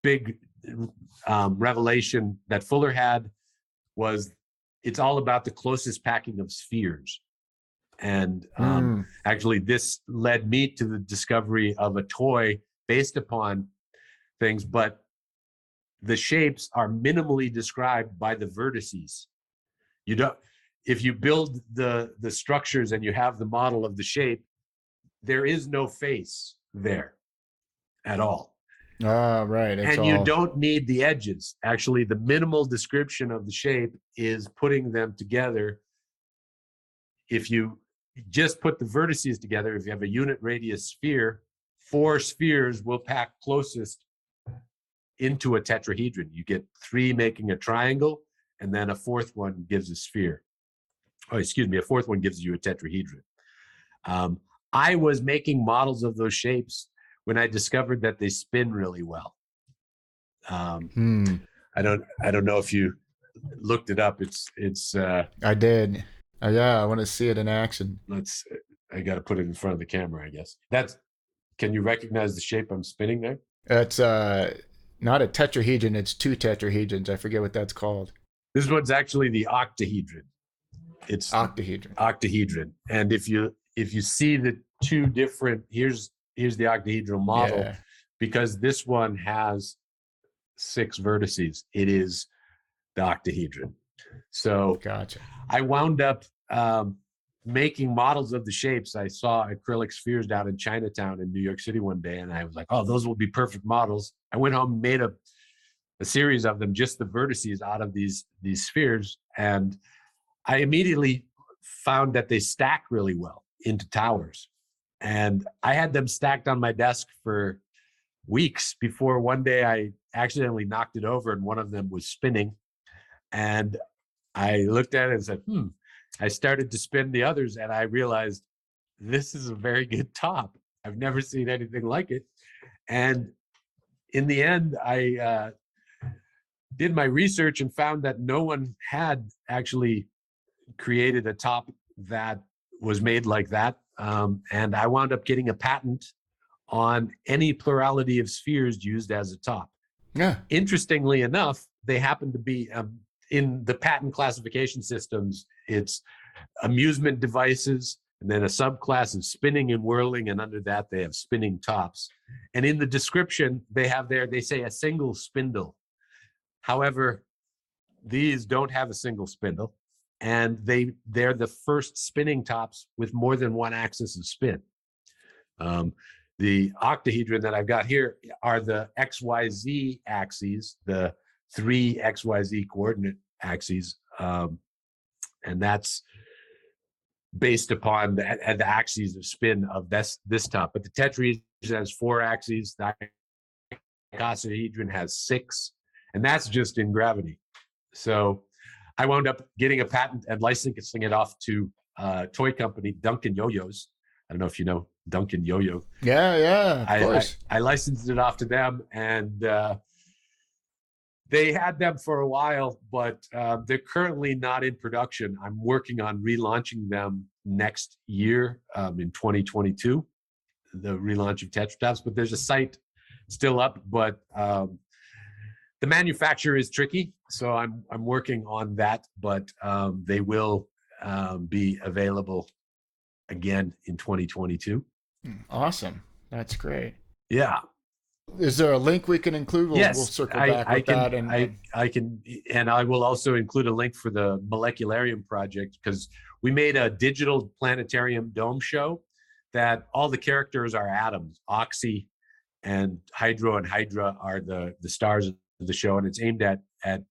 Speaker 3: big revelation that Fuller had was it's all about the closest packing of spheres. And actually, this led me to the discovery of a toy based upon things, but the shapes are minimally described by the vertices. You don't, if you build the structures and you have the model of the shape, there is no face there at all.
Speaker 2: Right.
Speaker 3: And you don't need the edges. Actually, the minimal description of the shape is putting them together. if you just put the vertices together, if you have a unit radius sphere, 4 spheres will pack closest into a tetrahedron. You get 3 making a triangle, and then a 4th one gives a sphere. Oh, excuse me, a 4th one gives you a tetrahedron. I was making models of those shapes when I discovered that they spin really well. I don't know if you looked it up.
Speaker 2: I did. Yeah, I want to see it in action.
Speaker 3: I got to put it in front of the camera, I guess. Can you recognize the shape I'm spinning there?
Speaker 2: It's not a tetrahedron, it's 2 tetrahedrons. I forget what that's called.
Speaker 3: This one's actually the octahedron. It's octahedron. And if you see the 2 different, here's the octahedral model, yeah. Because this one has 6 vertices, it is the octahedron. So
Speaker 2: gotcha.
Speaker 3: I wound up making models of the shapes. I saw acrylic spheres down in Chinatown in New York City one day, and I was like, oh, those will be perfect models. I went home and made a series of them, just the vertices out of these spheres, and I immediately found that they stack really well into towers. And I had them stacked on my desk for weeks before one day I accidentally knocked it over and one of them was spinning. And I looked at it and said, I started to spin the others and I realized this is a very good top. I've never seen anything like it. And in the end, I did my research and found that no one had actually created a top that was made like that. And I wound up getting a patent on any plurality of spheres used as a top.
Speaker 2: Yeah.
Speaker 3: Interestingly enough, they happen to be in the patent classification systems, it's amusement devices, and then a subclass of spinning and whirling, and under that they have spinning tops. And in the description they say a single spindle. However, these don't have a single spindle, and they're the first spinning tops with more than one axis of spin. The octahedron that I've got here are the XYZ axes, the 3 XYZ coordinate axes, and that's based upon the axes of spin of this top. But the tetrahedron has 4 axes, the icosahedron has 6, and that's just in gravity. So I wound up getting a patent and licensing it off to a toy company, Duncan Yo-Yos. I don't know if you know Duncan Yo-Yo.
Speaker 2: Yeah, of course.
Speaker 3: I licensed it off to them, and they had them for a while, but they're currently not in production. I'm working on relaunching them next year in 2022, the relaunch of Tetra Tops. But there's a site still up, but the manufacturer is tricky, so I'm working on that. But they will be available again in 2022.
Speaker 2: Awesome. That's great.
Speaker 3: Yeah.
Speaker 2: Is there a link we can include?
Speaker 3: Yes,
Speaker 2: we'll circle back with that.
Speaker 3: I can, and I will also include a link for the Molecularium Project, because we made a digital planetarium dome show that all the characters are atoms. Oxy and Hydro and Hydra are the stars of the show, and it's aimed at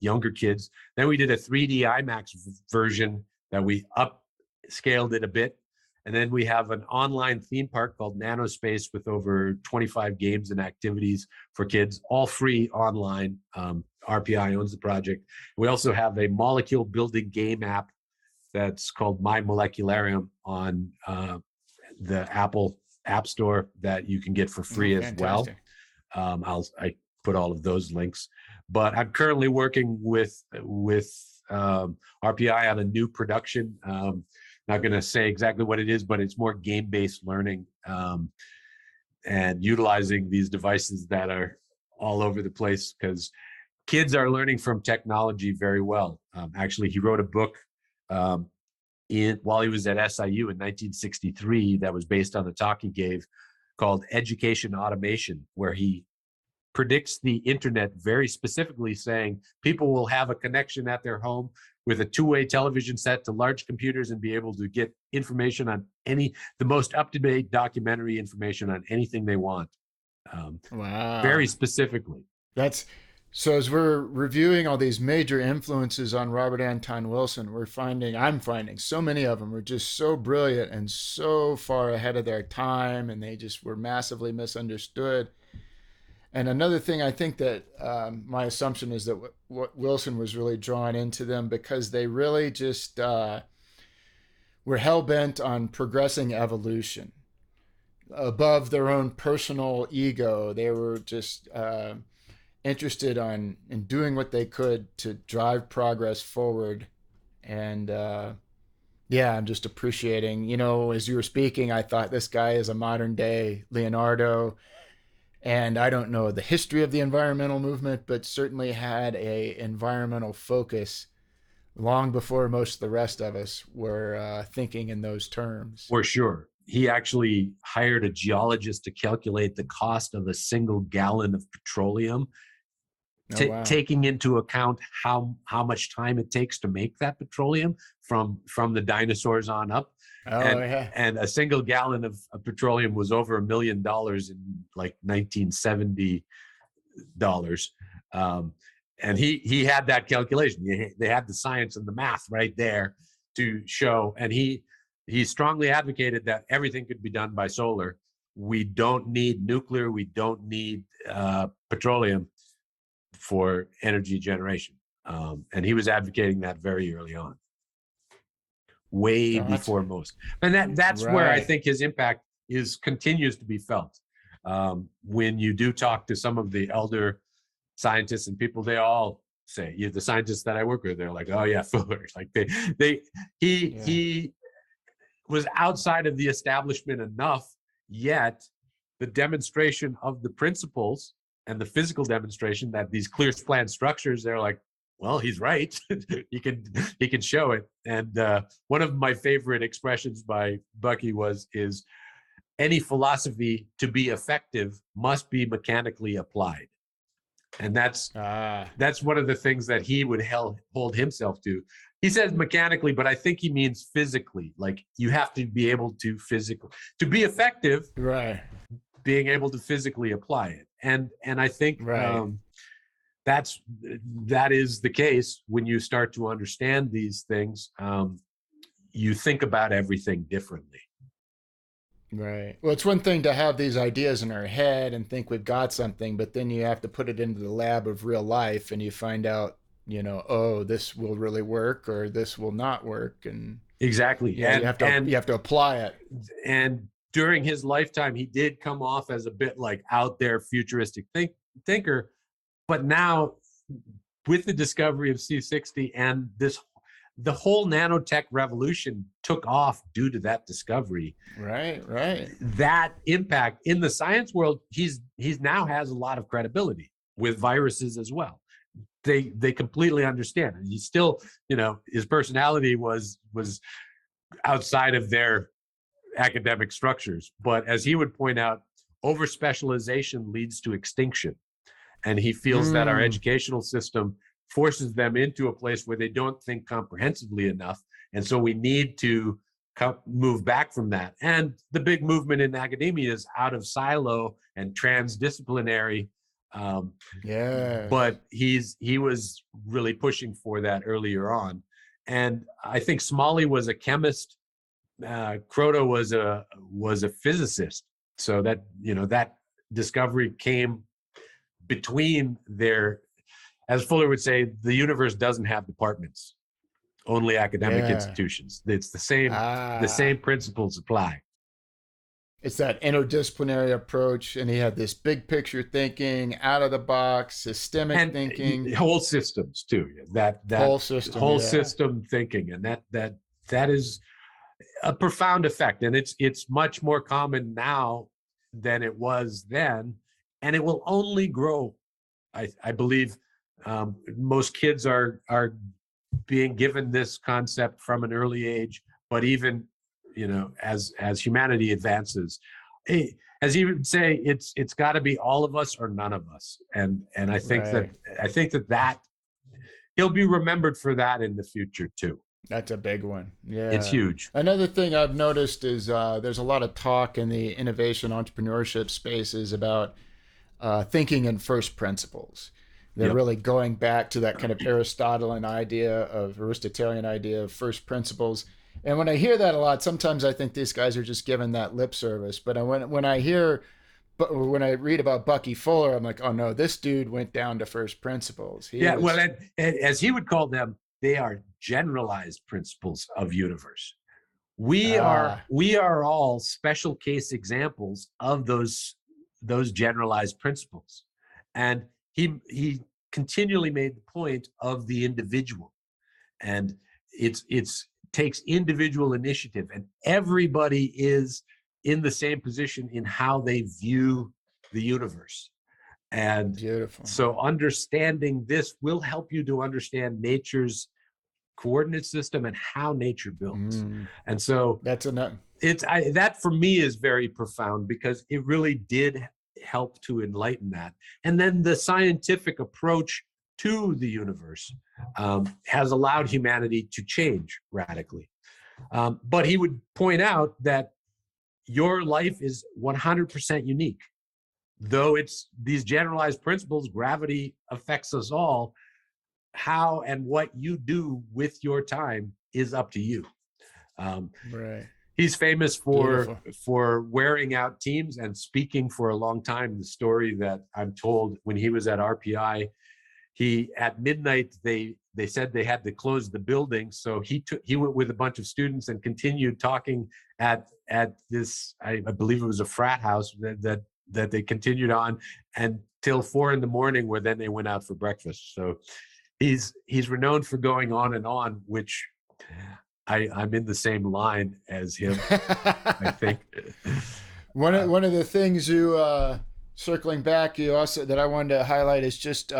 Speaker 3: younger kids. Then we did a 3D IMAX version that we upscaled it a bit. And then we have an online theme park called NanoSpace with over 25 games and activities for kids, all free online. RPI owns the project. We also have a molecule building game app that's called My Molecularium on the Apple App Store that you can get for free as well. I put all of those links. But I'm currently working with RPI on a new production. Not going to say exactly what it is, but it's more game-based learning and utilizing these devices that are all over the place, because kids are learning from technology very well. Actually, he wrote a book while he was at SIU in 1963 that was based on the talk he gave called Education and Automation, where he predicts the internet very specifically, saying people will have a connection at their home with a 2-way television set to large computers and be able to get information on the most up-to-date documentary information on anything they want.
Speaker 2: Wow.
Speaker 3: Very specifically.
Speaker 2: So as we're reviewing all these major influences on Robert Anton Wilson, I'm finding so many of them were just so brilliant and so far ahead of their time, and they just were massively misunderstood. And another thing, I think that my assumption is that what Wilson was really drawn into them because they really just were hell bent on progressing evolution above their own personal ego. They were just interested in doing what they could to drive progress forward. And yeah, I'm just appreciating, as you were speaking, I thought this guy is a modern day Leonardo. And I don't know the history of the environmental movement, but certainly had a environmental focus long before most of the rest of us were thinking in those terms.
Speaker 3: For sure. He actually hired a geologist to calculate the cost of a single gallon of petroleum,
Speaker 2: Wow.
Speaker 3: taking into account how much time it takes to make that petroleum from the dinosaurs on up. And a single gallon of petroleum was over $1 million in like 1970 dollars. And he had that calculation. They had the science and the math right there to show. And he strongly advocated that everything could be done by solar. We don't need nuclear. We don't need petroleum for energy generation. And he was advocating that very early on, way before most. And that's right. Where I think his impact continues to be felt. When you do talk to some of the elder scientists and people, they all say, the scientists that I work with, they're like, oh yeah, Fuller. Like he was outside of the establishment enough, yet the demonstration of the principles and the physical demonstration that these clear span structures, they're like, well, he's right. he can show it. And one of my favorite expressions by Bucky is any philosophy to be effective must be mechanically applied. And that's one of the things that he would hold himself to. He says mechanically, but I think he means physically. Like you have to be able to to be effective,
Speaker 2: right?
Speaker 3: Being able to physically apply it. And I think that is the case when you start to understand these things. You think about everything differently.
Speaker 2: Right. Well, it's one thing to have these ideas in our head and think we've got something, but then you have to put it into the lab of real life and you find out, oh, this will really work or this will not work. And
Speaker 3: exactly.
Speaker 2: Yeah, you have to apply it.
Speaker 3: And during his lifetime, he did come off as a bit like out there futuristic thinker. But now with the discovery of C60 and the whole nanotech revolution took off due to that discovery.
Speaker 2: Right.
Speaker 3: That impact in the science world, he's now has a lot of credibility with viruses as well. They completely understand. And he still, his personality was outside of their academic structures. But as he would point out, over-specialization leads to extinction. And he feels that our educational system forces them into a place where they don't think comprehensively enough. And so we need to move back from that. And the big movement in academia is out of silo and transdisciplinary. But he was really pushing for that earlier on. And I think Smalley was a chemist. Croto was a physicist. So that, that discovery came between their, as Fuller would say, the universe doesn't have departments, only academic institutions. It's the same principles apply.
Speaker 2: It's that interdisciplinary approach, and he had this big picture thinking, out of the box, systemic thinking,
Speaker 3: whole systems too. That whole system thinking, and that is a profound effect, and it's much more common now than it was then, and it will only grow. I believe most kids are being given this concept from an early age, but even as humanity advances, as he would say, it's got to be all of us or none of us, and I think that he'll be remembered for that in the future too.
Speaker 2: That's a big one. Yeah,
Speaker 3: it's huge.
Speaker 2: Another thing I've noticed is there's a lot of talk in the innovation entrepreneurship spaces about thinking in first principles. They're
Speaker 3: Yep.
Speaker 2: really going back to that kind of Aristotelian idea of first principles. And when I hear that a lot, sometimes I think these guys are just giving that lip service. But when I hear, but when I read about Bucky Fuller, I'm like, oh no, this dude went down to first principles.
Speaker 3: Yeah, well, and as he would call them, they are generalized principles of universe. We are all special case examples of those generalized principles. And he continually made the point of the individual, and it's takes individual initiative, and everybody is in the same position in how they view the universe. And
Speaker 2: beautiful.
Speaker 3: So understanding this will help you to understand nature's coordinate system and how nature builds. And so
Speaker 2: that's enough.
Speaker 3: That for me is very profound, because it really did help to enlighten that. And then the scientific approach to the universe has allowed humanity to change radically. But he would point out that your life is 100% unique. Though it's these generalized principles, gravity affects us all, how and what you do with your time is up to you.
Speaker 2: Right.
Speaker 3: He's famous for
Speaker 2: Beautiful.
Speaker 3: wearing out teams and speaking for a long time. The story that I'm told, when he was at RPI, at midnight they said they had to close the building, so he went with a bunch of students and continued talking at this, I believe it was a frat house that they continued on until 4 a.m, where then they went out for breakfast. So he's renowned for going on and on, which I'm in the same line as him. I think
Speaker 2: one of the things you circling back, you also that I wanted to highlight is just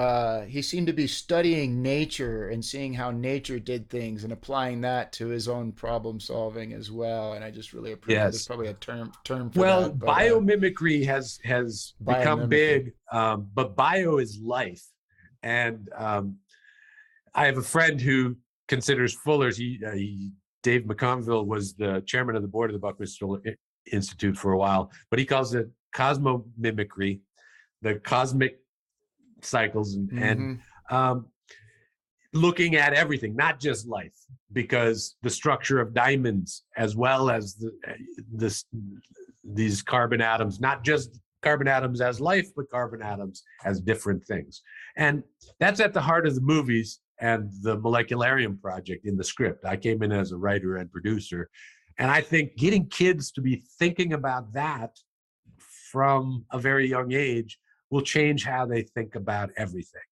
Speaker 2: he seemed to be studying nature and seeing how nature did things and applying that to his own problem solving as well. And I just really appreciate.
Speaker 3: Yes.
Speaker 2: There's probably a term for
Speaker 3: well,
Speaker 2: that.
Speaker 3: But, biomimicry has become big, but bio is life. And I have a friend who considers Fuller's. Dave McConville was the chairman of the board of the Buckminster Institute for a while, but he calls it cosmomimicry, the cosmic cycles, and looking at everything, not just life, because the structure of diamonds, as well as these carbon atoms, not just carbon atoms as life, but carbon atoms as different things. And that's at the heart of the movies and the Molecularium Project in the script. I came in as a writer and producer. And I think getting kids to be thinking about that from a very young age will change how they think about everything.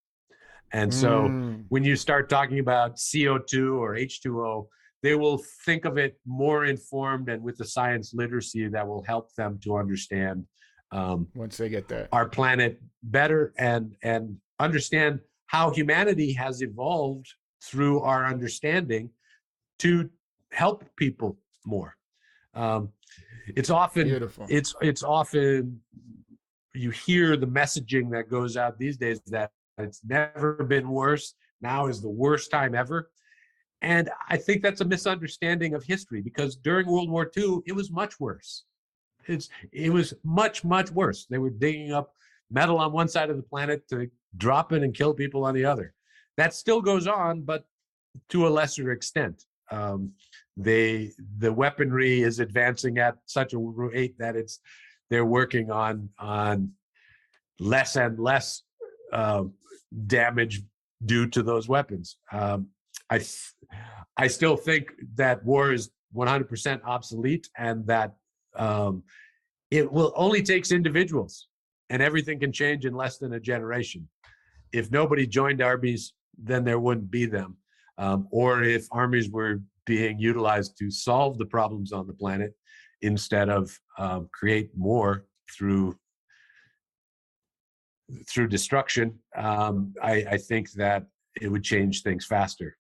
Speaker 3: And so when you start talking about CO2 or H2O, they will think of it more informed and with the science literacy that will help them to understand
Speaker 2: once they get that,
Speaker 3: our planet better, and understand how humanity has evolved through our understanding to help people more. It's often
Speaker 2: beautiful.
Speaker 3: It's often you hear the messaging that goes out these days that it's never been worse. Now is the worst time ever. And I think that's a misunderstanding of history, because during World War II, it was much worse. It was much, much worse. They were digging up metal on one side of the planet to drop it and kill people on the other. That still goes on, but to a lesser extent. The weaponry is advancing at such a rate that they're working on less and less damage due to those weapons. I still think that war is 100% obsolete, and that it will only takes individuals, and everything can change in less than a generation. If nobody joined armies, then there wouldn't be them. Or if armies were being utilized to solve the problems on the planet instead of create more through destruction, I think that it would change things faster.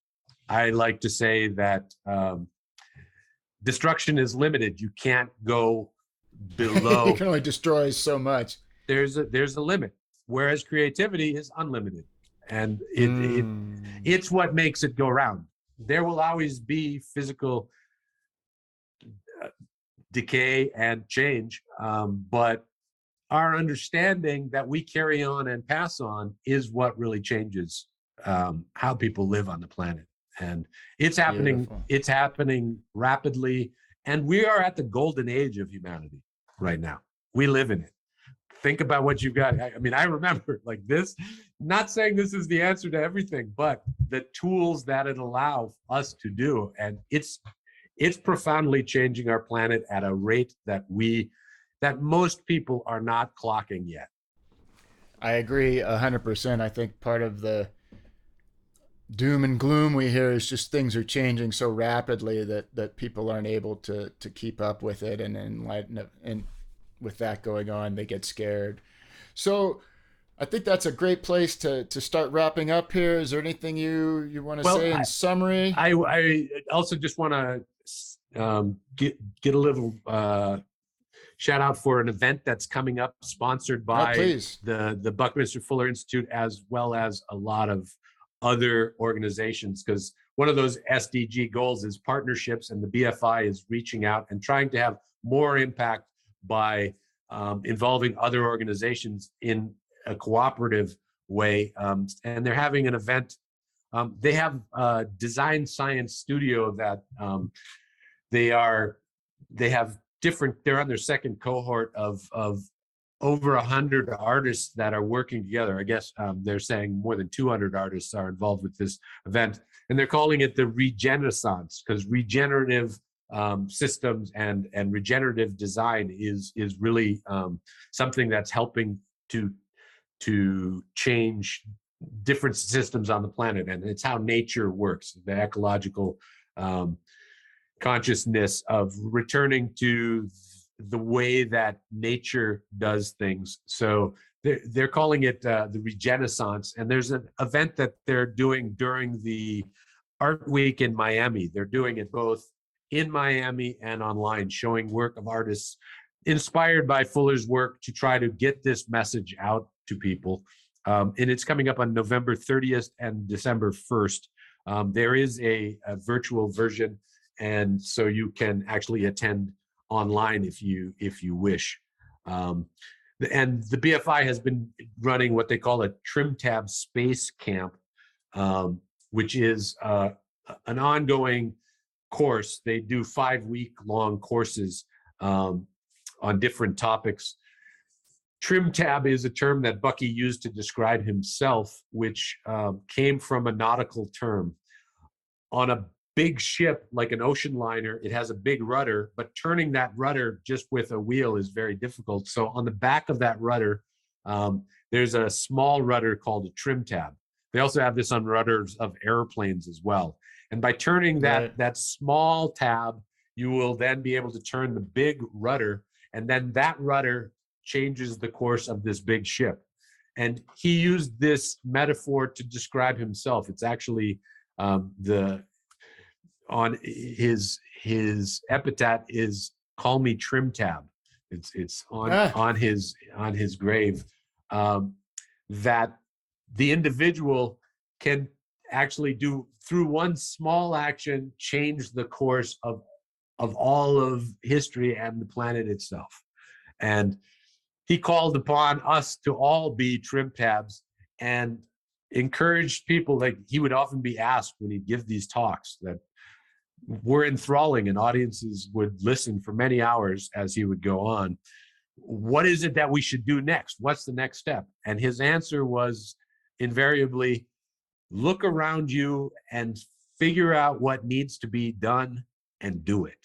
Speaker 3: I like to say that destruction is limited. You can't go below.
Speaker 2: You can only destroy so much.
Speaker 3: There's a limit, whereas creativity is unlimited, and it's what makes it go round. There will always be physical decay and change, but our understanding that we carry on and pass on is what really changes how people live on the planet. And it's happening.
Speaker 2: Beautiful.
Speaker 3: It's happening rapidly, and we are at the golden age of humanity right now. We live in it. Think about what you've got. I mean, I remember like this, not saying this is the answer to everything, but the tools that it allows us to do. And it's profoundly changing our planet at a rate that most people are not clocking yet.
Speaker 2: I agree 100%. I think part of the doom and gloom we hear is just things are changing so rapidly that people aren't able to keep up with it, and with that going on, they get scared. So I think that's a great place to start wrapping up here. Is there anything you want to say in summary?
Speaker 3: I also just want to get a little shout out for an event that's coming up, sponsored by the Buckminster Fuller Institute, as well as a lot of other organizations, because one of those SDG goals is partnerships, and the BFI is reaching out and trying to have more impact by involving other organizations in a cooperative way. And they're having an event. They have a design science studio that they're on their second cohort of over 100 artists that are working together. I guess they're saying more than 200 artists are involved with this event, and they're calling it the Regeneissance, because regenerative systems and regenerative design is really something that's helping to change different systems on the planet, and it's how nature works, the ecological consciousness of returning to the way that nature does things. So they're calling it the Regeneissance, and there's an event that they're doing during the Art Week in Miami. They're doing it both in Miami and online, showing work of artists inspired by Fuller's work to try to get this message out to people. And it's coming up on November 30th and December 1st. There is a virtual version, and so you can actually attend online if you wish. And the BFI has been running what they call a Trim Tab Space Camp, which is an ongoing course. They do 5-week-long courses on different topics. Trim tab is a term that Bucky used to describe himself, which came from a nautical term. On a big ship like an ocean liner, it has a big rudder, but turning that rudder just with a wheel is very difficult. So on the back of that rudder, there's a small rudder called a trim tab. They also have this on rudders of airplanes as well. And by turning that small tab, you will then be able to turn the big rudder, and then that rudder changes the course of this big ship. And he used this metaphor to describe himself. It's actually on his epitaph is "Call me Trim Tab." It's on his grave. That the individual can actually do, through one small action, change the course of all of history and the planet itself. And he called upon us to all be trim tabs and encouraged people. Like, he would often be asked when he'd give these talks that were enthralling, and audiences would listen for many hours as he would go on. What is it that we should do next? What's the next step? And his answer was invariably, look around you and figure out what needs to be done and do it.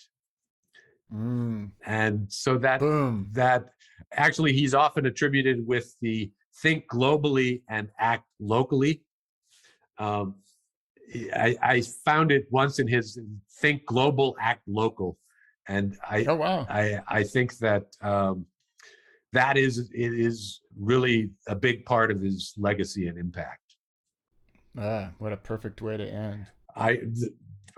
Speaker 3: And so that actually he's often attributed with the think globally and act locally. I found it once in his think global, act local. And I think that that is really a big part of his legacy and impact.
Speaker 2: What a perfect way to end.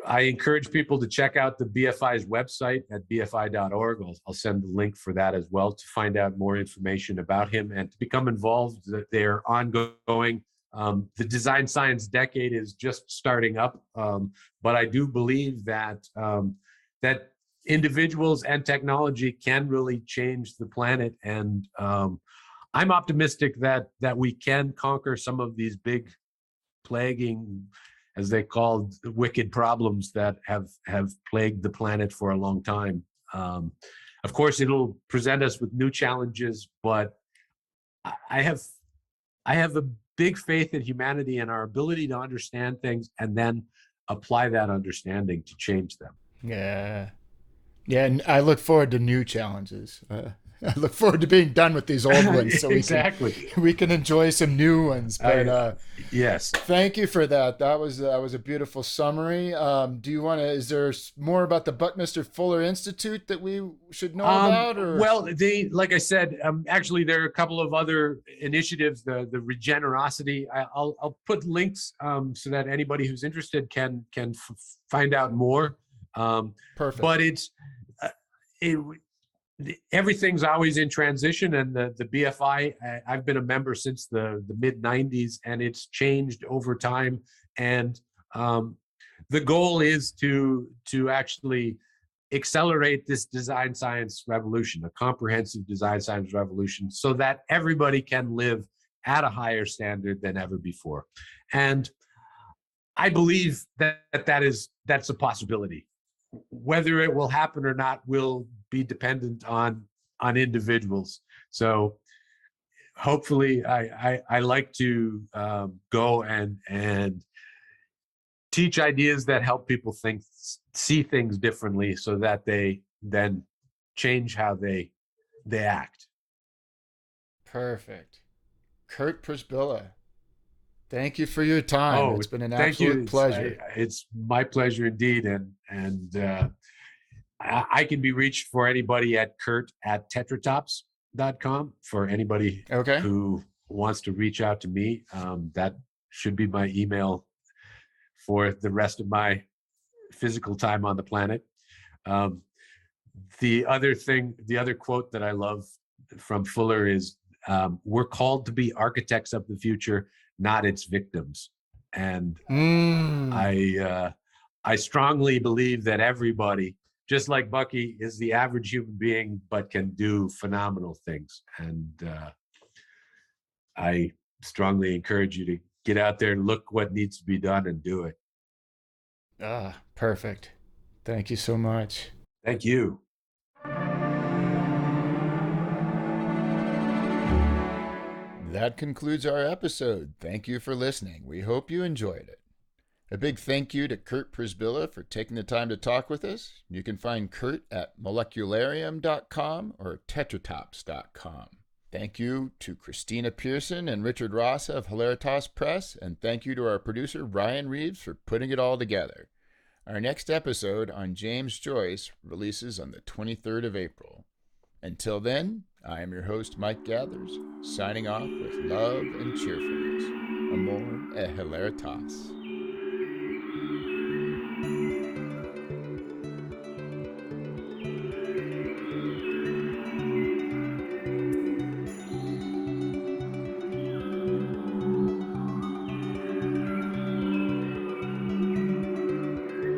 Speaker 3: I encourage people to check out the BFI's website at bfi.org. I'll send the link for that as well to find out more information about him and to become involved. They're ongoing. The Design Science Decade is just starting up, but I do believe that that individuals and technology can really change the planet. And I'm optimistic that we can conquer some of these big plaguing, as they called, wicked problems that have plagued the planet for a long time. Of course, it'll present us with new challenges, but I have a big faith in humanity and our ability to understand things and then apply that understanding to change them.
Speaker 2: Yeah. Yeah, and I look forward to new challenges. I look forward to being done with these old ones so we can enjoy some new ones. But
Speaker 3: yes,
Speaker 2: thank you for that. That was a beautiful summary. Do you want to? Is there more about the Buckminster Fuller Institute that we should know about? Or?
Speaker 3: Well, like I said, actually there are a couple of other initiatives. The Regenerosity. I'll put links so that anybody who's interested can find out more.
Speaker 2: Perfect.
Speaker 3: But everything's always in transition, and the BFI, I've been a member since the mid 90s, and it's changed over time. And the goal is to actually accelerate this design science revolution, a comprehensive design science revolution, so that everybody can live at a higher standard than ever before. And I believe that's a possibility. Whether it will happen or not will be dependent on individuals. So hopefully I like to go and teach ideas that help people see things differently, so that they then change how they act.
Speaker 2: Perfect. Kurt Przybilla, thank you for your time. It's been an absolute pleasure.
Speaker 3: It's my pleasure indeed. And I can be reached for anybody at kurt@tetratops.com for anybody who wants to reach out to me. That should be my email for the rest of my physical time on the planet. The other quote that I love from Fuller is, we're called to be architects of the future, not its victims. And I strongly believe that everybody, just like Bucky, is the average human being, but can do phenomenal things. And I strongly encourage you to get out there and look what needs to be done and do it.
Speaker 2: Perfect. Thank you so much.
Speaker 3: Thank you.
Speaker 2: That concludes our episode. Thank you for listening. We hope you enjoyed it. A big thank you to Kurt Przybilla for taking the time to talk with us. You can find Kurt at molecularium.com or tetratops.com. Thank you to Christina Pearson and Richard Ross of Hilaritas Press, and thank you to our producer Ryan Reeves for putting it all together. Our next episode on James Joyce releases on the 23rd of April. Until then, I am your host, Mike Gathers, signing off with love and cheerfulness. Amor et Hilaritas.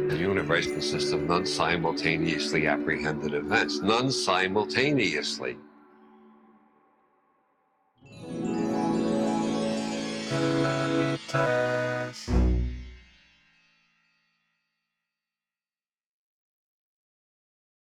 Speaker 1: The universe consists of non-simultaneously apprehended events. Non-simultaneously.